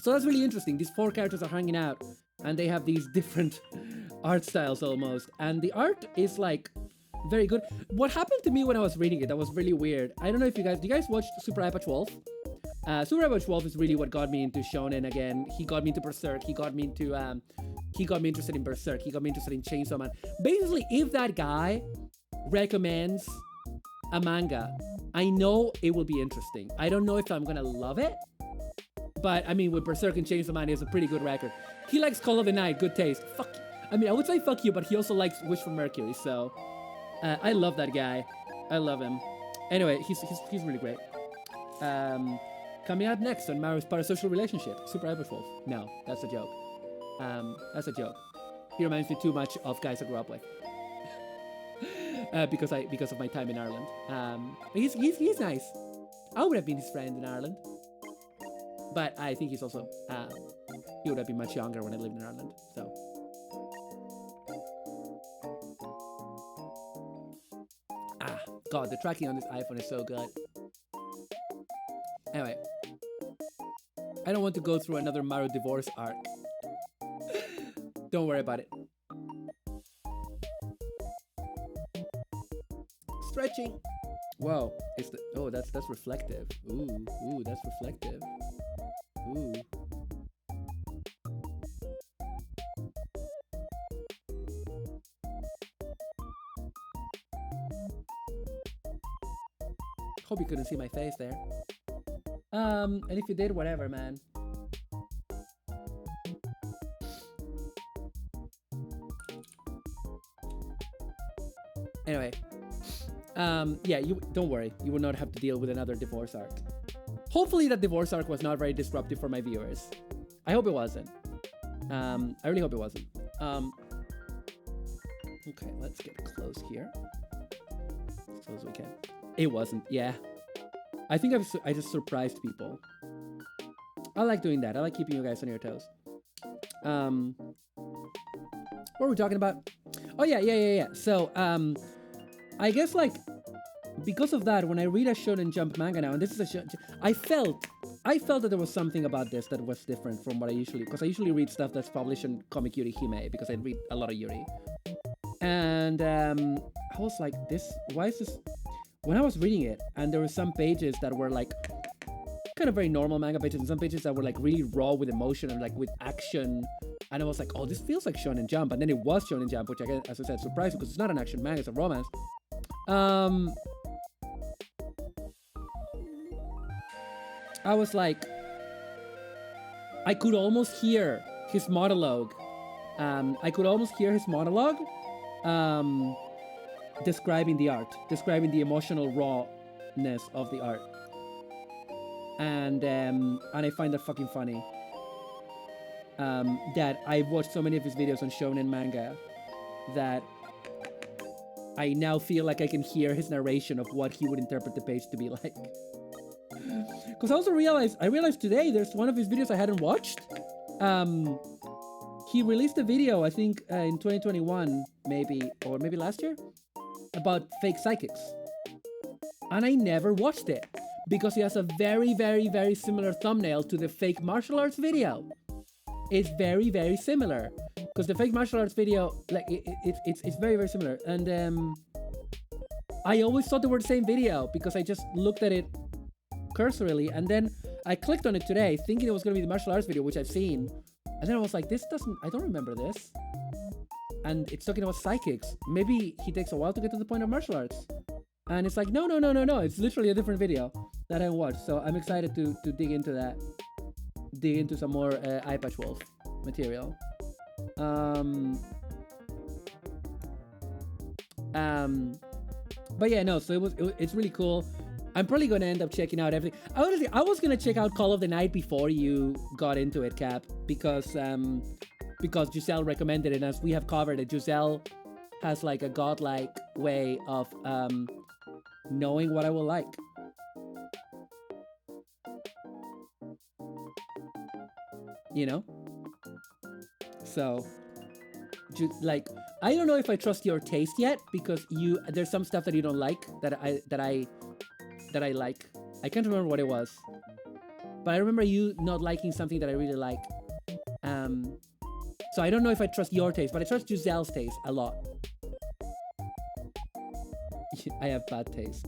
So that's really interesting. These four characters are hanging out and they have these different art styles almost. And the art is like very good. What happened to me when I was reading it that was really weird, I don't know if do you guys watch Super Apache Wolf? Super Apache Wolf is really what got me into shonen again. He got me into Berserk. He got me interested in Berserk. He got me interested in Chainsaw Man. Basically, if that guy recommends a manga, I know it will be interesting. I don't know if I'm gonna love it, but I mean, with Berserk and Chainsaw Man, he has a pretty good record. He likes Call of the Night, good taste. Fuck you. I mean, I would say fuck you, but he also likes Wish for Mercury, so I love that guy. I love him. Anyway, he's really great. Coming up next on Maru's Parasocial Relationship, Super Apache Wolf. No, that's a joke. That's a joke. He reminds me too much of guys I grew up with. Because of my time in Ireland. He's nice. I would have been his friend in Ireland. But I think he's also, he would have been much younger when I lived in Ireland, so. God, the tracking on this iPhone is so good. Anyway. I don't want to go through another Maru divorce arc. Don't worry about it. Stretching. Whoa, that's reflective. Ooh, that's reflective. Ooh. Hope you couldn't see my face there. And if you did, whatever, man. Anyway, Yeah, you don't worry. You will not have to deal with another divorce arc. Hopefully that divorce arc was not very disruptive for my viewers. I hope it wasn't. I really hope it wasn't. Okay, let's get close here. As close as we can. It wasn't, yeah. I think I just surprised people. I like doing that. I like keeping you guys on your toes. What were we talking about? Oh, yeah. So, I guess, like, because of that, when I read a Shonen Jump manga now, and this is a shonen, I felt that there was something about this that was different from what I usually, because I usually read stuff that's published in Comic Yuri Hime, because I read a lot of Yuri. And I was like, why is this? When I was reading it, and there were some pages that were like kind of very normal manga pages, and some pages that were like really raw with emotion and like with action. And I was like, oh, this feels like Shonen Jump. And then it was Shonen Jump, which I, as I said, surprised because it's not an action manga, it's a romance. I was like, I could almost hear his monologue. Describing the art, describing the emotional rawness of the art. And I find that fucking funny. That I've watched so many of his videos on Shonen manga that I now feel like I can hear his narration of what he would interpret the page to be like. Because I also realized today there's one of his videos I hadn't watched. He released a video, I think in 2021, maybe last year, about fake psychics. And I never watched it because he has a very, very, very similar thumbnail to the fake martial arts video. It's very, very similar because the fake martial arts video, like it's very, very similar. And I always thought they were the same video because I just looked at it cursorily, and then I clicked on it today thinking it was going to be the martial arts video, which I've seen. And then I was like, I don't remember this. And it's talking about psychics. Maybe he takes a while to get to the point of martial arts. And it's like, no. It's literally a different video that I watched. So I'm excited to dig into that. Dig into some more Eye Patch Wolf material. But yeah, no, so it's really cool. I'm probably going to end up checking out everything. Honestly, I was going to check out Call of the Night before you got into it, Cap, because Giselle recommended it. And as we have covered it, Giselle has like a godlike way of knowing what I will like. You know? So, like, I don't know if I trust your taste yet, because there's some stuff that you don't like that I like. I can't remember what it was, but I remember you not liking something that I really like. So I don't know if I trust your taste, but I trust Giselle's taste a lot. I have bad taste.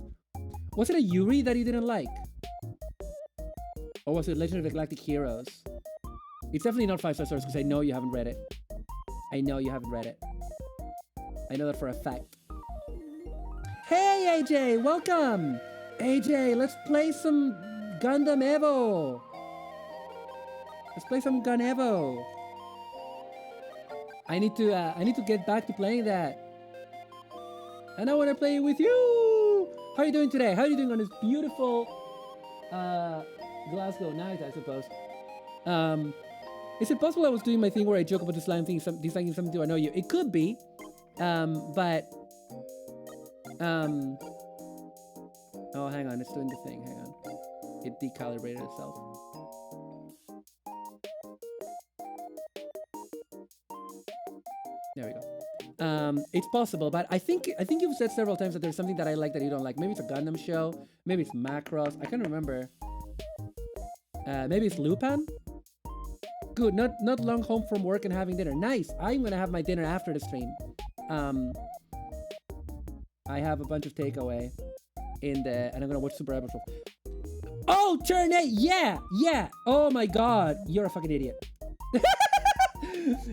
Was it a Yuri that you didn't like? Or was it Legend of the Galactic Heroes? It's definitely not 5-star stars because I know you haven't read it. I know that for a fact. Hey AJ, welcome! AJ, let's play some Gundam Evo. Let's play some Gun Evo. I need to get back to playing that. And I want to play it with you. How are you doing today? How are you doing on this beautiful Glasgow night, I suppose? Is it possible I was doing my thing where I joke about disliking something to annoy you? It could be, but oh, hang on, it's doing the thing. Hang on, it decalibrated itself. There we go. It's possible, but I think you've said several times that there's something that I like that you don't like. Maybe it's a Gundam show. Maybe it's Macross. I can't remember. Maybe it's Lupin. Good. Not long home from work and having dinner. Nice. I'm gonna have my dinner after the stream. I have a bunch of takeaway and I'm gonna watch Super Episode. Oh, turn 8. Yeah. Oh my God, you're a fucking idiot.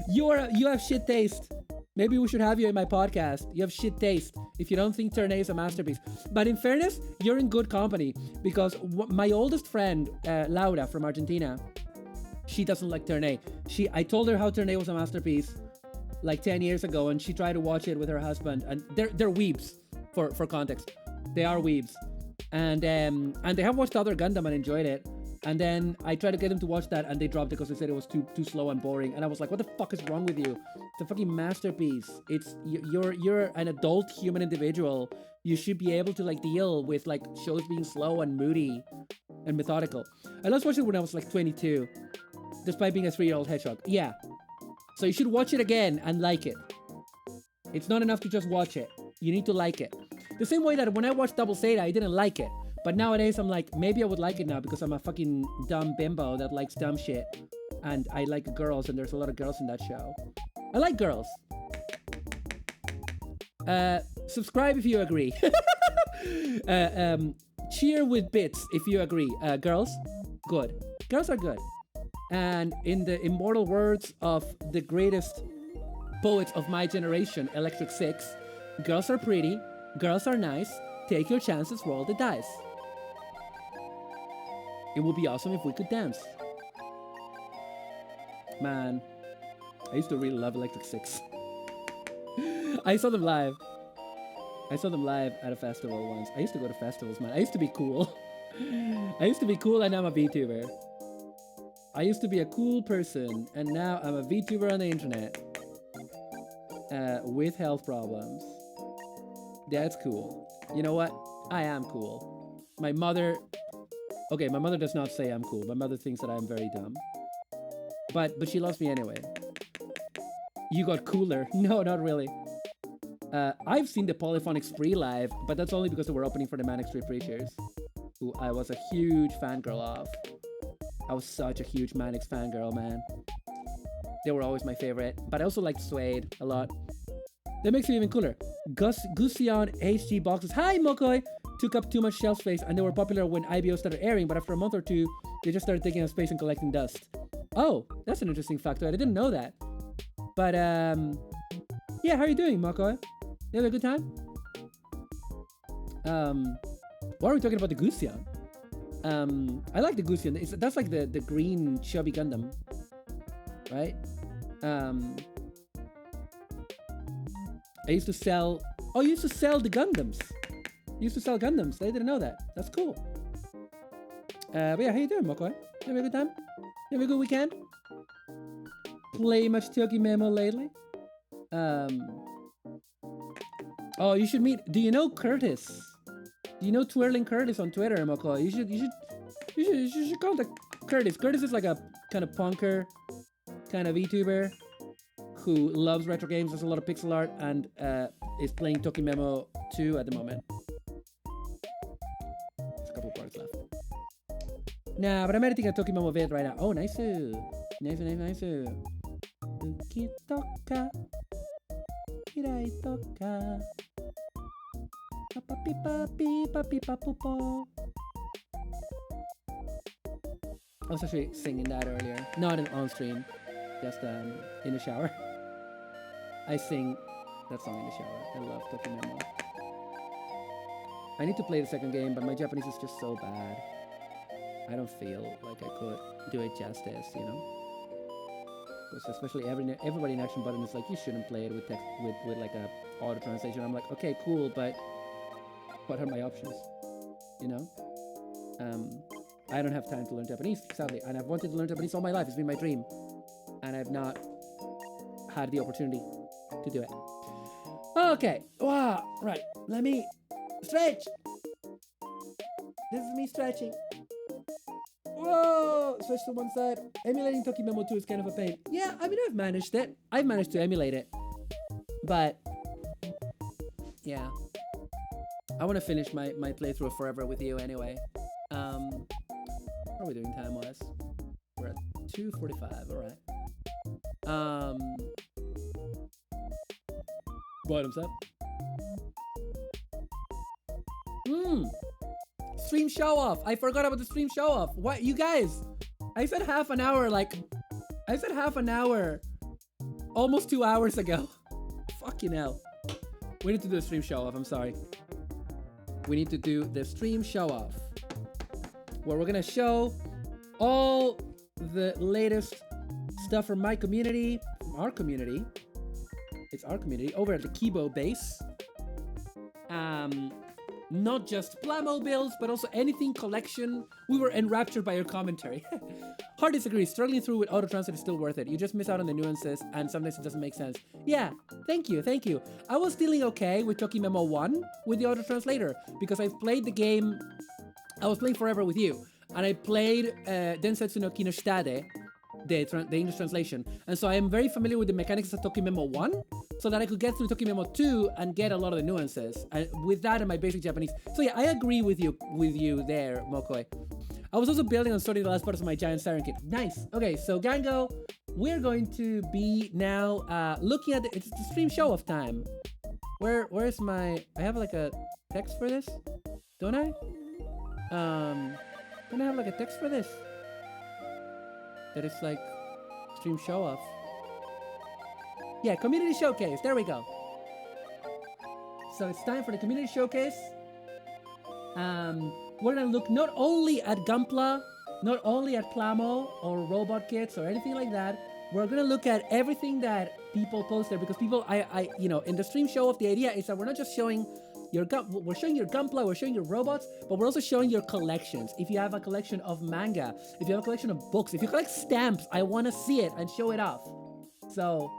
You have shit taste. Maybe we should have you in my podcast. You have shit taste if you don't think Turn 8 is a masterpiece. But in fairness, you're in good company because my oldest friend, Laura from Argentina, she doesn't like Turn 8. I told her how Turn 8 was a masterpiece like 10 years ago, and she tried to watch it with her husband, and they're weebs for context. They are weebs, and they have watched other Gundam and enjoyed it. And then I tried to get them to watch that, and they dropped it because they said it was too slow and boring. And I was like, "What the fuck is wrong with you? It's a fucking masterpiece. You're an adult human individual. You should be able to like deal with like shows being slow and moody and methodical." I last watched it when I was like 22, despite being a 3-year-old hedgehog. Yeah, so you should watch it again and like it. It's not enough to just watch it. You need to like it. The same way that when I watched Double Zeta, I didn't like it. But nowadays, I'm like, maybe I would like it now because I'm a fucking dumb bimbo that likes dumb shit. And I like girls, and there's a lot of girls in that show. I like girls. Subscribe if you agree. Cheer with bits if you agree. Girls, good. Girls are good. And in the immortal words of the greatest poets of my generation, Electric Six, girls are pretty, girls are nice, take your chances, roll the dice. It would be awesome if we could dance. Man, I used to really love Electric Six. I saw them live. I saw them live at a festival once. I used to go to festivals, man. I used to be cool. I used to be cool, and now I'm a VTuber. I used to be a cool person, and now I'm a VTuber on the internet. With health problems. That's cool. You know what? I am cool. My mother... Okay, my mother does not say I'm cool. My mother thinks that I'm very dumb. But she loves me anyway. You got cooler. No, not really. I've seen the Polyphonic Spree live, but that's only because they were opening for the Manic Street Preachers, who I was a huge fangirl of. I was such a huge Manix fangirl, man. They were always my favorite. But I also liked Suede a lot. That makes it even cooler. Gusion HG boxes. Hi, Mokoi! Took up too much shelf space, and they were popular when IBO started airing, but after a month or two, they just started taking up space and collecting dust. Oh, that's an interesting factoid. I didn't know that. But, yeah, how are you doing, Mokoi? You have a good time? Why are we talking about the Gusion? I like the Gusion. That's like the green chubby Gundam, right? I used to sell... Oh, you used to sell the Gundams. You used to sell Gundams. I didn't know that. That's cool. But yeah, how you doing, Mokoi? You have a good time? You have a good weekend? Play much Toki Memo lately? Oh, you should meet... Do you know Curtis? Do you know Twirling Curtis on Twitter, Mokoi? You should contact Curtis. Curtis is like a kind of punker, kind of VTuber who loves retro games, does a lot of pixel art, and is playing Toki Memo 2 at the moment. There's a couple parts left. Nah, but I'm editing a Toki Memo vid right now. Oh, nice. Nice. Uki toka. Hirai toka. Papi papi papi papupo. I was actually singing that earlier. Not on stream. Just in the shower. I sing that song in the shower. I love Toki Memo. I need to play the second game, but my Japanese is just so bad. I don't feel like I could do it justice, you know? Because especially everybody in Action Button is like, you shouldn't play it with text with like a auto translation. I'm like, okay, cool, but what are my options? You know? I don't have time to learn Japanese, sadly, and I've wanted to learn Japanese all my life. It's been my dream, and I've not had the opportunity to do it. Okay, wow, right, let me stretch. This is me stretching. Whoa, switch to one side. Emulating Toki Memo 2 is kind of a pain. Yeah, I mean, I've managed it. I've managed to emulate it, but yeah, I want to finish my playthrough of Forever with You anyway. What are we doing time-wise? We're at 2:45, alright. Bottoms up. Stream show-off! I forgot about the stream show-off! What, you guys? I said half an hour, almost 2 hours ago. Fucking hell. We need to do a stream show-off, I'm sorry. We need to do the stream show-off, where we're gonna show all the latest stuff from my community, from our community. It's our community over at the Kibo base. not just Plamo builds, but also anything collection. We were enraptured by your commentary. Hard disagree. Struggling through with auto translate is still worth it. You just miss out on the nuances, and sometimes it doesn't make sense. Yeah, thank you. I was feeling okay with Tokimemo 1 with the auto translator because I've played the game. I was playing forever with you, and I played Densetsu no Kinoshitade, the English translation, and so I am very familiar with the mechanics of Tokimemo 1, so that I could get through Tokimemo 2 and get a lot of the nuances with that and my basic Japanese. So yeah, I agree with you there, Mokoi. I was also building on sorting the last parts of my giant siren kit. Nice. Okay, so Gango, we're going to be now looking at it's the stream show off time. Where's my? I have like a text for this, don't I? Don't I have like a text for this? That it's like stream show off. Yeah, community showcase. There we go. So it's time for the community showcase. We're gonna look not only at Gunpla, not only at Plamo or robot kits or anything like that. We're gonna look at everything that people post there because people, in the stream show off, the idea is that we're not just showing we're showing your Gunpla, we're showing your robots, but we're also showing your collections. If you have a collection of manga, if you have a collection of books, if you collect stamps, I want to see it and show it off. So,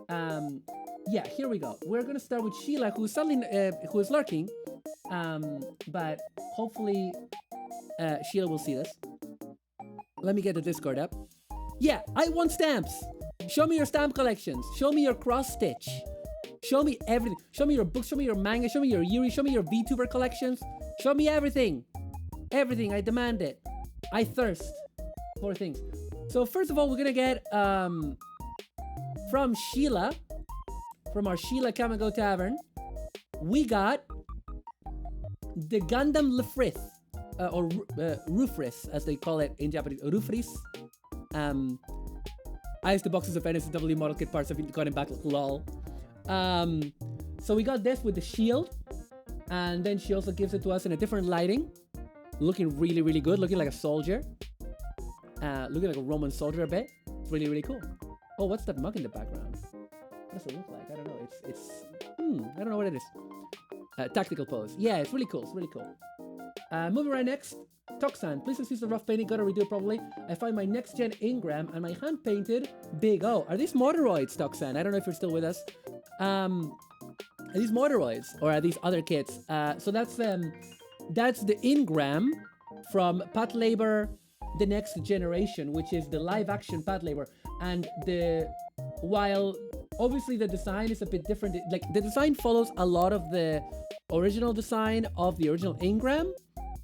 yeah, here we go. We're gonna start with Sheila, who is lurking, but hopefully Sheila will see this. Let me get the Discord up. Yeah, I want stamps. Show me your stamp collections. Show me your cross stitch. Show me everything. Show me your books. Show me your manga. Show me your Yuri. Show me your VTuber collections. Show me everything. Everything. I demand it. I thirst for things. So first of all, we're gonna get from Sheila, from our Sheila Come and Go Tavern. We got the Gundam Lefrith, or Rufris, as they call it in Japanese. Rufris. I used the boxes of NSW model kit parts. I've got him back. Lol. So we got this with the shield, and then she also gives it to us in a different lighting, looking really, really good, looking like a soldier, looking like a Roman soldier a bit. It's really, really cool. Oh, what's that mug in the background? What does it look like? I don't know. I don't know what it is. Tactical pose. Yeah, it's really cool. It's really cool. Moving right next. Toxan, please excuse the rough painting, gotta redo it probably. I find my next gen Ingram and my hand painted Big O. Are these Motoroids, Toxan? I don't know if you're still with us. Are these Motoroids or are these other kits? So that's the Ingram from Pat Labor The Next Generation, which is the live action Pat Labor. And while obviously the design is a bit different, like the design follows a lot of the original design of the original Ingram.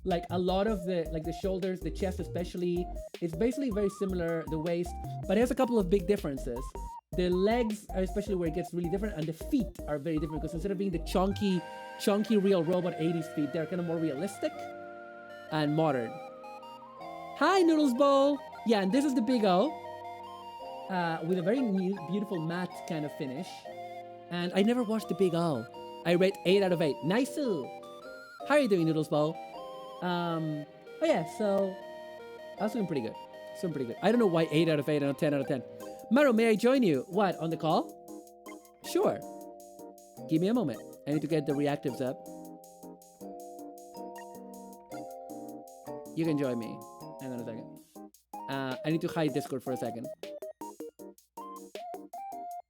Like a lot of the shoulders, the chest especially, it's basically very similar, the waist, but it has a couple of big differences. The legs are especially where it gets really different, and the feet are very different because instead of being the chunky real robot 80s feet, they're kind of more realistic and modern. Hi, Noodles Bowl! Yeah, and this is the Big O, with a very beautiful matte kind of finish. And I never watched the Big O. I rate 8 out of 8. Nice-oo! How are you doing, Noodles Bowl? Oh yeah, so I was doing pretty good. I don't know why 8 out of 8 and 10 out of 10. Maru, may I join you? What, on the call? Sure. Give me a moment. I need to get the reactives up. You can join me. Hang on a second. I need to hide Discord for a second.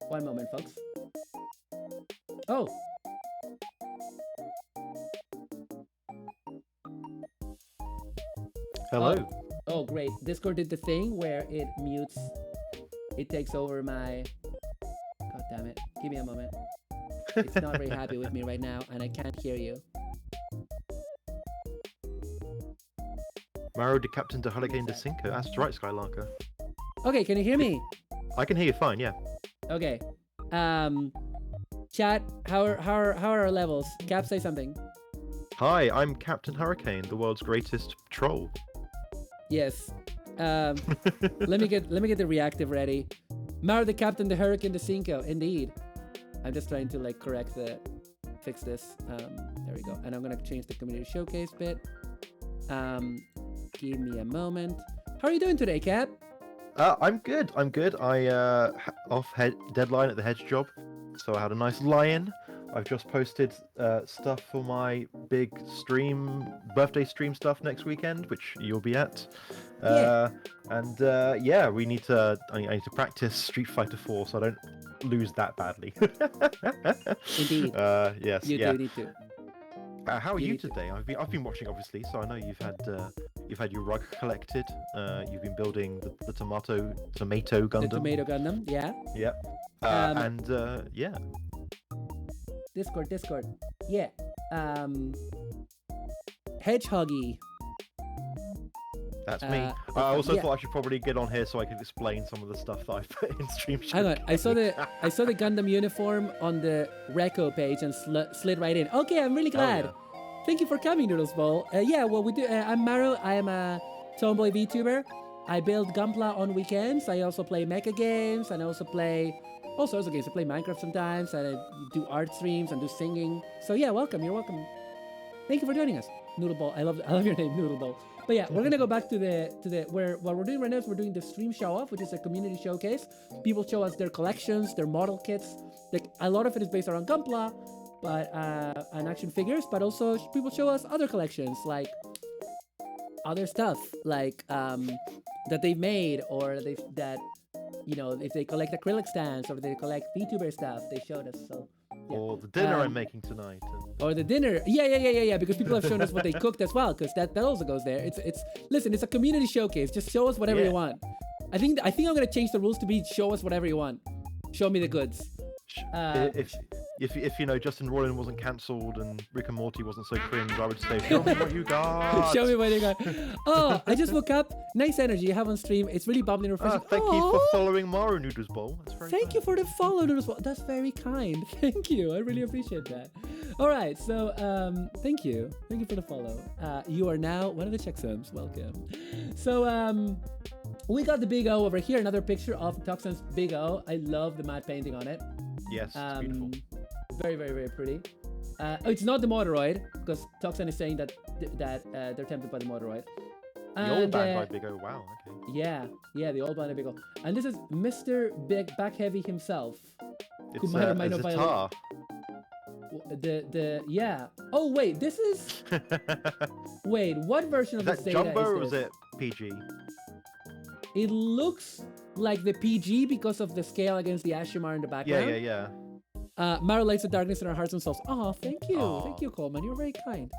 One moment, folks. Oh! Hello. Oh, great. Discord did the thing where it mutes. It takes over my... God damn it. Give me a moment. It's not very happy with me right now, and I can't hear you. Maru de Captain de Hurricane de Cinco. That's right, Skylarker. Okay, can you hear me? I can hear you fine, yeah. Okay. Chat, how are our levels? Cap, say something. Hi, I'm Captain Hurricane, the world's greatest troll. Yes. Let me get the reactive ready. Maru the Captain, the Hurricane, the Cinco. Indeed. I'm just trying to fix this. There we go. And I'm gonna change the community showcase bit. Give me a moment. How are you doing today, Cap? I'm good. I deadline at the hedge job, so I had a nice lie-in. I've just posted stuff for my big birthday stream stuff next weekend, which you'll be at. And yeah, we need to. I need to practice Street Fighter 4 so I don't lose that badly. Indeed. Yes. You do need to. How are you today? I've been watching, obviously, so I know you've had your rug collected. You've been building the tomato Gundam. The tomato Gundam, yeah. Yep. Yeah. Discord. Yeah. Hedgehoggy. That's me. I also thought I should probably get on here so I could explain some of the stuff that I put in stream. Hang on, I saw the Gundam uniform on the Reco page and slid right in. Okay, I'm really glad. Oh, yeah. Thank you for coming, Noodles Bowl. Yeah, well, we do. I'm Maru. I am a Tomboy VTuber. I build Gunpla on weekends. I also play mecha games, and I also play all sorts of games. I play Minecraft sometimes, and I do art streams and do singing. So yeah, welcome. You're welcome. Thank you for joining us, Noodle Bowl. I love your name, Noodle Bowl. But yeah, we're gonna go back to what we're doing right now is we're doing the stream show off, which is a community showcase. People show us their collections, their model kits. Like a lot of it is based around Gunpla, but and action figures. But also people show us other collections, like other stuff, like that they've made, or that if they collect acrylic stands or they collect VTuber stuff, they showed us. So. Yeah. Or the dinner I'm making tonight. Or the dinner, yeah. Because people have shown us what they cooked as well. Because that also goes there. Listen, it's a community showcase. Just show us whatever you want. I think I'm gonna change the rules to be show us whatever you want. Show me the goods. If Justin Roiland wasn't cancelled and Rick and Morty wasn't so cringe, I would say, show me what you got. Show me what you got. Oh, I just woke up. Nice energy you have on stream. It's really bubbly and refreshing. Thank you for following Maru Noodles Bowl. That's very Thank you for the follow, Noodles Bowl. That's very kind. Thank you. I really appreciate that. All right, so thank you. Thank you for the follow. You are now one of the checksums. Welcome. So we got the Big O over here. Another picture of Toxin's Big O. I love the matte painting on it. Yes, it's beautiful. Very, very, very pretty. It's not the Motoroid, because Toxin is saying that they're tempted by the Motoroid. The old band by Big O, wow, okay. Yeah, the old band by Big O. And this is Mr. Big Back Heavy himself. It's a Zatar. Yeah. Oh, wait, this is... Wait, what version of this data Jumbo is or this? was it PG? It looks like the PG because of the scale against the Ashimar in the background. Yeah. Maru lights the darkness in our hearts and souls. Oh, thank you. Aww. Thank you, Coleman. You're very kind.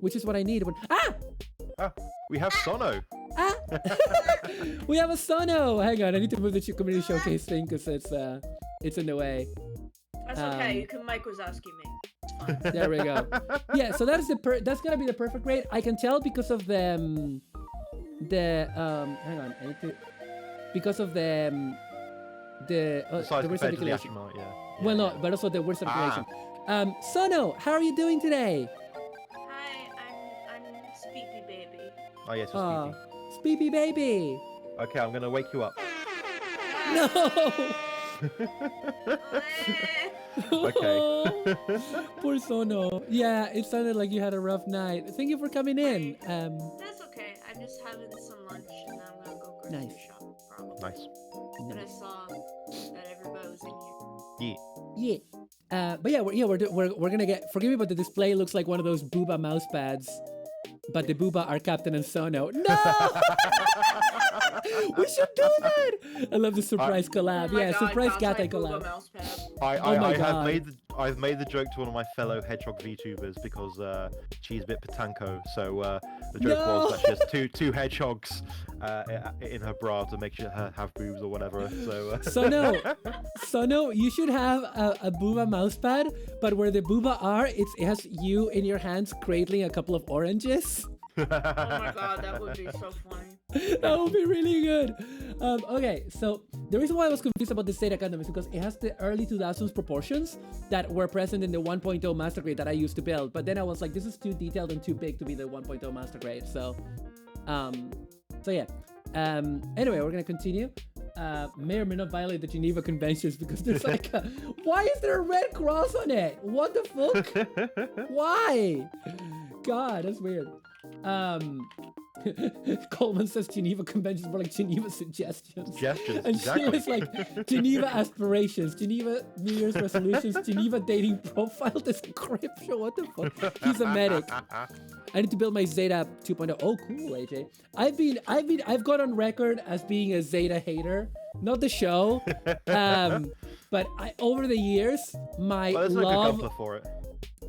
Which is what I need when... We have Sono. We have a Sono. Hang on, I need to move the community showcase thing because it's in the way. That's okay. You can Mike Wazowski me. It's fine. There we go. Yeah, so that's gonna be the perfect grade. I can tell because of the hang on, I need to, because of the worst articulation. Well, no, but also the worst articulation. Sono, how are you doing today? Hi, I'm Speepy Baby. Oh yes, it's Speepy Baby. Okay, I'm gonna wake you up. No. Okay. Poor Sono. Yeah, it sounded like you had a rough night. Thank you for coming in. That's okay. I'm just having some lunch and then I'm gonna go grocery shop probably. Nice. But I saw that everybody was in here. Yeah. But yeah, we're gonna get. Forgive me, but the display looks like one of those Booba mouse pads. But the Booba are Captain and Sono. No! We should do that! I love the surprise collab. Oh surprise gattai like collab. I've made the joke to one of my fellow Hedgehog VTubers because she's a bit patanko. So the joke was that she has two hedgehogs in her bra to make sure her have boobs or whatever. So Sono, you should have a Booba mousepad, but where the Booba are, it has you in your hands cradling a couple of oranges. Oh my god, that would be so funny. That would be really good. Okay, so the reason why I was confused about the Zeta Gundam is because it has the early 2000s proportions that were present in the 1.0 Master Grade that I used to build. But then I was like, this is too detailed and too big to be the 1.0 Master Grade. So yeah. Anyway, we're gonna continue. May or may not violate the Geneva Conventions because there's like, why is there a red cross on it? What the fuck? Why? God, that's weird. Coleman says Geneva conventions were like Geneva suggestions. Suggestions, And exactly. Sheila's like Geneva aspirations, Geneva New Year's resolutions, Geneva dating profile description. What the fuck? He's a medic. I need to build my Zeta 2.0. Oh, cool, AJ. I've got on record as being a Zeta hater, not the show, but over the years, my Well, there's love. a good Gunpla for it.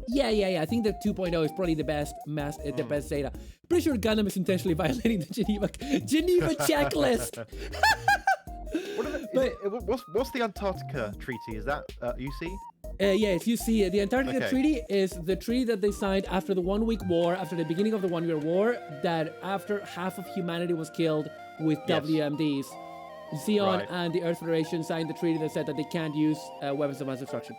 Yeah. I think the 2.0 is probably the best the best Zeta. Pretty sure Gundam is intentionally violating the Geneva checklist. What's the Antarctica Treaty? Is that UC? Yes, you see, the Antarctica Okay. Treaty is the treaty that they signed after the 1 week war, after the beginning of the 1 year war, that after half of humanity was killed with Yes. WMDs. Xeon Right. and the Earth Federation signed the treaty that said that they can't use weapons of mass destruction.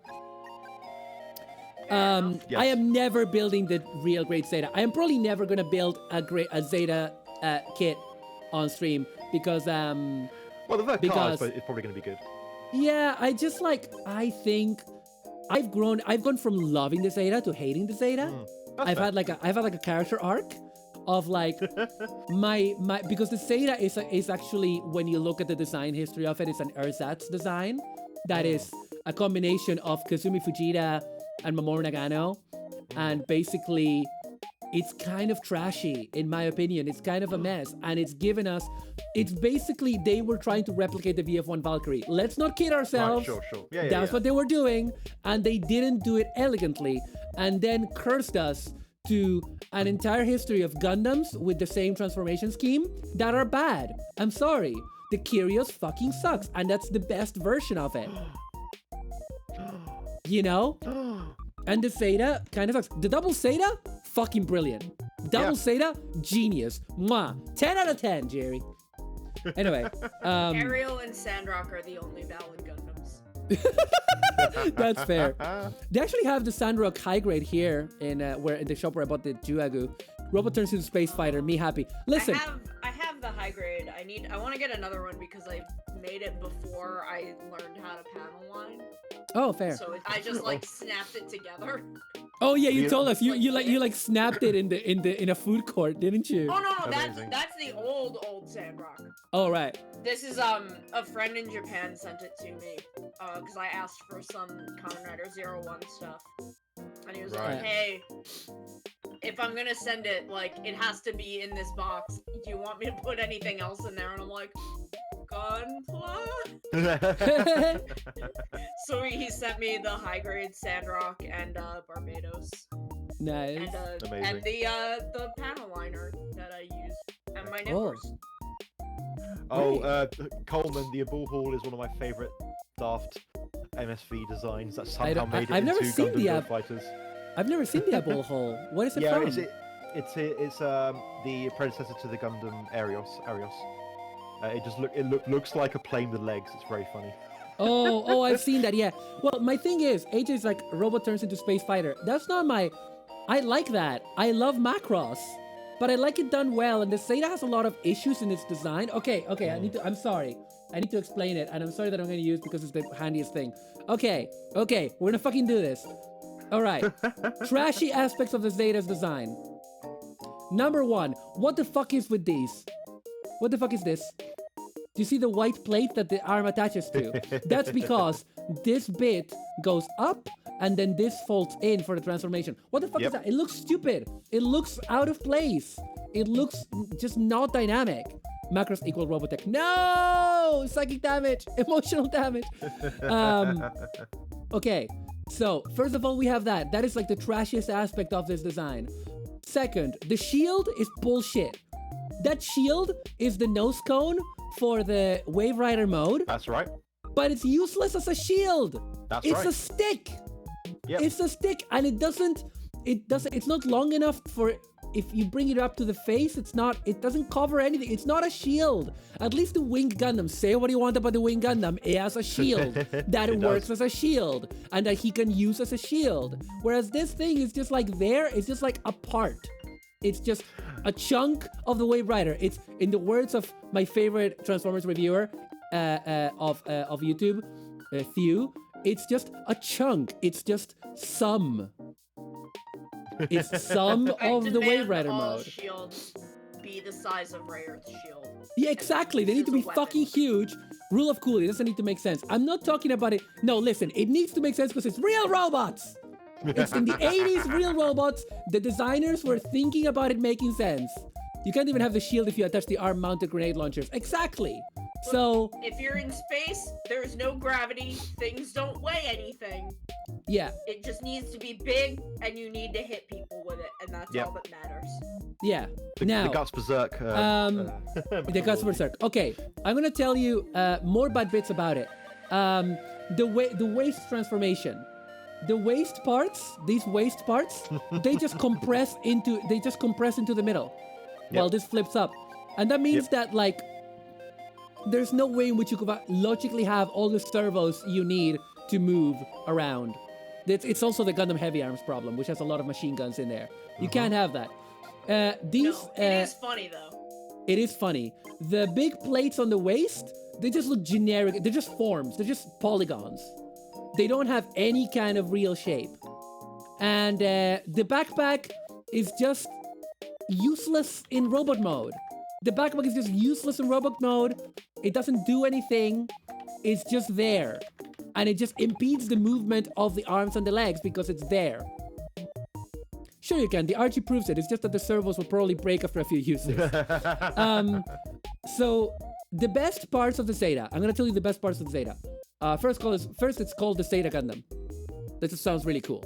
Yes. I am never building the real Great Zeta. I am probably never going to build a Zeta kit on stream because Well, the Verkar because- is probably going to be good. yeah, I think I've gone from loving the Zeta to hating the Zeta. I've had like a character arc of like my because the Zeta is actually, when you look at the design history of it, it's an ersatz design that is a combination of Kazumi Fujita and Mamoru Nagano, and basically it's kind of trashy in my opinion. It's kind of a mess, and it's given us, it's basically, they were trying to replicate the VF1 Valkyrie. Let's not kid ourselves. Right, sure. Yeah, That's what they were doing, and they didn't do it elegantly, and then cursed us to an entire history of Gundams with the same transformation scheme that are bad. I'm sorry. The Kyrios fucking sucks, and that's the best version of it. You know? And the Zeta kind of sucks. The double Zeta, fucking brilliant. Double Zeta, genius. Mwah. 10 out of 10, Jerry. Anyway, Ariel and Sandrock are the only valid Gundams. that's fair. They actually have the Sandrock high grade here in the shop where I bought the Juagu. Robot turns into space fighter. Me happy. Listen. I have the high grade. I want to get another one because I made it before I learned how to panel line. Oh, fair. So I just like snapped it together. Oh yeah, you told us you snapped it in a food court, didn't you? Oh no, Amazing. that's the old Sandrock. Oh right. This is a friend in Japan sent it to me because I asked for some Kamen Rider 01 stuff, and he was Right. like, "Hey, if I'm gonna send it, like it has to be in this box. Do you want me to put anything else in there?" And I'm like, "Gunpla." So he sent me the high grade Sandrock and Barbados Nice. and Amazing. the panel liner that I use and my nippers. Coleman, the Abul Hall is one of my favorite daft MSV designs that I somehow don't- made it I've never into seen Gundam the Go Ab- Fighters. I've never seen the Abul Hole. What is it Yeah, from? it's the predecessor to the Gundam Arios. It looks like a plane with legs. It's very funny. Oh, I've seen that. Yeah. Well, my thing is, AJ's like robot turns into space fighter. That's not my. I like that. I love Macross, but I like it done well. And the Zeta has a lot of issues in its design. Okay. I'm sorry. I need to explain it, and I'm sorry that I'm going to use because it's the handiest thing. Okay. We're gonna fucking do this. All right. Trashy aspects of the Zeta's design. Number one. What the fuck is with these? What the fuck is this? Do you see the white plate that the arm attaches to? That's because this bit goes up and then this folds in for the transformation. What the fuck is that? It looks stupid. It looks out of place. It looks just not dynamic. Macros equal Robotech. No! Psychic damage. Emotional damage. Okay. So, first of all, we have that. That is like the trashiest aspect of this design. Second, the shield is bullshit. That shield is the nose cone for the Wave Rider mode, That's right. but it's useless as a shield. That's It's right. a stick. Yep. It's a stick, and it's not long enough for, if you bring it up to the face, it doesn't cover anything. It's not a shield. At least the Wing Gundam, say what you want about the Wing Gundam, it has a shield that It works does. as a shield and that he can use as a shield. Whereas this thing is just like it's just like a part. It's just a chunk of the Wave Rider. It's, in the words of my favorite Transformers reviewer of YouTube, Thew, it's just a chunk. It's just some. It's some I of the Wave demand Rider all mode. shields be be the size of Ray Earth's shield. Yeah, exactly. They need to be fucking huge. Rule of cool. It doesn't need to make sense. I'm not talking about it. No, listen. It needs to make sense because it's real robots. It's in the 80s, real robots. The designers were thinking about it making sense. You can't even have the shield if you attach the arm-mounted grenade launchers. Exactly. So if you're in space, there's no gravity. Things don't weigh anything. Yeah. It just needs to be big, and you need to hit people with it, and that's all that matters. Yeah. The Guts Berserk. The Guts Berserk. Okay, I'm gonna tell you more bad bits about it. The waist transformation. The waist parts, these waist parts, they just compress into the middle, while this flips up, and that means that like, there's no way in which you could logically have all the servos you need to move around. It's also the Gundam Heavy Arms problem, which has a lot of machine guns in there. You can't have that. It is funny though. It is funny. The big plates on the waist, they just look generic. They're just forms. They're just polygons. They don't have any kind of real shape. And the backpack is just useless in robot mode. The backpack is just useless in robot mode. It doesn't do anything. It's just there. And it just impedes the movement of the arms and the legs because it's there. Sure you can. The Archie proves it. It's just that the servos will probably break after a few uses. So the best parts of the Zeta. I'm going to tell you the best parts of the Zeta. First, it's called the Zeta Gundam. That just sounds really cool.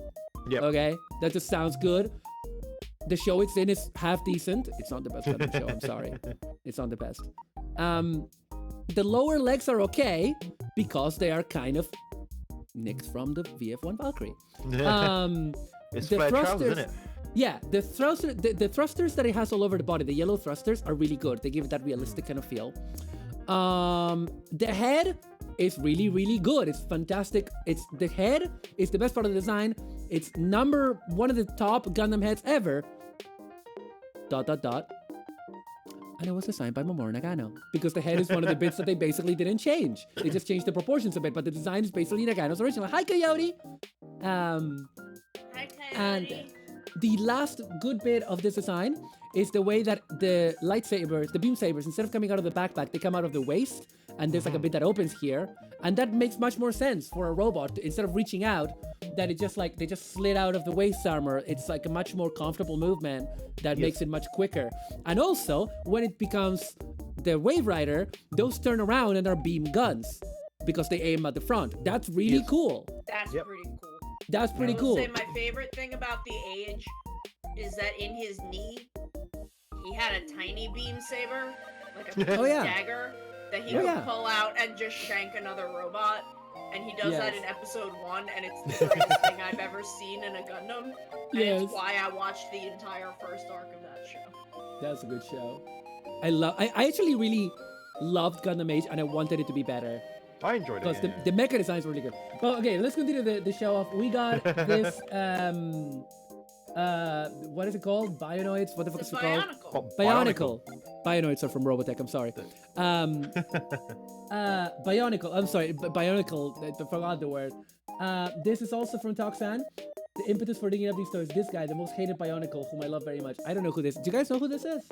Yep. Okay? That just sounds good. The show it's in is half decent. It's not the best Gundam show, I'm sorry. It's not the best. The lower legs are okay because they are kind of nicked from the VF1 Valkyrie. It's the flared trousers, thrusters, isn't it? yeah, the thrusters that it has all over the body, the yellow thrusters, are really good. They give it that realistic kind of feel. The head is really, really good. It's fantastic. The head is the best part of the design. It's one of the top Gundam heads ever. ... And it was designed by Mamoru Nagano. Because the head is one of the bits that they basically didn't change. They just changed the proportions a bit, but the design is basically Nagano's original. Hi, Coyote! Hi, Coyote. And the last good bit of this design is the way that the lightsabers, the beam sabers, instead of coming out of the backpack, they come out of the waist, and there's like a bit that opens here, and that makes much more sense for a robot. Instead of reaching out, that it just like they just slid out of the waist armor. It's like a much more comfortable movement that makes it much quicker. And also, when it becomes the Wave Rider, those turn around and are beam guns because they aim at the front. That's really cool. That's pretty cool. That's pretty I cool. will say my favorite thing about the Age is that in his knee, he had a tiny beam saber, like a dagger, that he could pull out and just shank another robot. And he does that in episode 1, and it's the greatest thing I've ever seen in a Gundam. And it's why I watched the entire first arc of that show. That's a good show. I actually really loved Gundam Age, and I wanted it to be better. I enjoyed it. Because the mecha design is really good. Well, okay, let's continue the show off. We got this, what is it called? Bionoids? What the fuck is it called? Bionicle. Bionoids are from Robotech, I'm sorry. Bionicle, I'm sorry, Bionicle, I forgot the word. This is also from Toxan. The impetus for digging up these stories, this guy, the most hated Bionicle, whom I love very much. I don't know who this is. Do you guys know who this is?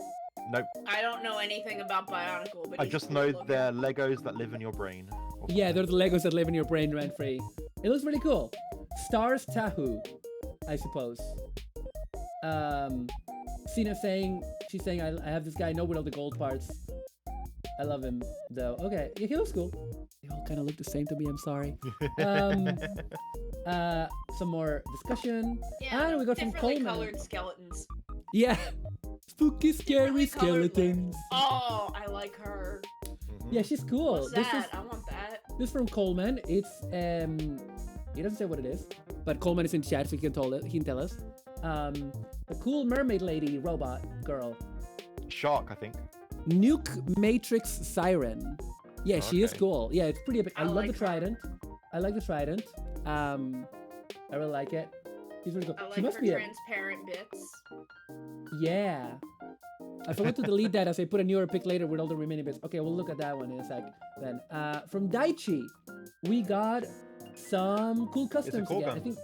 Nope. I don't know anything about Bionicle, but I just know they're Legos that live in your brain. Yeah, they're the Legos that live in your brain rent-free. It looks really cool. Stars Tahu, I suppose. Cena's saying, she's saying, I have this guy, no with all the gold parts. I love him, though. Okay, yeah, he looks cool. They all kind of look the same to me, I'm sorry. Some more discussion. Yeah, and we got some Coleman. Colored skeletons. Yeah. Spooky, scary skeletons. Oh, I like her. Yeah, she's cool. What's that? I want that. This is from Coleman. It's he doesn't say what it is, but Coleman is in chat, so he can tell us. A cool mermaid lady robot girl. Shark, I think. Nuke Matrix Siren. Yeah, she is cool. Yeah, it's pretty epic. I love the trident. I like the trident. I really like it. She's really cool. I like she must her be transparent bits. Yeah. I forgot to delete that as I put a newer pic later with all the remaining bits. Okay, we'll look at that one in a sec. Then, from Daichi, we got some cool customs again. I think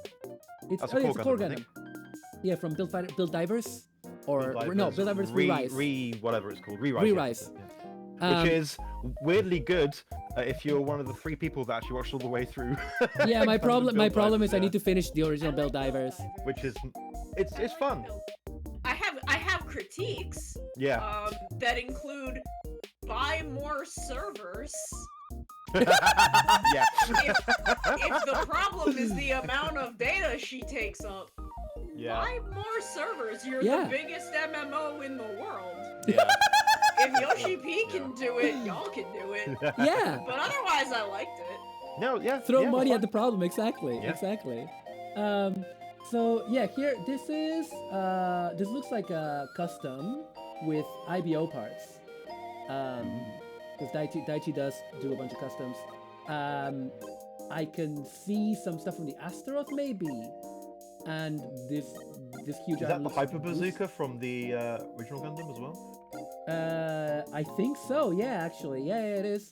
it's a core Gundam. Yeah, from Build Divers or no, Build Divers Re-Rise. Whatever it's called, Re-Rise. Re-Rise. Yeah. Which is weirdly good if you're one of the 3 people that actually watched all the way through. Yeah, my problem is I yeah. need to finish the original Build Divers. Which is, it's fun. I have critiques. Yeah. That include buy more servers. Yeah. If the problem is the amount of data she takes up, buy more servers. You're the biggest MMO in the world. Yeah. If Yoshi P can do it, y'all can do it. Yeah. But otherwise, I liked it. No, yeah. Throw yeah, money at the problem, exactly. Yeah. Exactly. So yeah, here this looks like a custom with IBO parts. Because Daichi does do a bunch of customs. I can see some stuff from the Astaroth maybe, and this huge. Is that the Hyper Bazooka from the original Gundam as well? I think so. Yeah, actually, yeah, it is.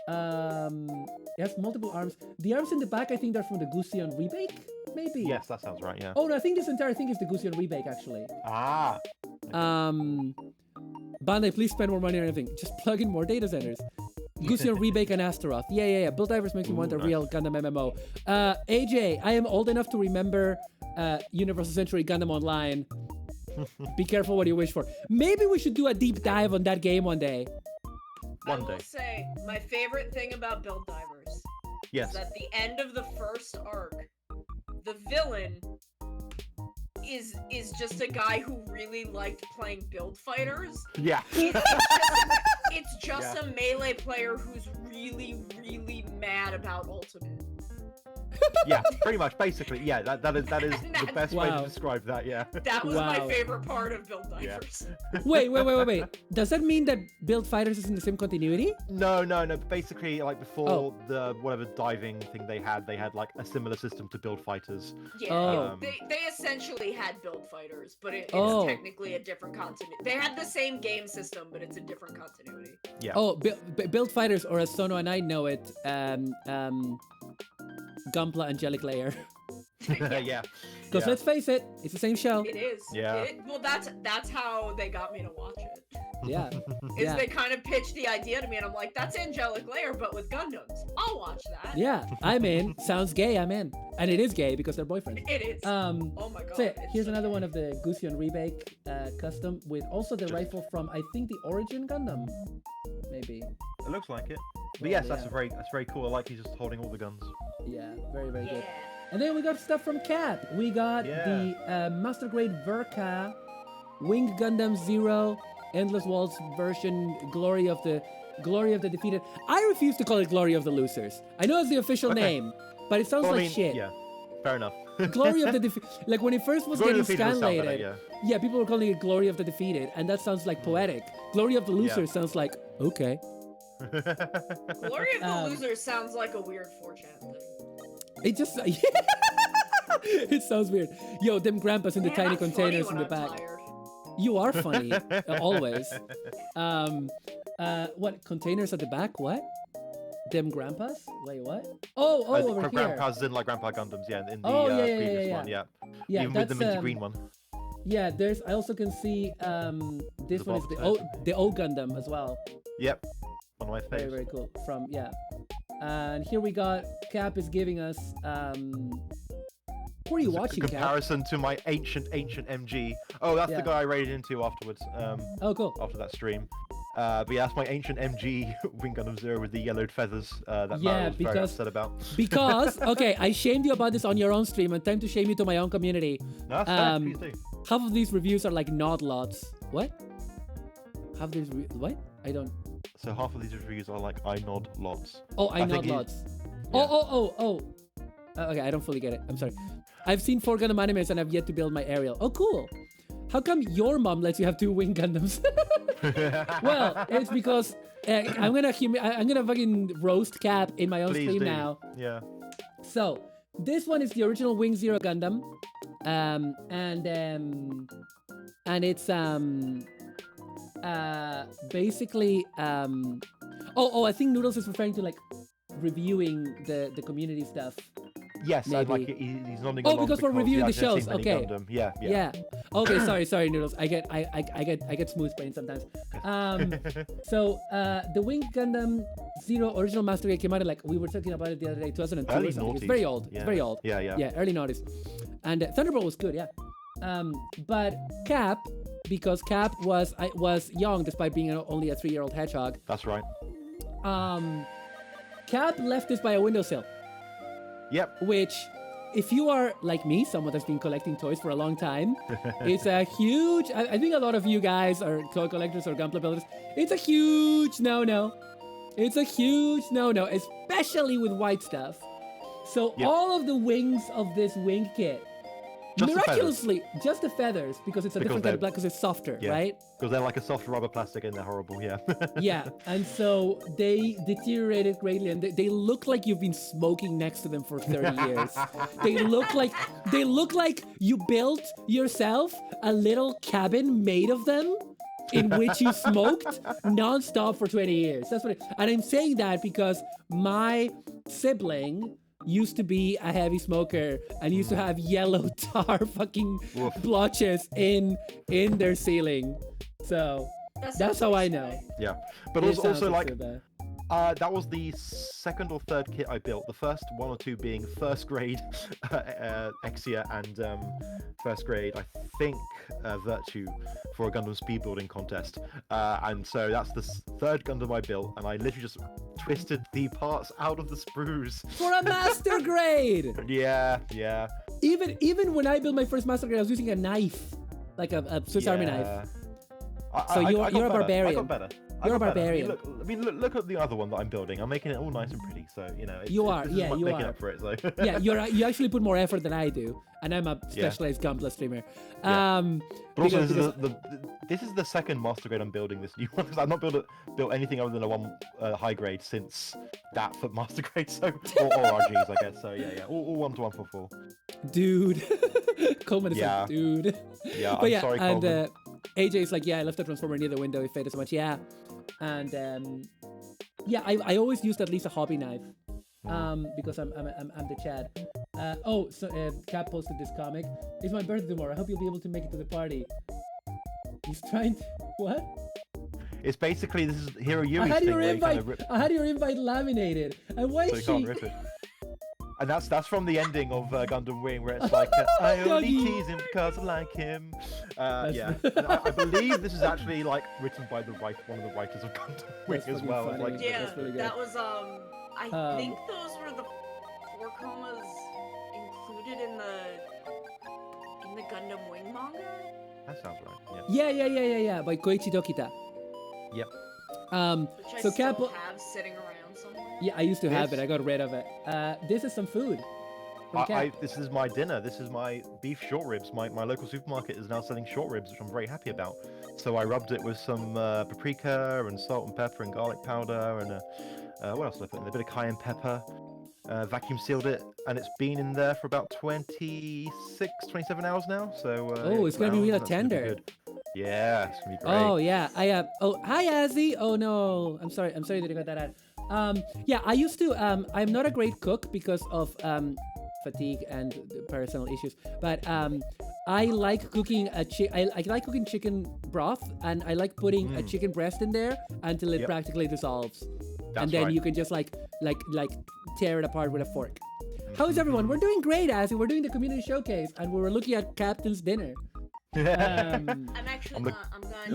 It has multiple arms. The arms in the back, I think they're from the Gusion remake, maybe. Yes, that sounds right. Yeah. Oh no, I think this entire thing is the Gusion remake actually. Ah. Bandai, please spend more money on anything. Just plug in more data centers. Gusion remake and Astaroth. Yeah. Build Divers makes me want a real Gundam MMO. AJ, I am old enough to remember Universal Century Gundam Online. Be careful what you wish for. Maybe we should do a deep dive on that game one day. I will say, my favorite thing about Build Divers is at the end of the first arc, the villain is just a guy who really liked playing build fighters. Yeah. It's just a melee player who's really, really mad about Ultimate. Yeah, pretty much, basically. Yeah, that is the best way to describe that. Yeah. That was my favorite part of Build Divers. Yeah. Wait. Does that mean that Build Fighters is in the same continuity? No. Basically, like before the whatever diving thing they had like a similar system to Build Fighters. Yeah. They essentially had Build Fighters, but it's technically a different continuity. They had the same game system, but it's a different continuity. Yeah. Oh, Build Fighters, or as Sono and I know it, Gunpla Angelic Layer. Yeah. Because let's face it, it's the same show. It is. Yeah. Well, that's how they got me to watch it. Yeah. They kind of pitched the idea to me, and I'm like, that's Angelic Layer, but with Gundams. I'll watch that. Yeah, I'm in. Sounds gay, I'm in. And it is gay because they're boyfriends. It is. Oh my god. So here's another one of the Gusion remake custom with also the rifle from, I think, the Origin Gundam. Maybe. It looks like it. But yes, that's very cool. I like he's just holding all the guns. Yeah, very good. And then we got stuff from Cap. We got the Master Grade Verka, Winged Gundam Zero, Endless Waltz version, Glory of the Defeated. I refuse to call it Glory of the Losers. I know it's the official name, but it sounds like shit. Yeah, fair enough. Glory of the Defeated. Like when it first was getting scanlated, people were calling it Glory of the Defeated, and that sounds like poetic. Glory of the Losers sounds like okay. Glory of the Losers sounds like a weird 4chan thing. It just it sounds weird. Yo, them grandpas in the tiny containers in the back. Tired. You are funny, always. What containers at the back? What? Them grandpas? Wait, what? Oh, over here. Grandpas didn't like Grandpa Gundams, in the previous one, yeah. Even with the minty green one. Yeah, there's. I also can see this one is the O Gundam as well. Yep, one of my favorites. Very cool. From and here we got Cap is giving us. What are you watching, Cap? Comparison to my ancient MG. Oh, that's the guy I raided into afterwards. Oh, cool. After that stream. But yeah, that's my ancient MG Wing Gundam Zero with the yellowed feathers that Maru was very upset about. Because, okay, I shamed you about this on your own stream, and time to shame you to my own community. No, that's fair, please do. Half of these reviews are like nod lots. What? Half of these what? I don't... So half of these reviews are like I nod lots. Oh, I nod lots. Yeah. Oh. Okay, I don't fully get it. I'm sorry. I've seen 4 Gundam animes and I've yet to build my aerial. Oh, cool. How come your mom lets you have 2 Wing Gundams? Well, it's because I'm gonna fucking roast Cap in my own stream now. Yeah. So this one is the original Wing Zero Gundam, and it's basically I think Noodles is referring to like reviewing the community stuff. Yes, maybe. like he's nodding Oh, along because we're reviewing the he hasn't shows. seen many Okay. Gundam. Yeah. Yeah. Okay. Sorry, Noodles. I get smooth brain sometimes. So the Wing Gundam Zero original Master Grade came out like we were talking about it the other day, 2002 Early or something. It's noughties. very old. Yeah. It's very old. Yeah. Yeah, early noughties. And Thunderbolt was good. Yeah. But Cap, because Cap was young despite being only a 3-year-old hedgehog. That's right. Cap left this by a windowsill. Yep. Which, if you are like me, someone that's been collecting toys for a long time, it's a huge. I think a lot of you guys are toy collectors or Gunpla builders. It's a huge no-no. It's a huge no-no, especially with white stuff. So all of the wings of this wing kit, Just miraculously, just the feathers, because it's a different kind of black, because it's softer, right? Because they're like a soft rubber plastic and they're horrible, yeah. Yeah, and so they deteriorated greatly, and they look like you've been smoking next to them for 30 years. They look like you built yourself a little cabin made of them, in which you smoked non-stop for 20 years. That's what. And I'm saying that because my sibling used to be a heavy smoker and used to have yellow tar fucking blotches in their ceiling. So that's how I know. Yeah, but also like so that was the second or third kit I built. The first one or two being first grade Exia and first grade, I think, Virtue for a Gundam speed building contest. And so that's the third Gundam I built, and I literally just twisted the parts out of the sprues. For a master grade! Yeah. Even when I built my first master grade, I was using a knife, like a Swiss Army knife. So you're a barbarian. I got better. You're a barbarian. Look at the other one that I'm building. I'm making it all nice and pretty. So you are making up for it. So. Yeah, you actually put more effort than I do, and I'm a specialized Gunpla streamer. But also, this is the second master grade I'm building this new one, because I've not built anything other than a one high grade since that for master grade. So or RGs, I guess. So yeah, all 1-144. Dude, Coleman is like, dude. Yeah, I'm sorry, Coleman. And AJ's like, I left the transformer near the window. It faded so much. Yeah, and I always used at least a hobby knife, because I'm the Chad. Cap posted this comic. It's my birthday tomorrow. I hope you'll be able to make it to the party. He's trying to what? It's basically this is Hero Yui's I had thing. I had your invite laminated, and why is she? Can't rip it. And that's from the ending of Gundam Wing, where it's like, I only tease him because I like him. Yeah, and I believe this is actually like written by one of the writers of Gundam Wing as well. Funny. Like, yeah, that was I think those were the 4 comas included in the Gundam Wing manga. That sounds right. Yeah. By Koichi Dokita. Yep. Which I so still Cap have sitting around somewhere. Yeah, I used to have it. I got rid of it. This is some food. This is my dinner. This is my beef short ribs. My local supermarket is now selling short ribs, which I'm very happy about. So I rubbed it with some paprika and salt and pepper and garlic powder and what else did I put in? A bit of cayenne pepper. Vacuum sealed it, and it's been in there for about 27 hours now. So it's gonna be real tender. Yeah, it's gonna be great. Oh yeah, hi Azzy. Oh no, I'm sorry that you got that out. I used to. I'm not a great cook because of fatigue and personal issues, but I like cooking I like cooking chicken broth, and I like putting a chicken breast in there until it practically dissolves. And then you can just like tear it apart with a fork. How is everyone? We're doing great, Azzy. We're doing the community showcase, and we were looking at Captain's dinner. I'm gonna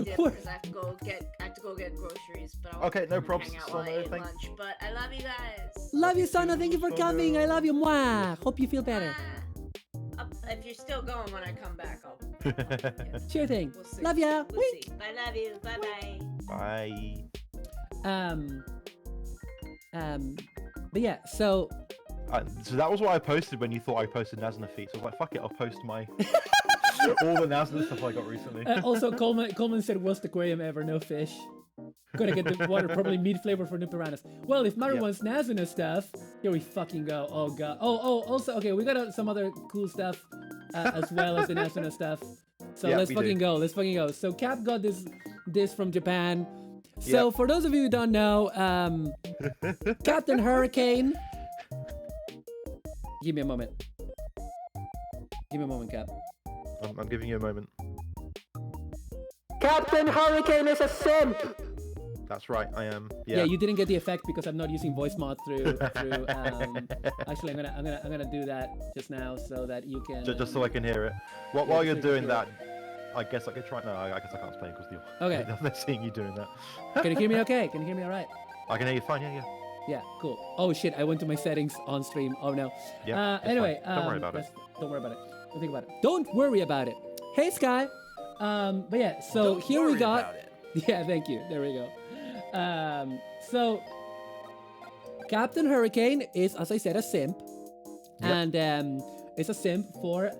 dip because I have to go get groceries. But I'll okay, no problems. hang out while I eat lunch. But I love you guys. Love you, Sana. Thank you for coming. I love you. Mwah. Hope you feel better. If you're still going when I come back, I'll. Sure thing. We'll see. Love ya. We'll see. I love you. Bye bye. Bye. But yeah, so that was what I posted when you thought I posted Nazna feet. So I was like, fuck it, I'll post my all the Nazna stuff I got recently. Also, Coleman said, worst aquarium ever, no fish. Gotta get the water, probably meat flavor for new piranhas. Well, if Maru wants Nazna stuff, here we fucking go. Oh god. Oh, also, okay, we got some other cool stuff as well as the Nazna stuff. So let's fucking go. Let's fucking go. So Cap got this from Japan. So for those of you who don't know, Captain Hurricane Give me a moment. Give me a moment, Cap. I'm giving you a moment. Captain Hurricane is a simp! That's right, I am. Yeah, you didn't get the effect because I'm not using voice mod through actually I'm gonna do that just now so that you can just so I can hear it. While you're doing that, I guess I could try. No, I guess I can't explain because they're seeing you doing that. Can you hear me okay? Can you hear me alright? I can hear you fine, yeah. Yeah, cool. Oh shit, I went to my settings on stream. Oh no. Yeah. Anyway, don't worry about it. Don't worry about it. Don't think about it. Don't worry about it. Hey Sky. But yeah, so Don't here we worry got. about it. Yeah, thank you. There we go. So Captain Hurricane is, as I said, a simp, and it's a simp for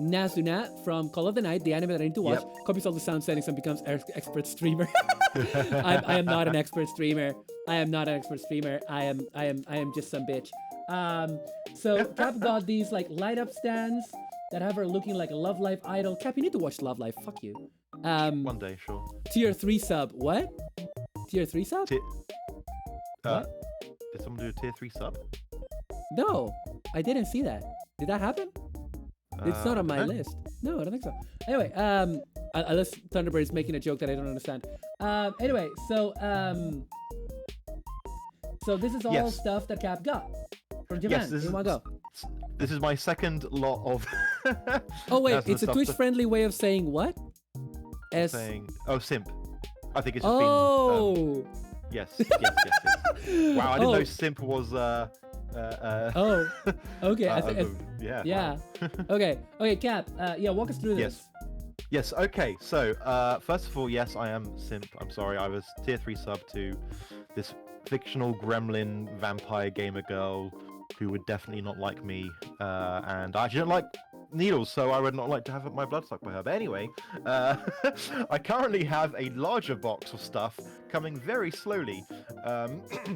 Nazuna from Call of the Night, the anime that I need to watch. Copies all the sound settings and becomes expert streamer. I am not an expert streamer. I am just some bitch. So Cap got these like light up stands that have her looking like a Love Life idol. Cap, you need to watch Love Life. Fuck you. One day, sure. Tier 3 sub. What? Tier 3 sub? What? Did someone do a tier 3 sub? No, I didn't see that. Did that happen? It's not on my list. No, I don't think so. Anyway, unless Thunderbird is making a joke that I don't understand. Anyway, so this is all stuff that Cap got from Japan. Yes, you want to go? This is my second lot of. Oh wait, it's a Twitch-friendly way of saying what? Saying simp. I think it's just been. Yes. Wow, I didn't know simp was. Okay. Yeah. Okay, Cap. Walk us through this. Yes. Okay. So, first of all, yes, I am simp. I'm sorry. I was tier 3 sub to this fictional gremlin vampire gamer girl who would definitely not like me, and I actually don't like needles, so I would not like to have my blood sucked by her. But anyway, I currently have a larger box of stuff coming very slowly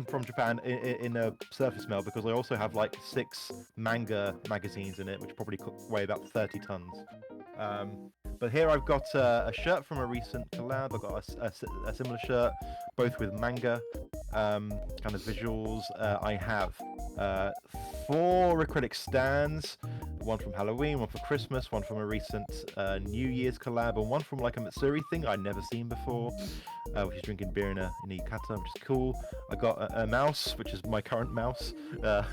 from Japan in a surface mail, because I also have like 6 manga magazines in it, which probably weigh about 30 tons. But here I've got a shirt from a recent collab. I've got a similar shirt, both with manga kind of visuals. I have 4 acrylic stands, one from Halloween, one for Christmas, one from a recent New Year's collab, and one from like a Matsuri thing I'd never seen before, which is drinking beer in a yukata, which is cool. I got a mouse, which is my current mouse. I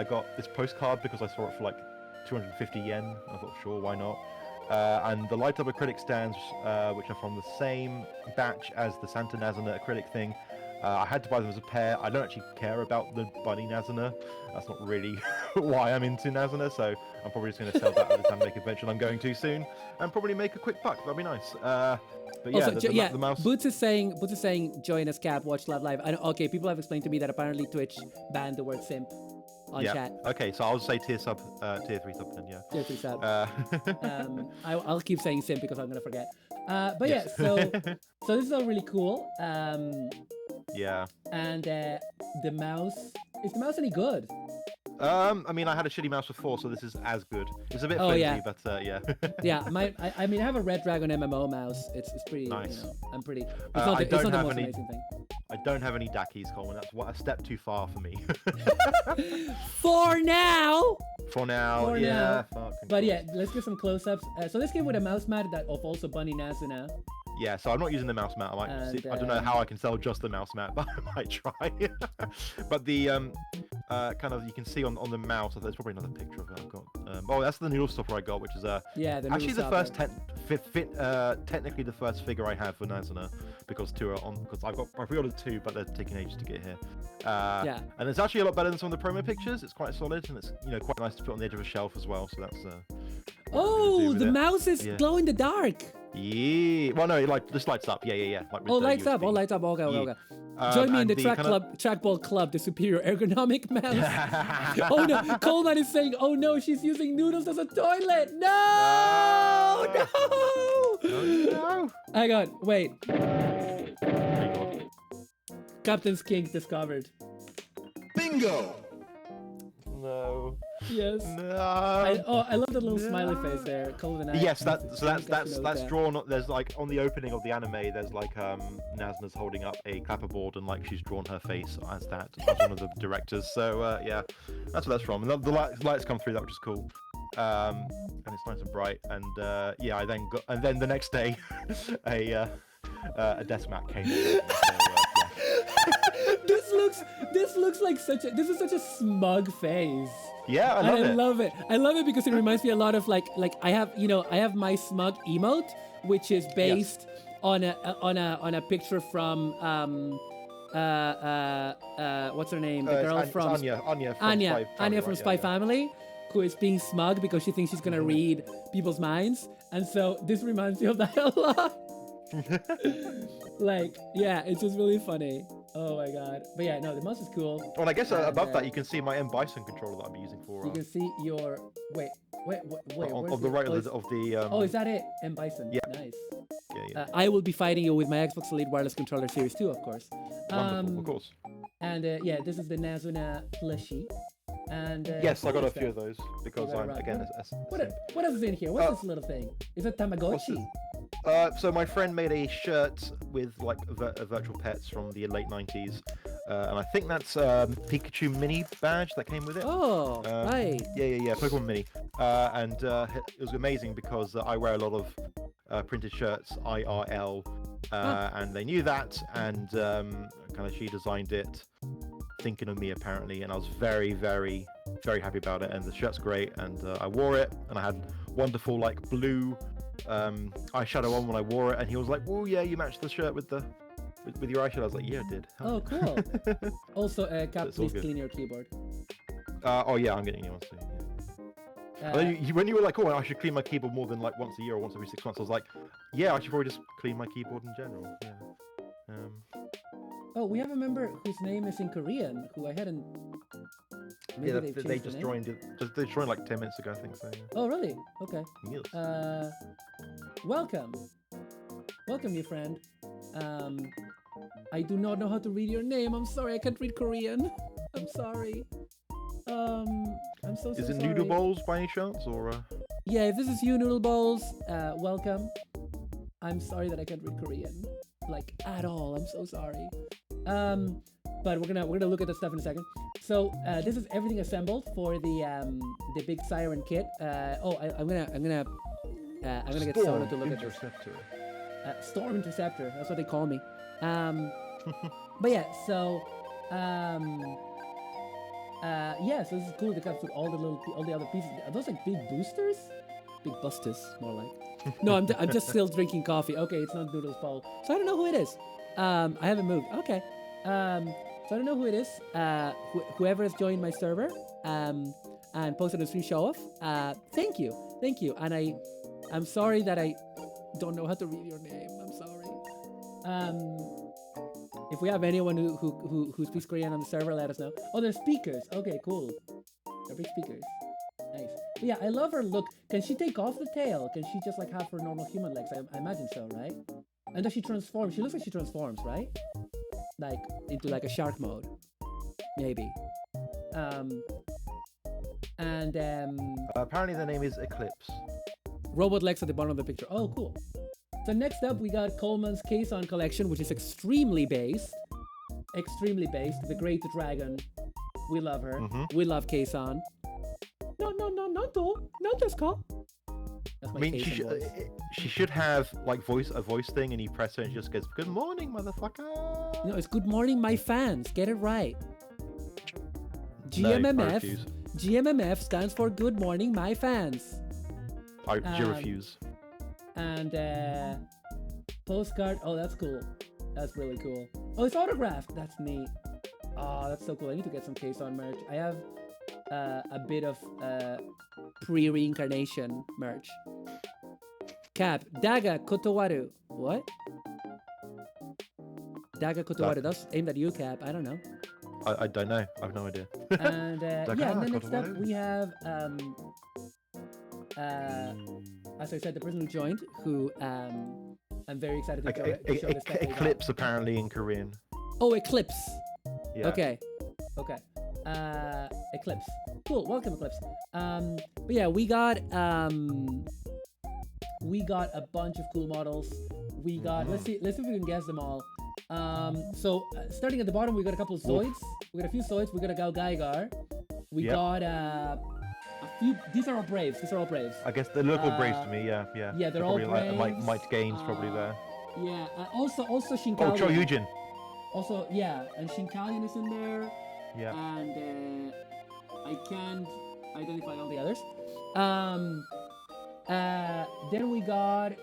got this postcard because I saw it for like 250 yen. I thought, sure, why not? And the light up acrylic stands, which are from the same batch as the Santa Nazuna acrylic thing. I had to buy them as a pair. I don't actually care about the bunny Nazuna. That's not really why I'm into Nazuna, so I'm probably just going to sell that at this anime convention I'm going to soon, and probably make a quick buck. That'd be nice. But yeah, also, the mouse. Boots is saying, join us, Cap, watch Love Live. Okay, people have explained to me that apparently Twitch banned the word simp on chat. Okay, so I'll say tier 3 sub then, yeah. Tier 3 sub. I'll keep saying simp because I'm gonna forget. But yeah, so this is all really cool. Yeah. And the mouse, is the mouse any good? I mean, I had a shitty mouse before, so this is as good. It's a bit flimsy, but yeah. Yeah, I mean, I have a Red Dragon MMO mouse. It's pretty nice. You know, I'm pretty. It's not the most amazing thing. I don't have any Dakis, Coleman. That's a step too far for me. For now. Yeah. But yeah, let's get some close-ups. So this came with a mouse mat of also Bunny Nazuna. Yeah, so I'm not using the mouse mat. I don't know how I can sell just the mouse mat, but I might try. But the kind of, you can see on the mouse, there's probably another picture of it I've got. That's the noodle stopper I got, which is actually the first technically the first figure I have for Nazuna, because 2 are on, because I pre-ordered 2, but they're taking ages to get here. And it's actually a lot better than some of the promo pictures. It's quite solid, and it's quite nice to put on the edge of a shelf as well. So that's the mouse is glow in the dark. Yeah. Well, no, it just lights up. Yeah. Like lights up. Lights up. Okay. Join me in the trackball club, the superior ergonomic mouse. Oh no, Coleman is saying, oh no, she's using noodles as a toilet. No. Hang on, wait. Captain's King discovered. Bingo. No. Yes. No. I love the little smiley face there. Yes, that's drawn. There's like on the opening of the anime. There's like Nazna's holding up a clapperboard and like she's drawn her face as one of the directors. So yeah, that's what that's from. And the lights come through that, which is cool. And it's nice and bright. And yeah, and then the next day, a desk mat came in. This looks like such a smug face. Yeah, I love it. I love it because it reminds me a lot of like I have my smug emote, which is based on a picture from what's her name? The girl from Anya from Spy Family, who is being smug because she thinks she's gonna read people's minds, and so this reminds me of that a lot. Like, yeah, it's just really funny. Oh my god. But yeah, no, the mouse is cool. Well, I guess above that you can see my M Bison controller that I'm using for. You can see your wait. On the right of the. Oh, is that it? M Bison. Yeah. Nice. Yeah. I will be fighting you with my Xbox Elite Wireless Controller Series 2, of course. Wonderful, of course. And yeah, this is the Nazuna plushie. And yes, I got a few of those because I'm again. What else is in here? What's this little thing? Is it Tamagotchi? So my friend made a shirt with like virtual pets from the late 90s, and I think that's Pikachu mini badge that came with it. Oh, right. Yeah, Pokemon Mini, and it was amazing because I wear a lot of printed shirts IRL, and they knew that, and kind of she designed it thinking of me apparently, and I was very, very, very happy about it, and the shirt's great, and I wore it, and I had wonderful like blue eyeshadow on when I wore it, and he was like, "Oh yeah, you matched the shirt with your eyeshadow." I was like, "Yeah, I did." Oh, cool. Also, Cap, please clean your keyboard. Oh yeah, I'm getting a new one soon. When you were like, "Oh, I should clean my keyboard more than like once a year or once every 6 months," I was like, "Yeah, I should probably just clean my keyboard in general." Yeah. Oh, we have a member whose name is in Korean, who I hadn't. Maybe they just joined it. They joined like 10 minutes ago, I think so. Yeah. Oh, really? Okay. Yes. Welcome, new friend. I do not know how to read your name. I'm sorry, I can't read Korean. I'm sorry. I'm so Is it sorry. Noodle Bowls by any chance, or? Yeah, if this is you, Noodle Bowls, welcome. I'm sorry that I can't read Korean, like at all. I'm so sorry. But we're gonna look at the stuff in a second. So this is everything assembled for the big siren kit. I'm gonna get Sona to look at this. Storm Interceptor. That's what they call me. But yeah, so so this is cool. They comes with all the other pieces. Are those like big boosters? Big busters, more like. No, I'm just still drinking coffee. Okay, it's not Doodle's Bowl. So I don't know who it is. I haven't moved. Okay. So I don't know who it is. Whoever has joined my server and posted a stream show off. Thank you. And I'm sorry that I don't know how to read your name. I'm sorry. If we have anyone who speaks Korean on the server, let us know. Oh, they're speakers. Okay, cool. They're big speakers. Nice. But yeah, I love her look. Can she take off the tail? Can she just like have her normal human legs? I imagine so, right? And does she transform? She looks like she transforms, right? Like into like a shark mode, maybe. Apparently the name is Eclipse. Robot legs at the bottom of the picture. Oh, cool. So next up we got Coleman's Kazon collection, which is extremely based. The Great Dragon. We love her. Mm-hmm. We love Kazon. No, not this call. That's my voice. She should have like a voice thing, and you press it and it just goes, "Good morning, motherfucker." No, it's "Good morning, my fans." Get it right. GMMF. GMMF stands for "Good morning, my fans." I refuse. And postcard. Oh, that's cool. That's really cool. Oh, it's autographed. That's neat. Oh, that's so cool. I need to get some Kazon merch. I have a bit of pre-reincarnation merch. Cap, Daga Kotowaru. What? Daga Kotowaru. That's aimed at you, Cap. I don't know. I don't know. I have no idea. And and then next up we have as I said, the person who joined, who I'm very excited to show this stuff. Eclipse apparently in Korean. Oh, Eclipse. Yeah. Okay. Eclipse. cool. Welcome, Eclipse. But yeah, we got a bunch of cool models. We got let's see if we can guess them all. So starting at the bottom, we got a couple of Zoids. We got a few Zoids. We got a Gaigar. We got a few. These are all Braves. I guess they look all Braves to me. Yeah. Yeah, they're all probably Braves. Might Gaines probably there. Yeah. Also Shinkalion. Oh, Choyujin. Also, yeah, and Shinkalion is in there. Yeah. And I can't identify all the others. Then we got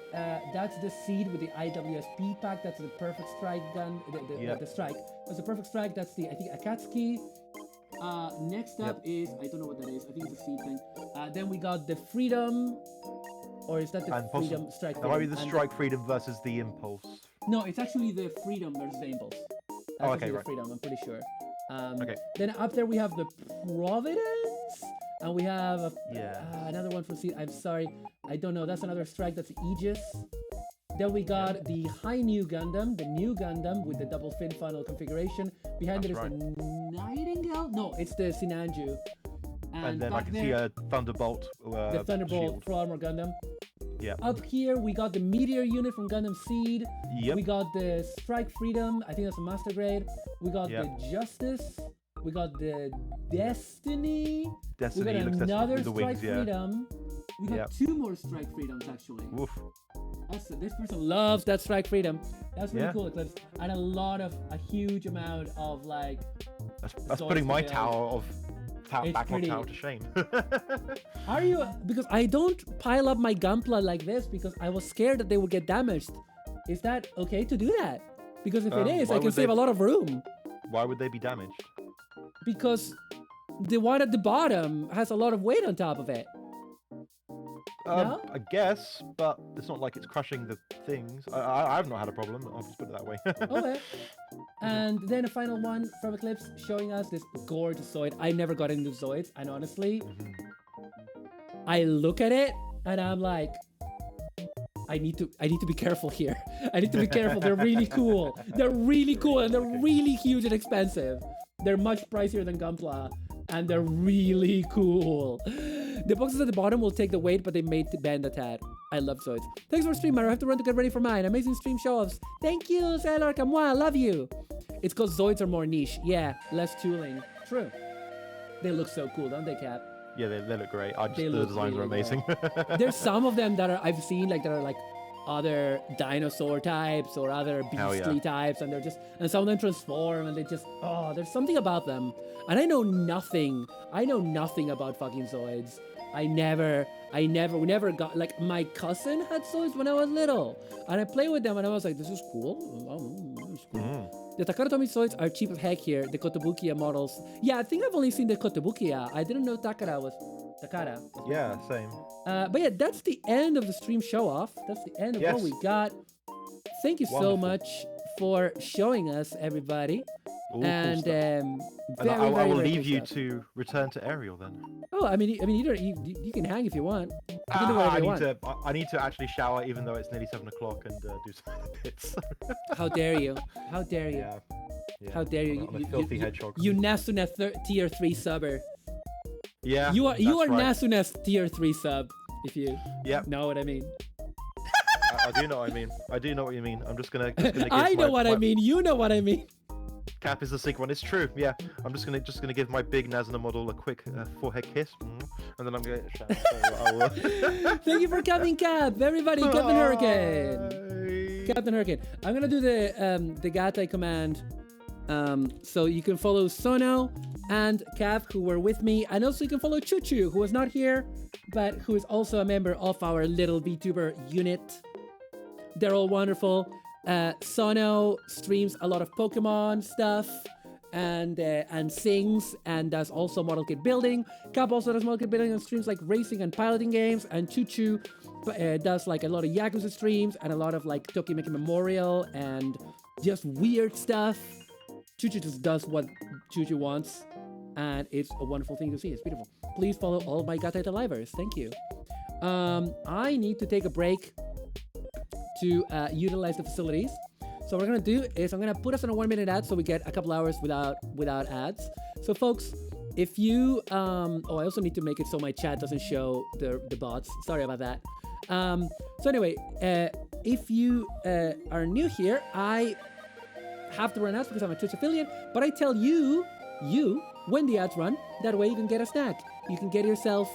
that's the seed with the IWSP pack. That's the perfect strike gun. The strike. That's the perfect strike. That's the Akatsuki. Next up is I don't know what that is. I think it's a seed thing. Then we got the Freedom, or is that the Freedom strike? That might be the Strike Freedom versus the Impulse. No, it's actually the Freedom versus the Impulse. Oh, okay, right. Freedom, I'm pretty sure. Okay. Then up there we have the Providence, and we have another one from Seed. I'm sorry, I don't know. That's another strike. That's Aegis. Then we got the High New Gundam, the new Gundam with the double fin funnel configuration. Behind it is the Nightingale. No, it's the Sinanju. And then I can see a Thunderbolt. The Thunderbolt shield. Full Armor Gundam. Yeah. Up here we got the Meteor unit from Gundam Seed. Yep. We got the Strike Freedom. I think that's a master grade. We got the Justice. We got the Destiny. We got another Strike Freedom. We got two more Strike Freedoms actually. Woof. This person loves that Strike Freedom. That's really cool, Eclipse. And a huge amount of like. That's putting my tower of backlog tower to shame. Are you? Because I don't pile up my Gunpla like this because I was scared that they would get damaged. Is that okay to do that? Because if it is, I can save a lot of room. Why would they be damaged? Because the one at the bottom has a lot of weight on top of it. No? I guess, but it's not like it's crushing the things. I've not had a problem. I'll just put it that way. Okay. And then a final one from Eclipse showing us this gorgeous Zoid. I never got into Zoids, and honestly, I look at it and I'm like, I need to be careful here. I need to be careful. They're really cool. They're really cool, and they're really huge and expensive. They're much pricier than Gunpla, and they're really cool. The boxes at the bottom will take the weight, but they may bend a tad. I love Zoids. Thanks for stream, Maru. I have to run to get ready for mine. Amazing stream show-offs. Thank you, Sailor Kamwa. Love you. It's because Zoids are more niche. Yeah, less tooling. True. They look so cool, don't they, Cap? Yeah, they look great. The designs are amazing. There's some of them that I've seen that are like other dinosaur types or other beastly types, and and some of them transform, and there's something about them. And I know nothing about fucking Zoids. We never got, like, my cousin had Zoids when I was little, and I played with them, and I was like, this is cool. This is cool. The Takara Tomy Zoids are cheap as heck here. The Kotobukiya models. Yeah, I think I've only seen the Kotobukiya. I didn't know Takara was Takara. Yeah, same. But yeah, that's the end of the stream show-off. That's the end of what we got. Thank you so much for showing us, everybody. Ooh, and cool I will leave you to return to Ariel then. Oh, I mean, you can hang if you want. You can do whatever you want. I need to actually shower, even though it's nearly 7 o'clock, and do some bits. How dare you? How dare you? Yeah. How dare you? I'm a filthy hedgehog. You Nasuna tier 3 subber. Yeah. You are right. Nasuna's tier 3 sub. If you know what I mean. I do know what I mean. I do know what you mean. I'm just gonna give I know what I mean. You know what I mean. Cap is the sick one. It's true. Yeah. I'm just gonna give my big Nazuna model a quick forehead kiss, and then I'm gonna shout. Thank you for coming, Cap. Everybody, Captain Hurricane. Captain Hurricane. I'm gonna do the gattai command. So you can follow Sono and Cap, who were with me, and also you can follow Chuchu, who was not here, but who is also a member of our little VTuber unit. They're all wonderful. Sono streams a lot of Pokemon stuff and sings and does also model kit building. Cap also does model kit building and streams like racing and piloting games, and Chuchu does like a lot of Yakuza streams and a lot of like Tokimeki Memorial and just weird stuff. Chuchu just does what Chuchu wants, and it's a wonderful thing to see. It's beautiful. Please follow all my gattai livers. Thank you. I need to take a break to utilize the facilities. So what we're gonna do is I'm gonna put us on a 1-minute ad so we get a couple hours without ads. So folks, if you I also need to make it so my chat doesn't show the bots. Sorry about that. So anyway, if you are new here, I have to run ads because I'm a Twitch affiliate, but I tell you when the ads run. That way you can get a snack. You can get yourself,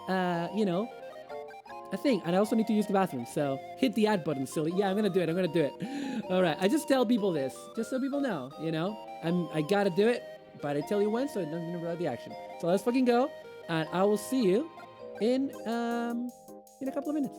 a thing. And I also need to use the bathroom, so hit the ad button, silly. Yeah, I'm gonna do it. All right, I just tell people this, just so people know, I gotta do it, but I tell you when, so it doesn't interrupt the action. So let's fucking go, and I will see you in a couple of minutes.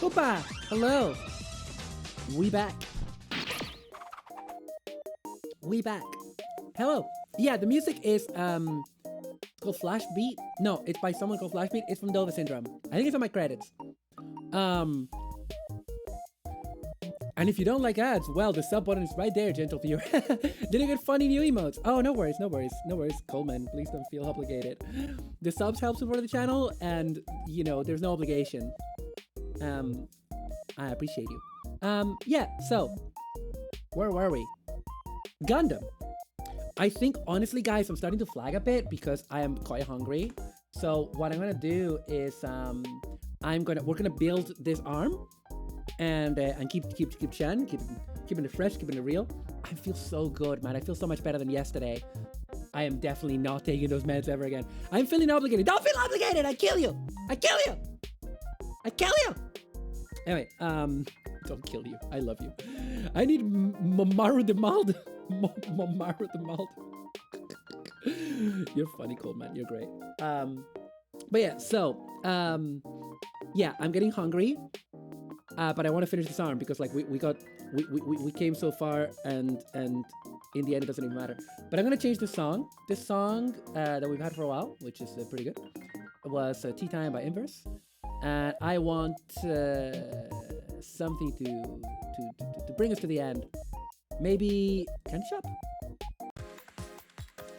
Opa! Hello! We back. We back. Hello. Yeah, the music is it's called Flash Beat. No, it's by someone called Flash Beat. It's from Dova Syndrome. I think it's on my credits. And if you don't like ads, well, the sub button is right there, gentle viewer. Did I get funny new emotes? Oh, no worries, no worries, no worries. Coleman, please don't feel obligated. The subs help support the channel, and, you know, there's no obligation. I appreciate you. Yeah, so, where were we? Gundam. I think, honestly, guys, I'm starting to flag a bit because I am quite hungry. So, what I'm gonna do is, we're gonna build this arm. And keep chatting, keeping it fresh, keeping it real. I feel so good, man. I feel so much better than yesterday. I am definitely not taking those meds ever again. I'm feeling obligated. Don't feel obligated. I kill you. I kill you. I kill you. Anyway, don't kill you. I love you. I need Maru the Mald. Maru the Mald. You're funny, Cold Man. You're great. But yeah, so yeah, I'm getting hungry. But I want to finish this arm because like we came so far and in the end it doesn't even matter. But I'm gonna change the song. This song that we've had for a while, which is pretty good, was Tea Time by Inverse, and I want something to bring us to the end. Maybe Candy Shop.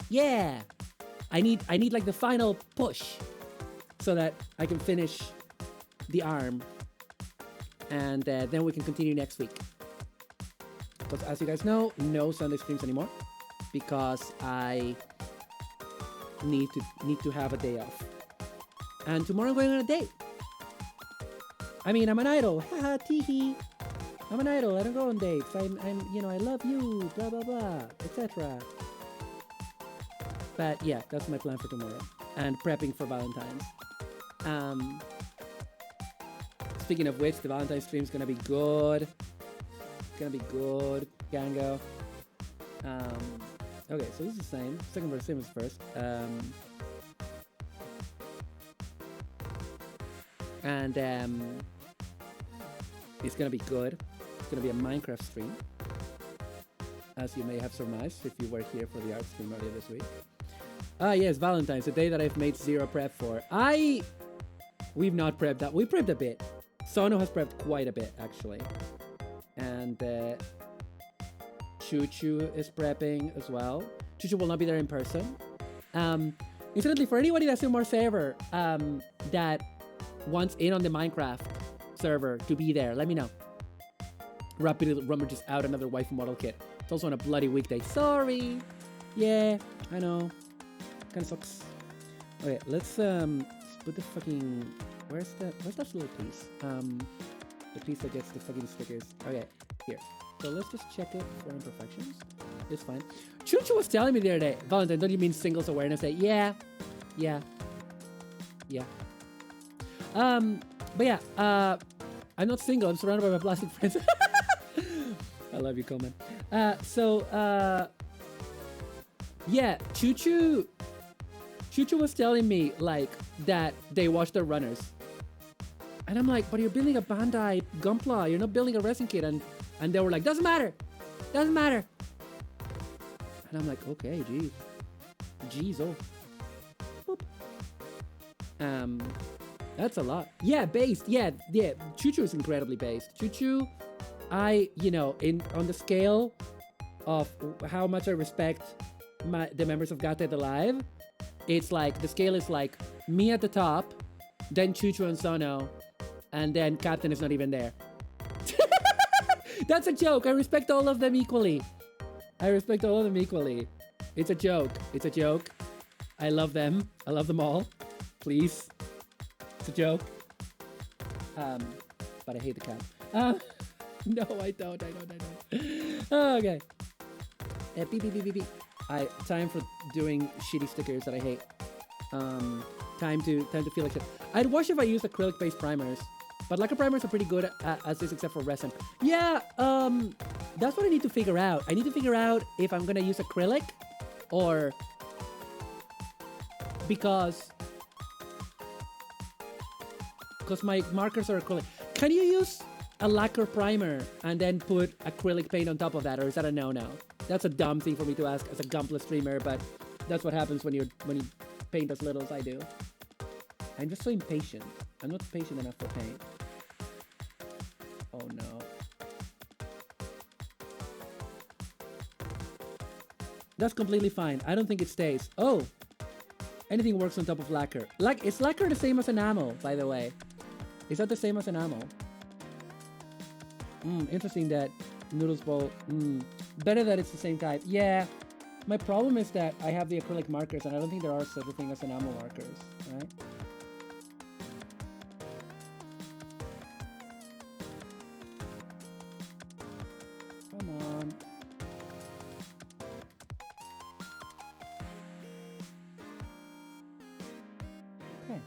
Yeah, I need like the final push so that I can finish the arm. And then we can continue next week. Because as you guys know, no Sunday streams anymore. Because I need to have a day off. And tomorrow I'm going on a date. I mean, I'm an idol. Haha, teehee. I'm an idol. I don't go on dates. I'm you know, I love you. Blah blah blah, etc. But yeah, that's my plan for tomorrow. And prepping for Valentine's. Speaking of which, the Valentine's stream is gonna be good. It's gonna be good, Gango. Okay, so this is the same. Second verse, same as first. It's gonna be good. It's gonna be a Minecraft stream, as you may have surmised if you were here for the art stream earlier this week. Ah, yes, Valentine's, the day that I've made zero prep for. We've not prepped that. We prepped a bit. Sono has prepped quite a bit, actually. And Choo Choo is prepping as well. Choo Choo will not be there in person. Incidentally, for anybody that's in more server that wants in on the Minecraft server to be there, let me know. Rapidly rummages out another waifu model kit. It's also on a bloody weekday. Sorry. Yeah, I know. Kinda sucks. Okay, let's put the fucking... Where's that little piece? The piece that gets the fucking stickers. Okay, here. So let's just check it for imperfections. It's fine. Choo Choo was telling me the other day, Valentine, don't you mean singles awareness day? Yeah. But yeah, I'm not single. I'm surrounded by my plastic friends. I love you, Coleman. Yeah, Choo Choo was telling me like that they watch the runners. And I'm like, but you're building a Bandai Gunpla, you're not building a resin kit. And they were like, doesn't matter. And I'm like, okay, geez, oh. Boop. That's a lot. Yeah, based, yeah. Choo Choo is incredibly based. Choo Choo, on the scale of how much I respect the members of Gattai Alive, it's like, the scale is like me at the top, then Choo Choo and Sono, and then Captain is not even there. That's a joke. I respect all of them equally. It's a joke. I love them. I love them all. Please. It's a joke. But I hate the cat. No, I don't. Oh, okay. Beep. Time for doing shitty stickers that I hate. Time to feel like shit. I'd wash if I used acrylic-based primers, but lacquer primers are pretty good as is, except for resin. Yeah, that's what I need to figure out. I need to figure out if I'm gonna use acrylic or because my markers are acrylic. Can you use a lacquer primer and then put acrylic paint on top of that, or is that a no-no? That's a dumb thing for me to ask as a Gunpla streamer, but that's what happens when you paint as little as I do. I'm just so impatient. I'm not patient enough for paint. Oh no. That's completely fine. I don't think it stays. Oh! Anything works on top of lacquer. Is lacquer the same as enamel, by the way? Is that the same as enamel? Interesting that Noodles Bowl. Better that it's the same type. Yeah. My problem is that I have the acrylic markers and I don't think there are such a thing as enamel markers, right? Come on. Okay.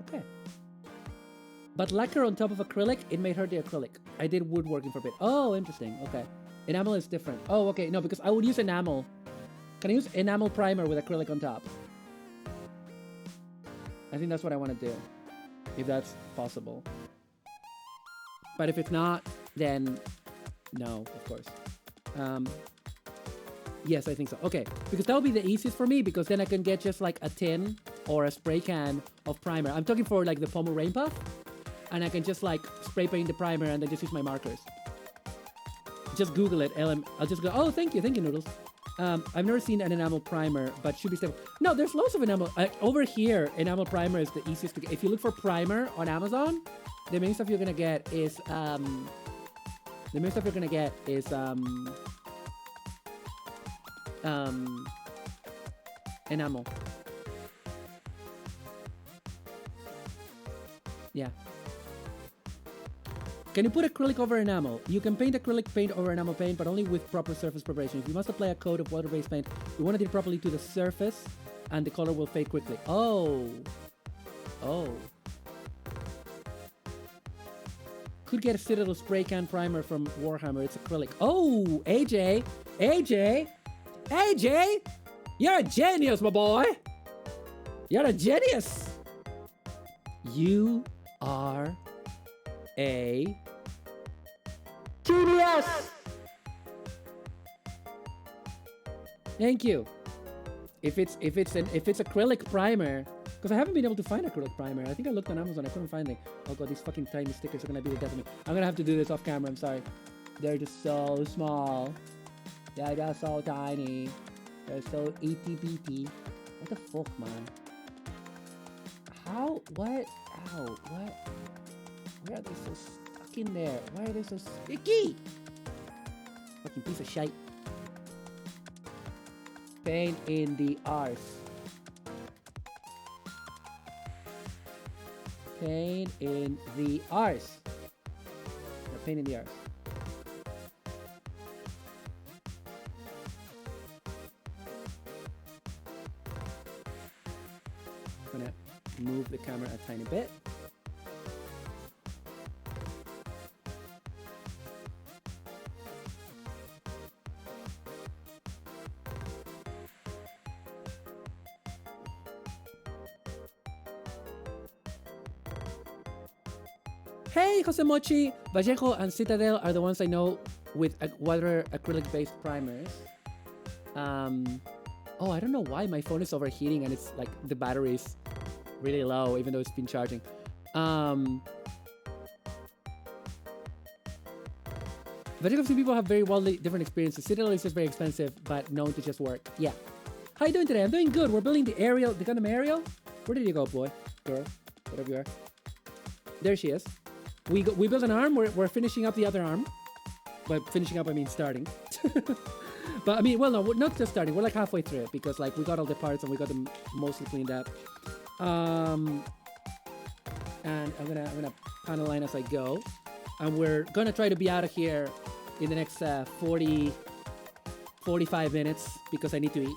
Okay. But lacquer on top of acrylic, it made her the acrylic. I did woodworking for a bit. Oh, interesting. Okay. Enamel is different. Oh, okay. No, because I would use enamel. Can I use enamel primer with acrylic on top? I think that's what I want to do. If that's possible. But if it's not, then no, of course. Yes, I think so. Okay. Because that would be the easiest for me because then I can get just like a tin or a spray can of primer. I'm talking for like the Pomo Rain Puff. And I can just like spray paint the primer and then just use my markers. Just Google it. I'll just go, oh, thank you, Noodles. I've never seen an enamel primer, but should be stable. No, there's lots of enamel. Over here, enamel primer is the easiest to get. If you look for primer on Amazon, the main stuff you're gonna get is enamel. Yeah. Can you put acrylic over enamel? You can paint acrylic paint over enamel paint, but only with proper surface preparation. If you must apply a coat of water-based paint, you want to do it properly to the surface, and the color will fade quickly. Oh. Oh. Could get a Citadel spray can primer from Warhammer. It's acrylic. Oh, AJ! AJ! AJ! You're a genius, my boy! You're a genius! You are a genius. Thank you. If it's acrylic primer, because I haven't been able to find acrylic primer. I think I looked on Amazon. I couldn't find it. Oh god, these fucking tiny stickers are gonna be the death of me. I'm gonna have to do this off camera. I'm sorry. They're just so small. They're just so tiny. They're so itty bitty. What the fuck, man? How? What? Ow! What? Why are they so stuck in there? Why are they so sticky? Fucking piece of shite. Pain in the arse. Pain in the arse. No, pain in the arse. I'm gonna move the camera a tiny bit. Hey, Jose Mochi! Vallejo and Citadel are the ones I know with water acrylic-based primers. Oh, I don't know why my phone is overheating and it's like the battery is really low, even though it's been charging. Vallejo people have very wildly different experiences. Citadel is just very expensive, but known to just work. Yeah. How you doing today? I'm doing good. We're building the Gundam aerial. Where did you go, boy? Girl? Whatever you are. There she is. We built an arm. We're finishing up the other arm. By finishing up, I mean starting. But I mean, well, no, we're not just starting. We're like halfway through it because like we got all the parts and we got them mostly cleaned up. And I'm gonna panel line as I go, and we're gonna try to be out of here in the next 45 minutes because I need to eat.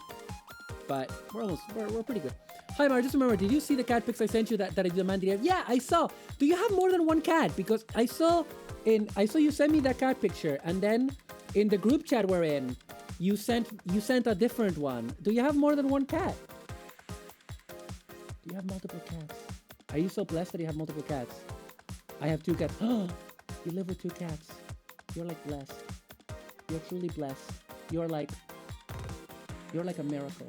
But we're pretty good. Hi Maru, just remember, did you see the cat pics I sent you that I demanded? Yeah, I saw. Do you have more than one cat? Because I saw you send me that cat picture, and then in the group chat we're in, you sent a different one. Do you have more than one cat? Do you have multiple cats? Are you so blessed that you have multiple cats? I have 2 cats. Oh, you live with 2 cats. You're like blessed. You're truly blessed. You're like a miracle.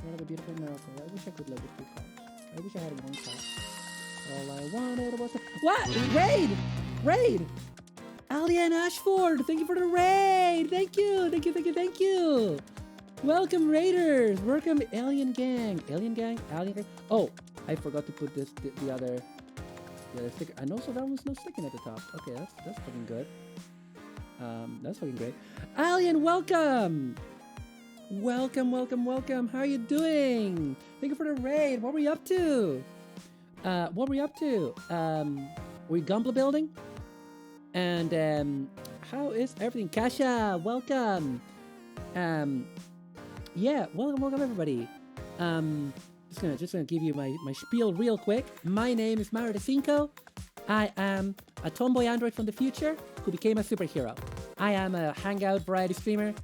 You're like a beautiful miracle. I wish I could live with 2 cats. I wish I had 1 cat. All I wanted was what? Raid! Alien Ashford, thank you for the raid. Thank you. Welcome Raiders. Welcome Alien Gang. Oh, I forgot to put the other sticker. And also that one's not sticking at the top. Okay, that's fucking good. That's fucking great. Alien, welcome. Welcome. How are you doing? Thank you for the raid. What were you up to? We're Gunpla building. And how is everything? Kasha, welcome. Yeah, welcome everybody. Just gonna give you my spiel real quick. My name is Maru. I am a tomboy android from the future who became a superhero. I am a hangout variety streamer.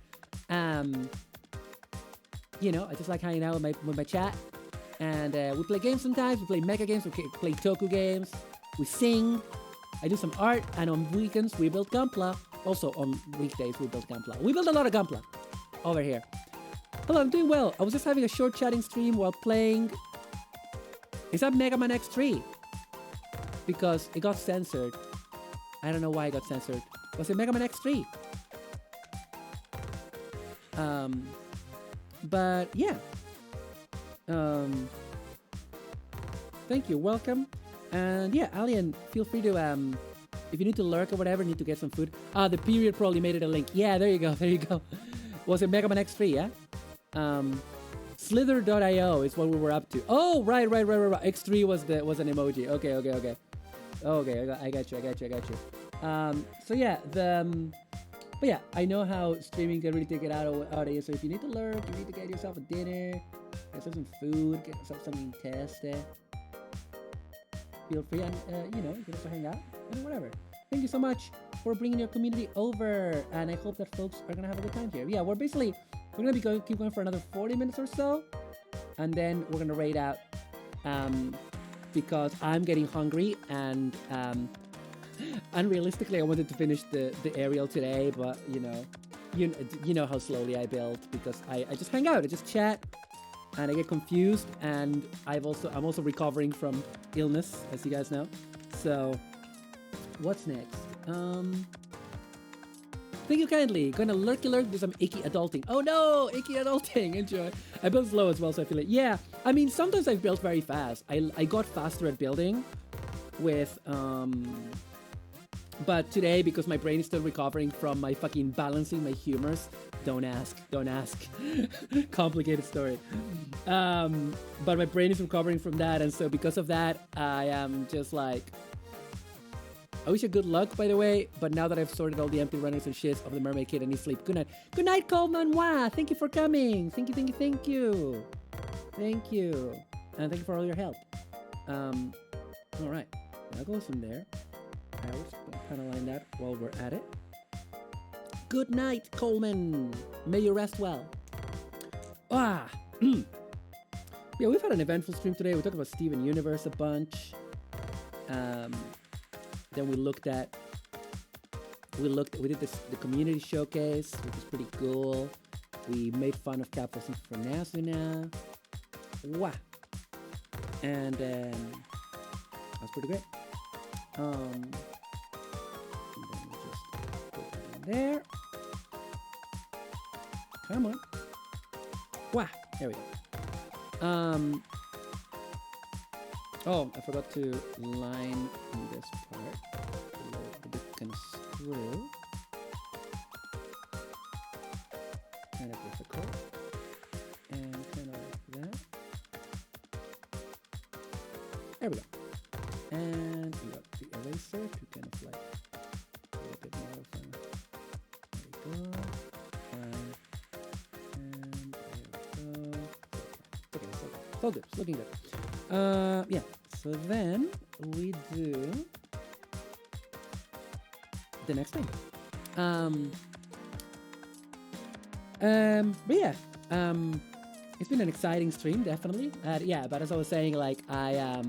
You know, I just like hanging out with my chat. And we play games sometimes. We play mecha games. We play toku games. We sing. I do some art. And on weekends, we build Gunpla. Also, on weekdays, we build Gunpla. We build a lot of Gunpla over here. Hello, I'm doing well. I was just having a short chatting stream while playing... Is that Mega Man X3? Because it got censored. I don't know why it got censored. Was it Mega Man X3? But yeah. Thank you, welcome. And yeah, Alien, feel free to if you need to lurk or whatever, need to get some food. The period probably made it a link. Yeah, there you go. Was it Mega Man X3, yeah? Slither.io is what we were up to. Oh, right. X3 was an emoji. Okay. Okay, I got you. So yeah, but yeah, I know how streaming can really take it out of you. So if you need to lurk, you need to get yourself a dinner, get yourself some food, get yourself something tasty. Feel free, and you can also hang out and whatever. Thank you so much for bringing your community over, and I hope that folks are gonna have a good time here. Yeah, we're gonna be keep going for another 40 minutes or so, and then we're gonna raid out, because I'm getting hungry, and unrealistically, I wanted to finish the aerial today, but you know how slowly I build, because I just hang out, I just chat, and I get confused, and I'm also recovering from illness, as you guys know. So, what's next? Thank you kindly. Gonna lurk, do some icky adulting. Oh no, icky adulting. Enjoy. I built slow as well, so I feel it. Yeah, I mean, sometimes I've built very fast. I got faster at building with, but today, because my brain is still recovering from my fucking balancing my humors, don't ask. Complicated story. But my brain is recovering from that, and so because of that, I am just like, I wish you good luck, by the way, but now that I've sorted all the empty runners and shits of the Mermaid Kid, I need sleep. Good night. Good night, Coleman. Wow, thank you for coming. Thank you. And thank you for all your help. All right. That goes from there. I was kind of line that while we're at it. Good night, Coleman. May you rest well. Yeah, we've had an eventful stream today. We talked about Steven Universe a bunch. Then we did the community showcase, which is pretty cool. We made fun of Capo for Nasuna. Wow. And that was pretty great. And then we just put it in there. Come on. Wow. There we go. Oh, I forgot to line in this part. A bit kind of screw. Kind of difficult. And kind of like that. There we go. And we got the eraser to kind of like a little bit more of a, there we go. And there we go. Okay, so good. It's looking good. Yeah, so then we do the next thing. But yeah, it's been an exciting stream, definitely. Yeah, but as I was saying, like I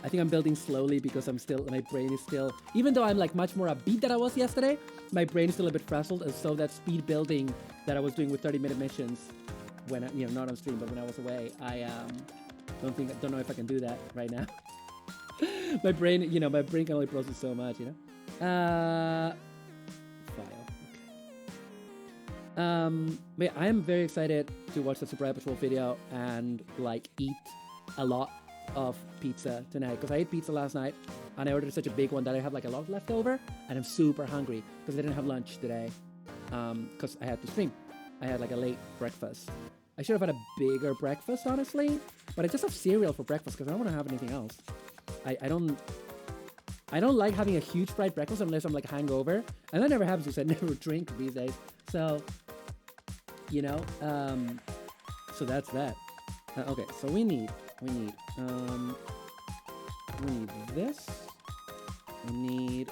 think I'm building slowly because my brain is still, even though I'm like much more upbeat than I was yesterday, my brain is still a bit frazzled, and so that speed building that I was doing with 30-minute missions when not on stream, but when I was away, I don't know if I can do that right now. my brain can only process so much, file. Okay. But yeah, I am very excited to watch the Super Patrol video and like eat a lot of pizza tonight, because I ate pizza last night and I ordered such a big one that I have like a lot left over, and I'm super hungry because I didn't have lunch today because I had to stream. I had like a late breakfast. I should have had a bigger breakfast, honestly, but I just have cereal for breakfast because I don't want to have anything else. I don't like having a huge fried breakfast unless I'm like hangover, and that never happens because I never drink these days. So so that's that. Okay, so we need this. We need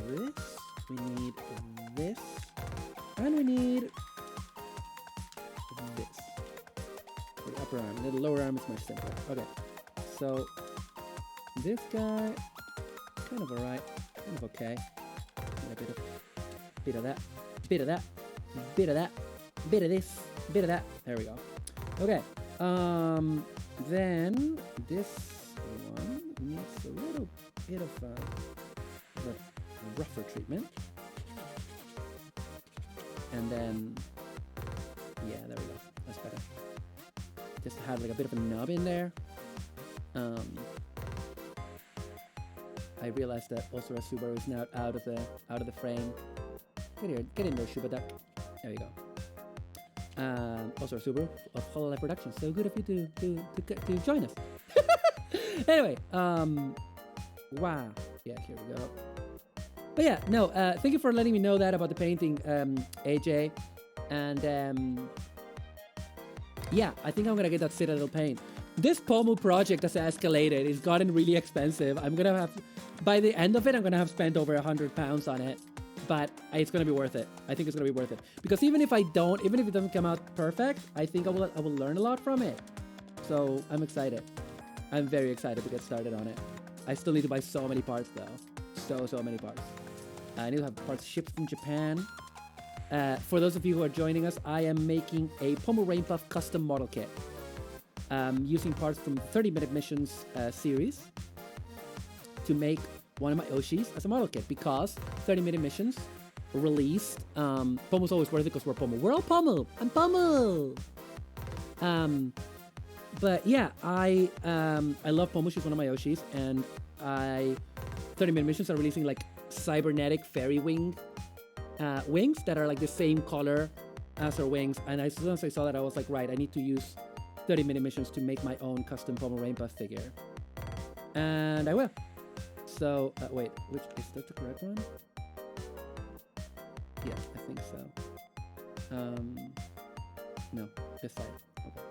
this. We need this. And we need this. For the upper arm. The lower arm is much simpler. Okay. So this guy, kind of alright. Kind of okay. And a bit of that. Bit of that. Bit of that. Bit of this. Bit of that. There we go. Okay. Then this one needs a little bit of rougher treatment, and then yeah, there we go. That's better. Just have like a bit of a nub in there. I realized that also Subaru is now out of the frame. Get in there, Shubaduck. There you go. Also Subaru of Hololive Productions. So good of you to join us. Anyway, wow. Yeah, here we go. But yeah, no, thank you for letting me know that about the painting, AJ. And yeah, I think I'm gonna get that Citadel paint. This Pomu project has escalated. It's gotten really expensive. I'm gonna have, by the end of it, I'm gonna have spent over £100 on it. But it's gonna be worth it. I think it's gonna be worth it, because even if it doesn't come out perfect, I think I will learn a lot from it. So I'm excited. I'm very excited to get started on it. I still need to buy so many parts though, so many parts. I need to have parts shipped from Japan. For those of you who are joining us, I am making a Pomu Rainpuff custom model kit, using parts from the 30-minute missions series to make one of my Oshis as a model kit, because 30-minute missions released. Pomu's always worth it because we're Pomu. We're all Pomu. I'm Pomu. But yeah, I love Pomu. She's one of my Oshis, and 30-minute missions are releasing like cybernetic fairy wings that are like the same color as her wings. And as soon as I saw that, I was like, right, I need to use 30-minute missions to make my own custom Pomu Rainpuff figure, and I will. So, wait, is that the correct one? Yeah, I think so. No, this side. Okay.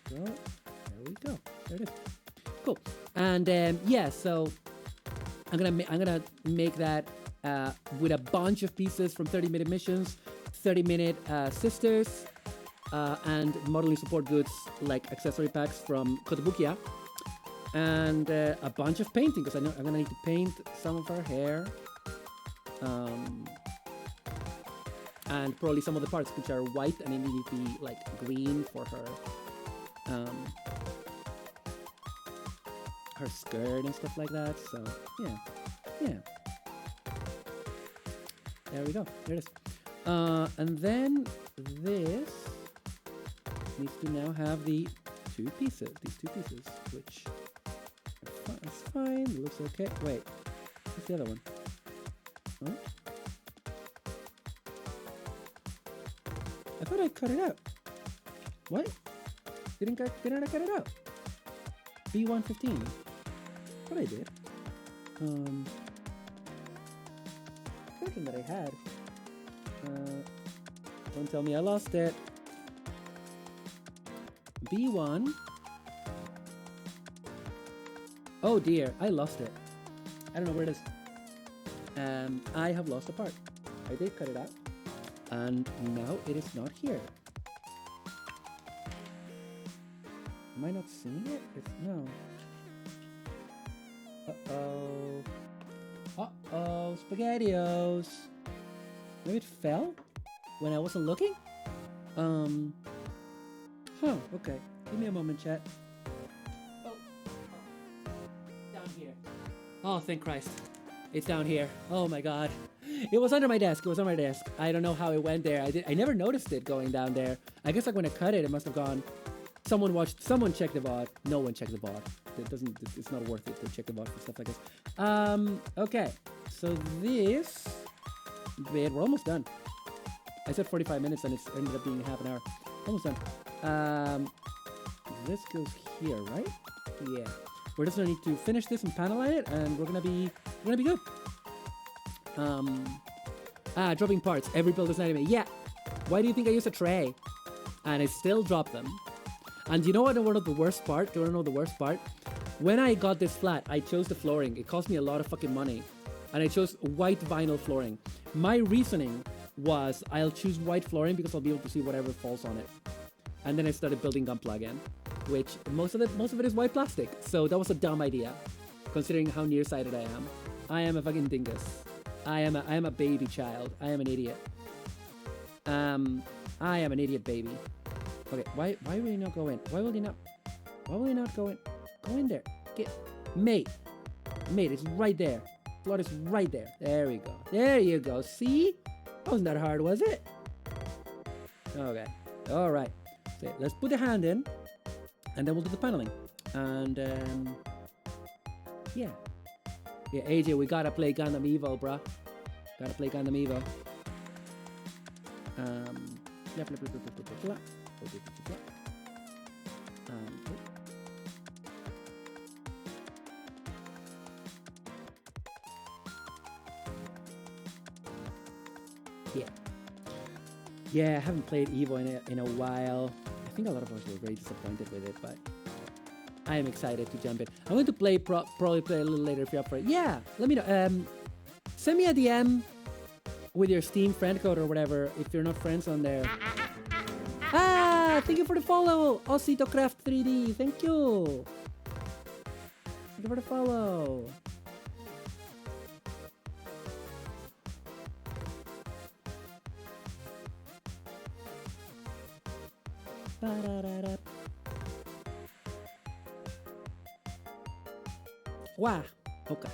There we go. There it is. Cool. And yeah, so I'm gonna make that with a bunch of pieces from 30-minute missions, 30-minute sisters, and modeling support goods like accessory packs from Kotobukiya. And a bunch of painting, because I know I'm gonna need to paint some of her hair, and probably some of the parts which are white, and they need to be like green for her, her skirt and stuff like that. So yeah. There we go. There it is. And then this needs to now have these two pieces, which. It's fine, it looks okay. Wait, what's the other one? Huh? I thought I cut it out. What? Didn't I cut it out? B115. I thought I did. Version that I had. Don't tell me I lost it. B1. Oh dear, I lost it. I don't know where it is. I have lost a part. I did cut it out. And now it is not here. Am I not seeing it? It's no. Uh-oh. Uh-oh, SpaghettiOs. Maybe it fell when I wasn't looking? Huh, okay. Give me a moment, chat. Oh. Down here. Oh, thank Christ. It's down here. Oh my god. It was under my desk. It was on my desk. I don't know how it went there. I never noticed it going down there. I guess like when I cut it, it must have gone. Someone checked the VOD. No one checked the VOD. It's not worth it to check the VOD for stuff like this. Okay. So this bit, we're almost done. I said 45 minutes and it's ended up being half an hour. Almost done. This goes here, right? Yeah. We're just gonna need to finish this and panelize it, and we're gonna be good. Dropping parts. Every build is an anime. Yeah. Why do you think I use a tray? And I still drop them. And you know what? One of the worst part? Do you wanna know the worst part? When I got this flat, I chose the flooring. It cost me a lot of fucking money. And I chose white vinyl flooring. My reasoning was I'll choose white flooring because I'll be able to see whatever falls on it. And then I started building Gunpla again, which most of it is white plastic. So that was a dumb idea, considering how nearsighted I am. I am a fucking dingus. I am a baby child. I am an idiot. I am an idiot baby. Okay, why will you not go in? Why will you not go in? Go in there. Mate, it's right there. Plot is right there. There we go. There you go. See? Wasn't that hard, was it? Okay. All right. So let's put the hand in, and then we'll do the paneling. And yeah, AJ, we gotta play Gundam Evo, bruh. Gotta play Gundam Evo. Yeah, I haven't played Evo in a while. I think a lot of us were very disappointed with it, but I am excited to jump in. I'm going to play probably play a little later if you're up for it. Yeah, let me know. Send me a DM with your Steam friend code or whatever if you're not friends on there. Thank you for the follow, OsitoCraft3D. Thank you. Thank you for the follow. Wow. Okay.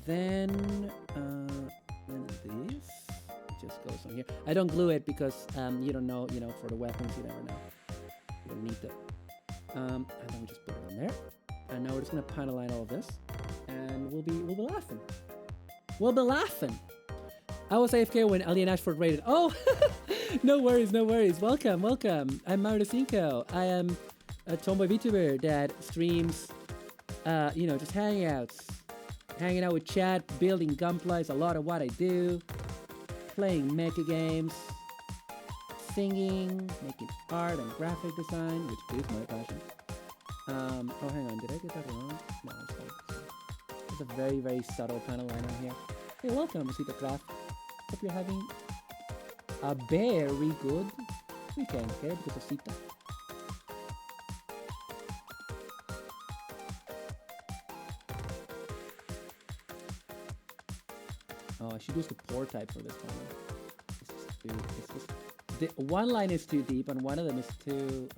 Then this just goes on here. I don't glue it because you don't know. You know, for the weapons, you never know. You don't need to. And then we just put it on there. And now we're just gonna panel all of this, and we'll be laughing. We'll be laughing. I was AFK when Alien Ashford raided. Oh. No worries. Welcome. I'm Maru. I am a tomboy VTuber that streams, just hanging out with chat, building Gunpla is a lot of what I do, playing mecha games, singing, making art and graphic design, which is my passion. Oh, hang on, did I get that wrong? No, it's fine. There's a very, very subtle panel line on here. Hey, welcome, OsitoCraft. Hope you're having a very good weekend, okay? Because of Sita. Oh, I should use the pour type for this one. One line is too deep, and one of them is too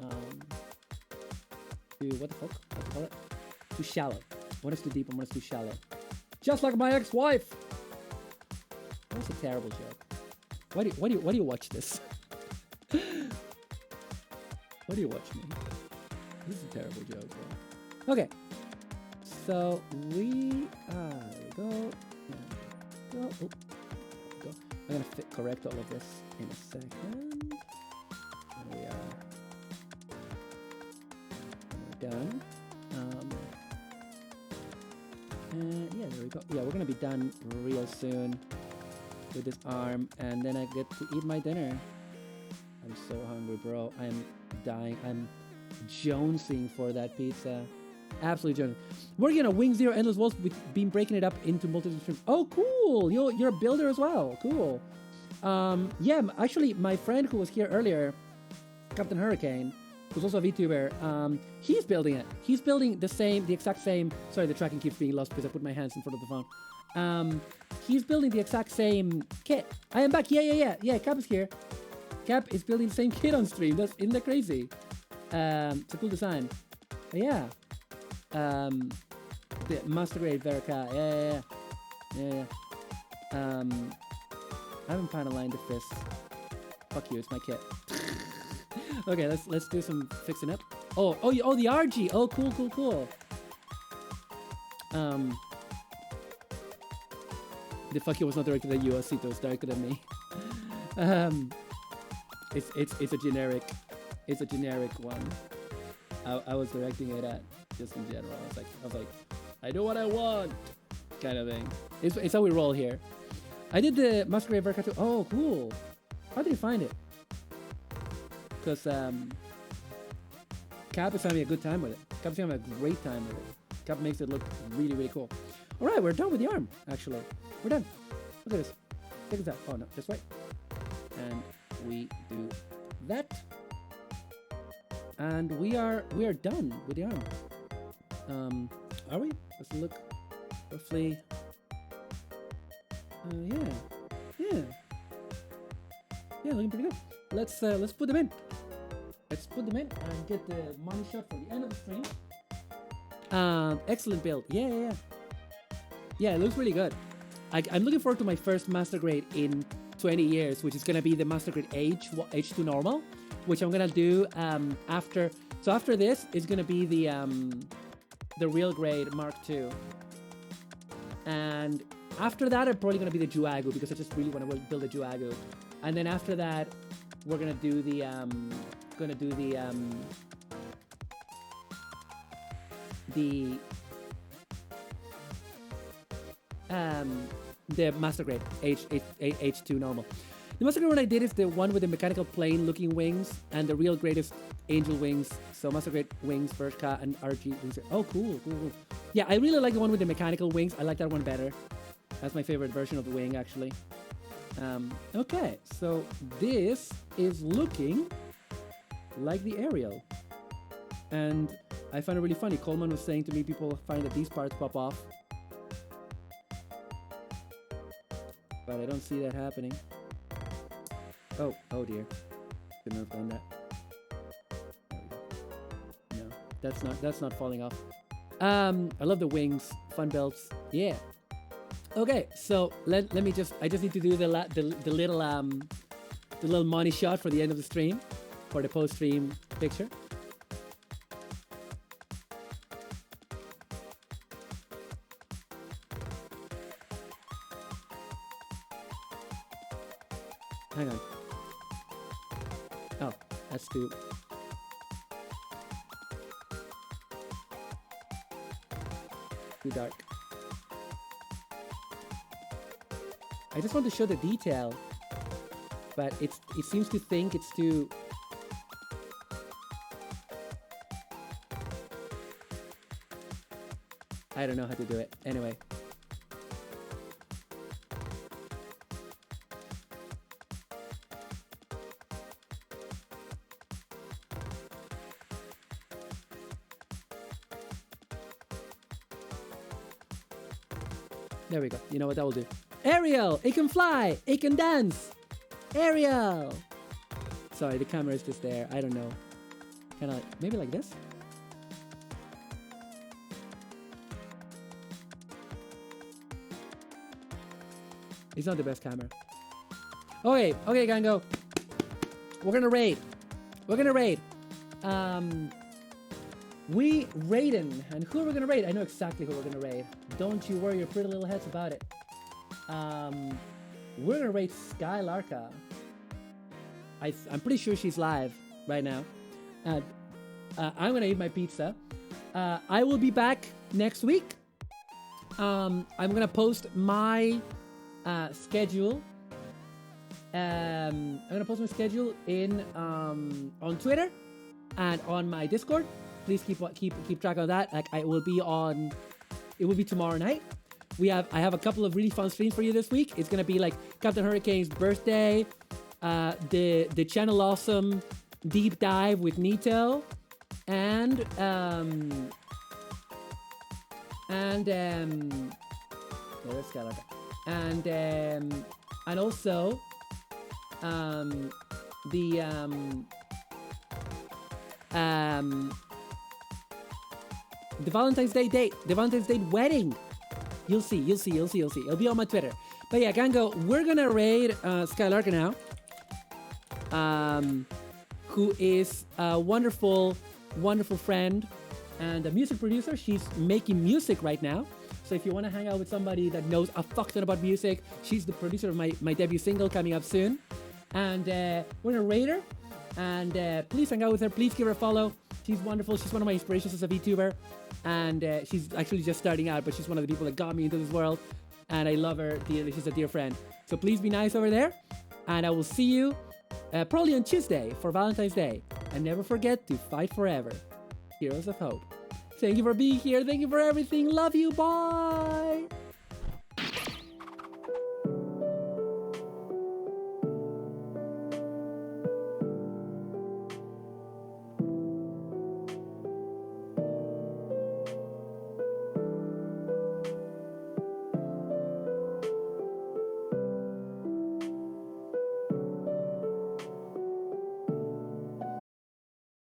what the fuck? What do you call it? Too shallow. One is too deep, and one is too shallow. Just like my ex-wife. That was a terrible joke. Why do you watch this? Why do you watch me? This is a terrible joke, bro. Okay. So there we go. Oh, there we go. I'm gonna correct all of this in a second. There we are. We're done. And yeah, there we go. Yeah, we're gonna be done real soon with this arm, and then I get to eat my dinner. I'm so hungry, bro. I'm dying. I'm jonesing for that pizza. Absolutely jonesing. Working on Wing Zero Endless Walls. We've been breaking it up into multiple streams. Oh, cool. You're a builder as well. Cool. Yeah, actually, my friend who was here earlier, Captain Hurricane, who's also a VTuber, he's building it. He's building the exact same. Sorry, the tracking keeps being lost because I put my hands in front of the phone. He's building the exact same kit. I am back. Yeah. Cap is here. Cap is building the same kit on stream. Isn't that crazy? It's a cool design. Yeah. The Master Grade Verica. Yeah. I haven't found a line to fist. Fuck you, it's my kit. Okay, let's do some fixing up. Oh, the RG. Oh, cool. The fuck you was not directed at you, Osito, it was directed at me. It's a generic one. I was directing it at just in general. I was like, I do what I want, kind of thing. It's how we roll here. I did the Masquerade Verka too. Oh, cool. How did you find it? Because Cap is having a good time with it. Cap's having a great time with it. Cap makes it look really, really cool. All right, we're done with the arm, actually. We're done. Look at this. Check this out. Oh, no, this way. And we do that. And we are done with the arm. Are we? Let's look. Roughly. Yeah, looking pretty good. Let's put them in. Let's put them in and get the money shot for the end of the stream. Excellent build. Yeah, it looks really good. I'm looking forward to my first Master Grade in 20 years, which is gonna be the Master Grade H2 normal, which I'm gonna do after. So after this is gonna be the real grade Mark II, and after that I'm probably gonna be the Juagu because I just really want to build a Juagu, and then after that we're gonna do the Master Grade H2 normal. The Master Grade one I did is the one with the mechanical plane looking wings, and the real grade is angel wings. So Master Grade wings, Verka, and RG wings. Oh, cool. Yeah, I really like the one with the mechanical wings. I like that one better. That's my favorite version of the wing, actually. Okay, so this is looking like the aerial. And I find it really funny. Coleman was saying to me, people find that these parts pop off. But I don't see that happening. Oh dear. Couldn't have done that. No, that's not falling off. I love the wings. Fun belts. Yeah. Okay, so let me I just need to do the little money shot for the end of the stream, for the post-stream picture. Hang on. Oh, that's too dark. I just want to show the detail, but it seems to think it's too. I don't know how to do it. Anyway. There we go. You know what that will do? Ariel! It can fly! It can dance! Ariel! Sorry, the camera is just there. I don't know. Kind of maybe like this? It's not the best camera. Okay, Gango. We're gonna raid. Raiden. And who are we gonna raid? I know exactly who we're gonna raid. Don't you worry your pretty little heads about it. We're gonna raid Skylarka. I'm pretty sure she's live right now. I'm gonna eat my pizza. I will be back next week. I'm gonna post my schedule. I'm gonna post my schedule in on Twitter and on my Discord. Please keep track of that. Like it will be tomorrow night. I have a couple of really fun streams for you this week. It's gonna be like Captain Hurricane's birthday, the Channel Awesome deep dive with Nito, and let's go. And also the Valentine's Day date, the Valentine's Day wedding. You'll see. It'll be on my Twitter. But yeah, Gango, we're gonna raid Skylarka now, who is a wonderful, wonderful friend and a music producer. She's making music right now. So if you want to hang out with somebody that knows a fuck ton about music, she's the producer of my debut single coming up soon. And we're gonna raid her. And please hang out with her. Please give her a follow. She's wonderful. She's one of my inspirations as a VTuber. And she's actually just starting out, but she's one of the people that got me into this world. And I love her dearly. She's a dear friend. So please be nice over there. And I will see you probably on Tuesday for Valentine's Day. And never forget to fight forever. Heroes of Hope. Thank you for being here. Thank you for everything. Love you. Bye.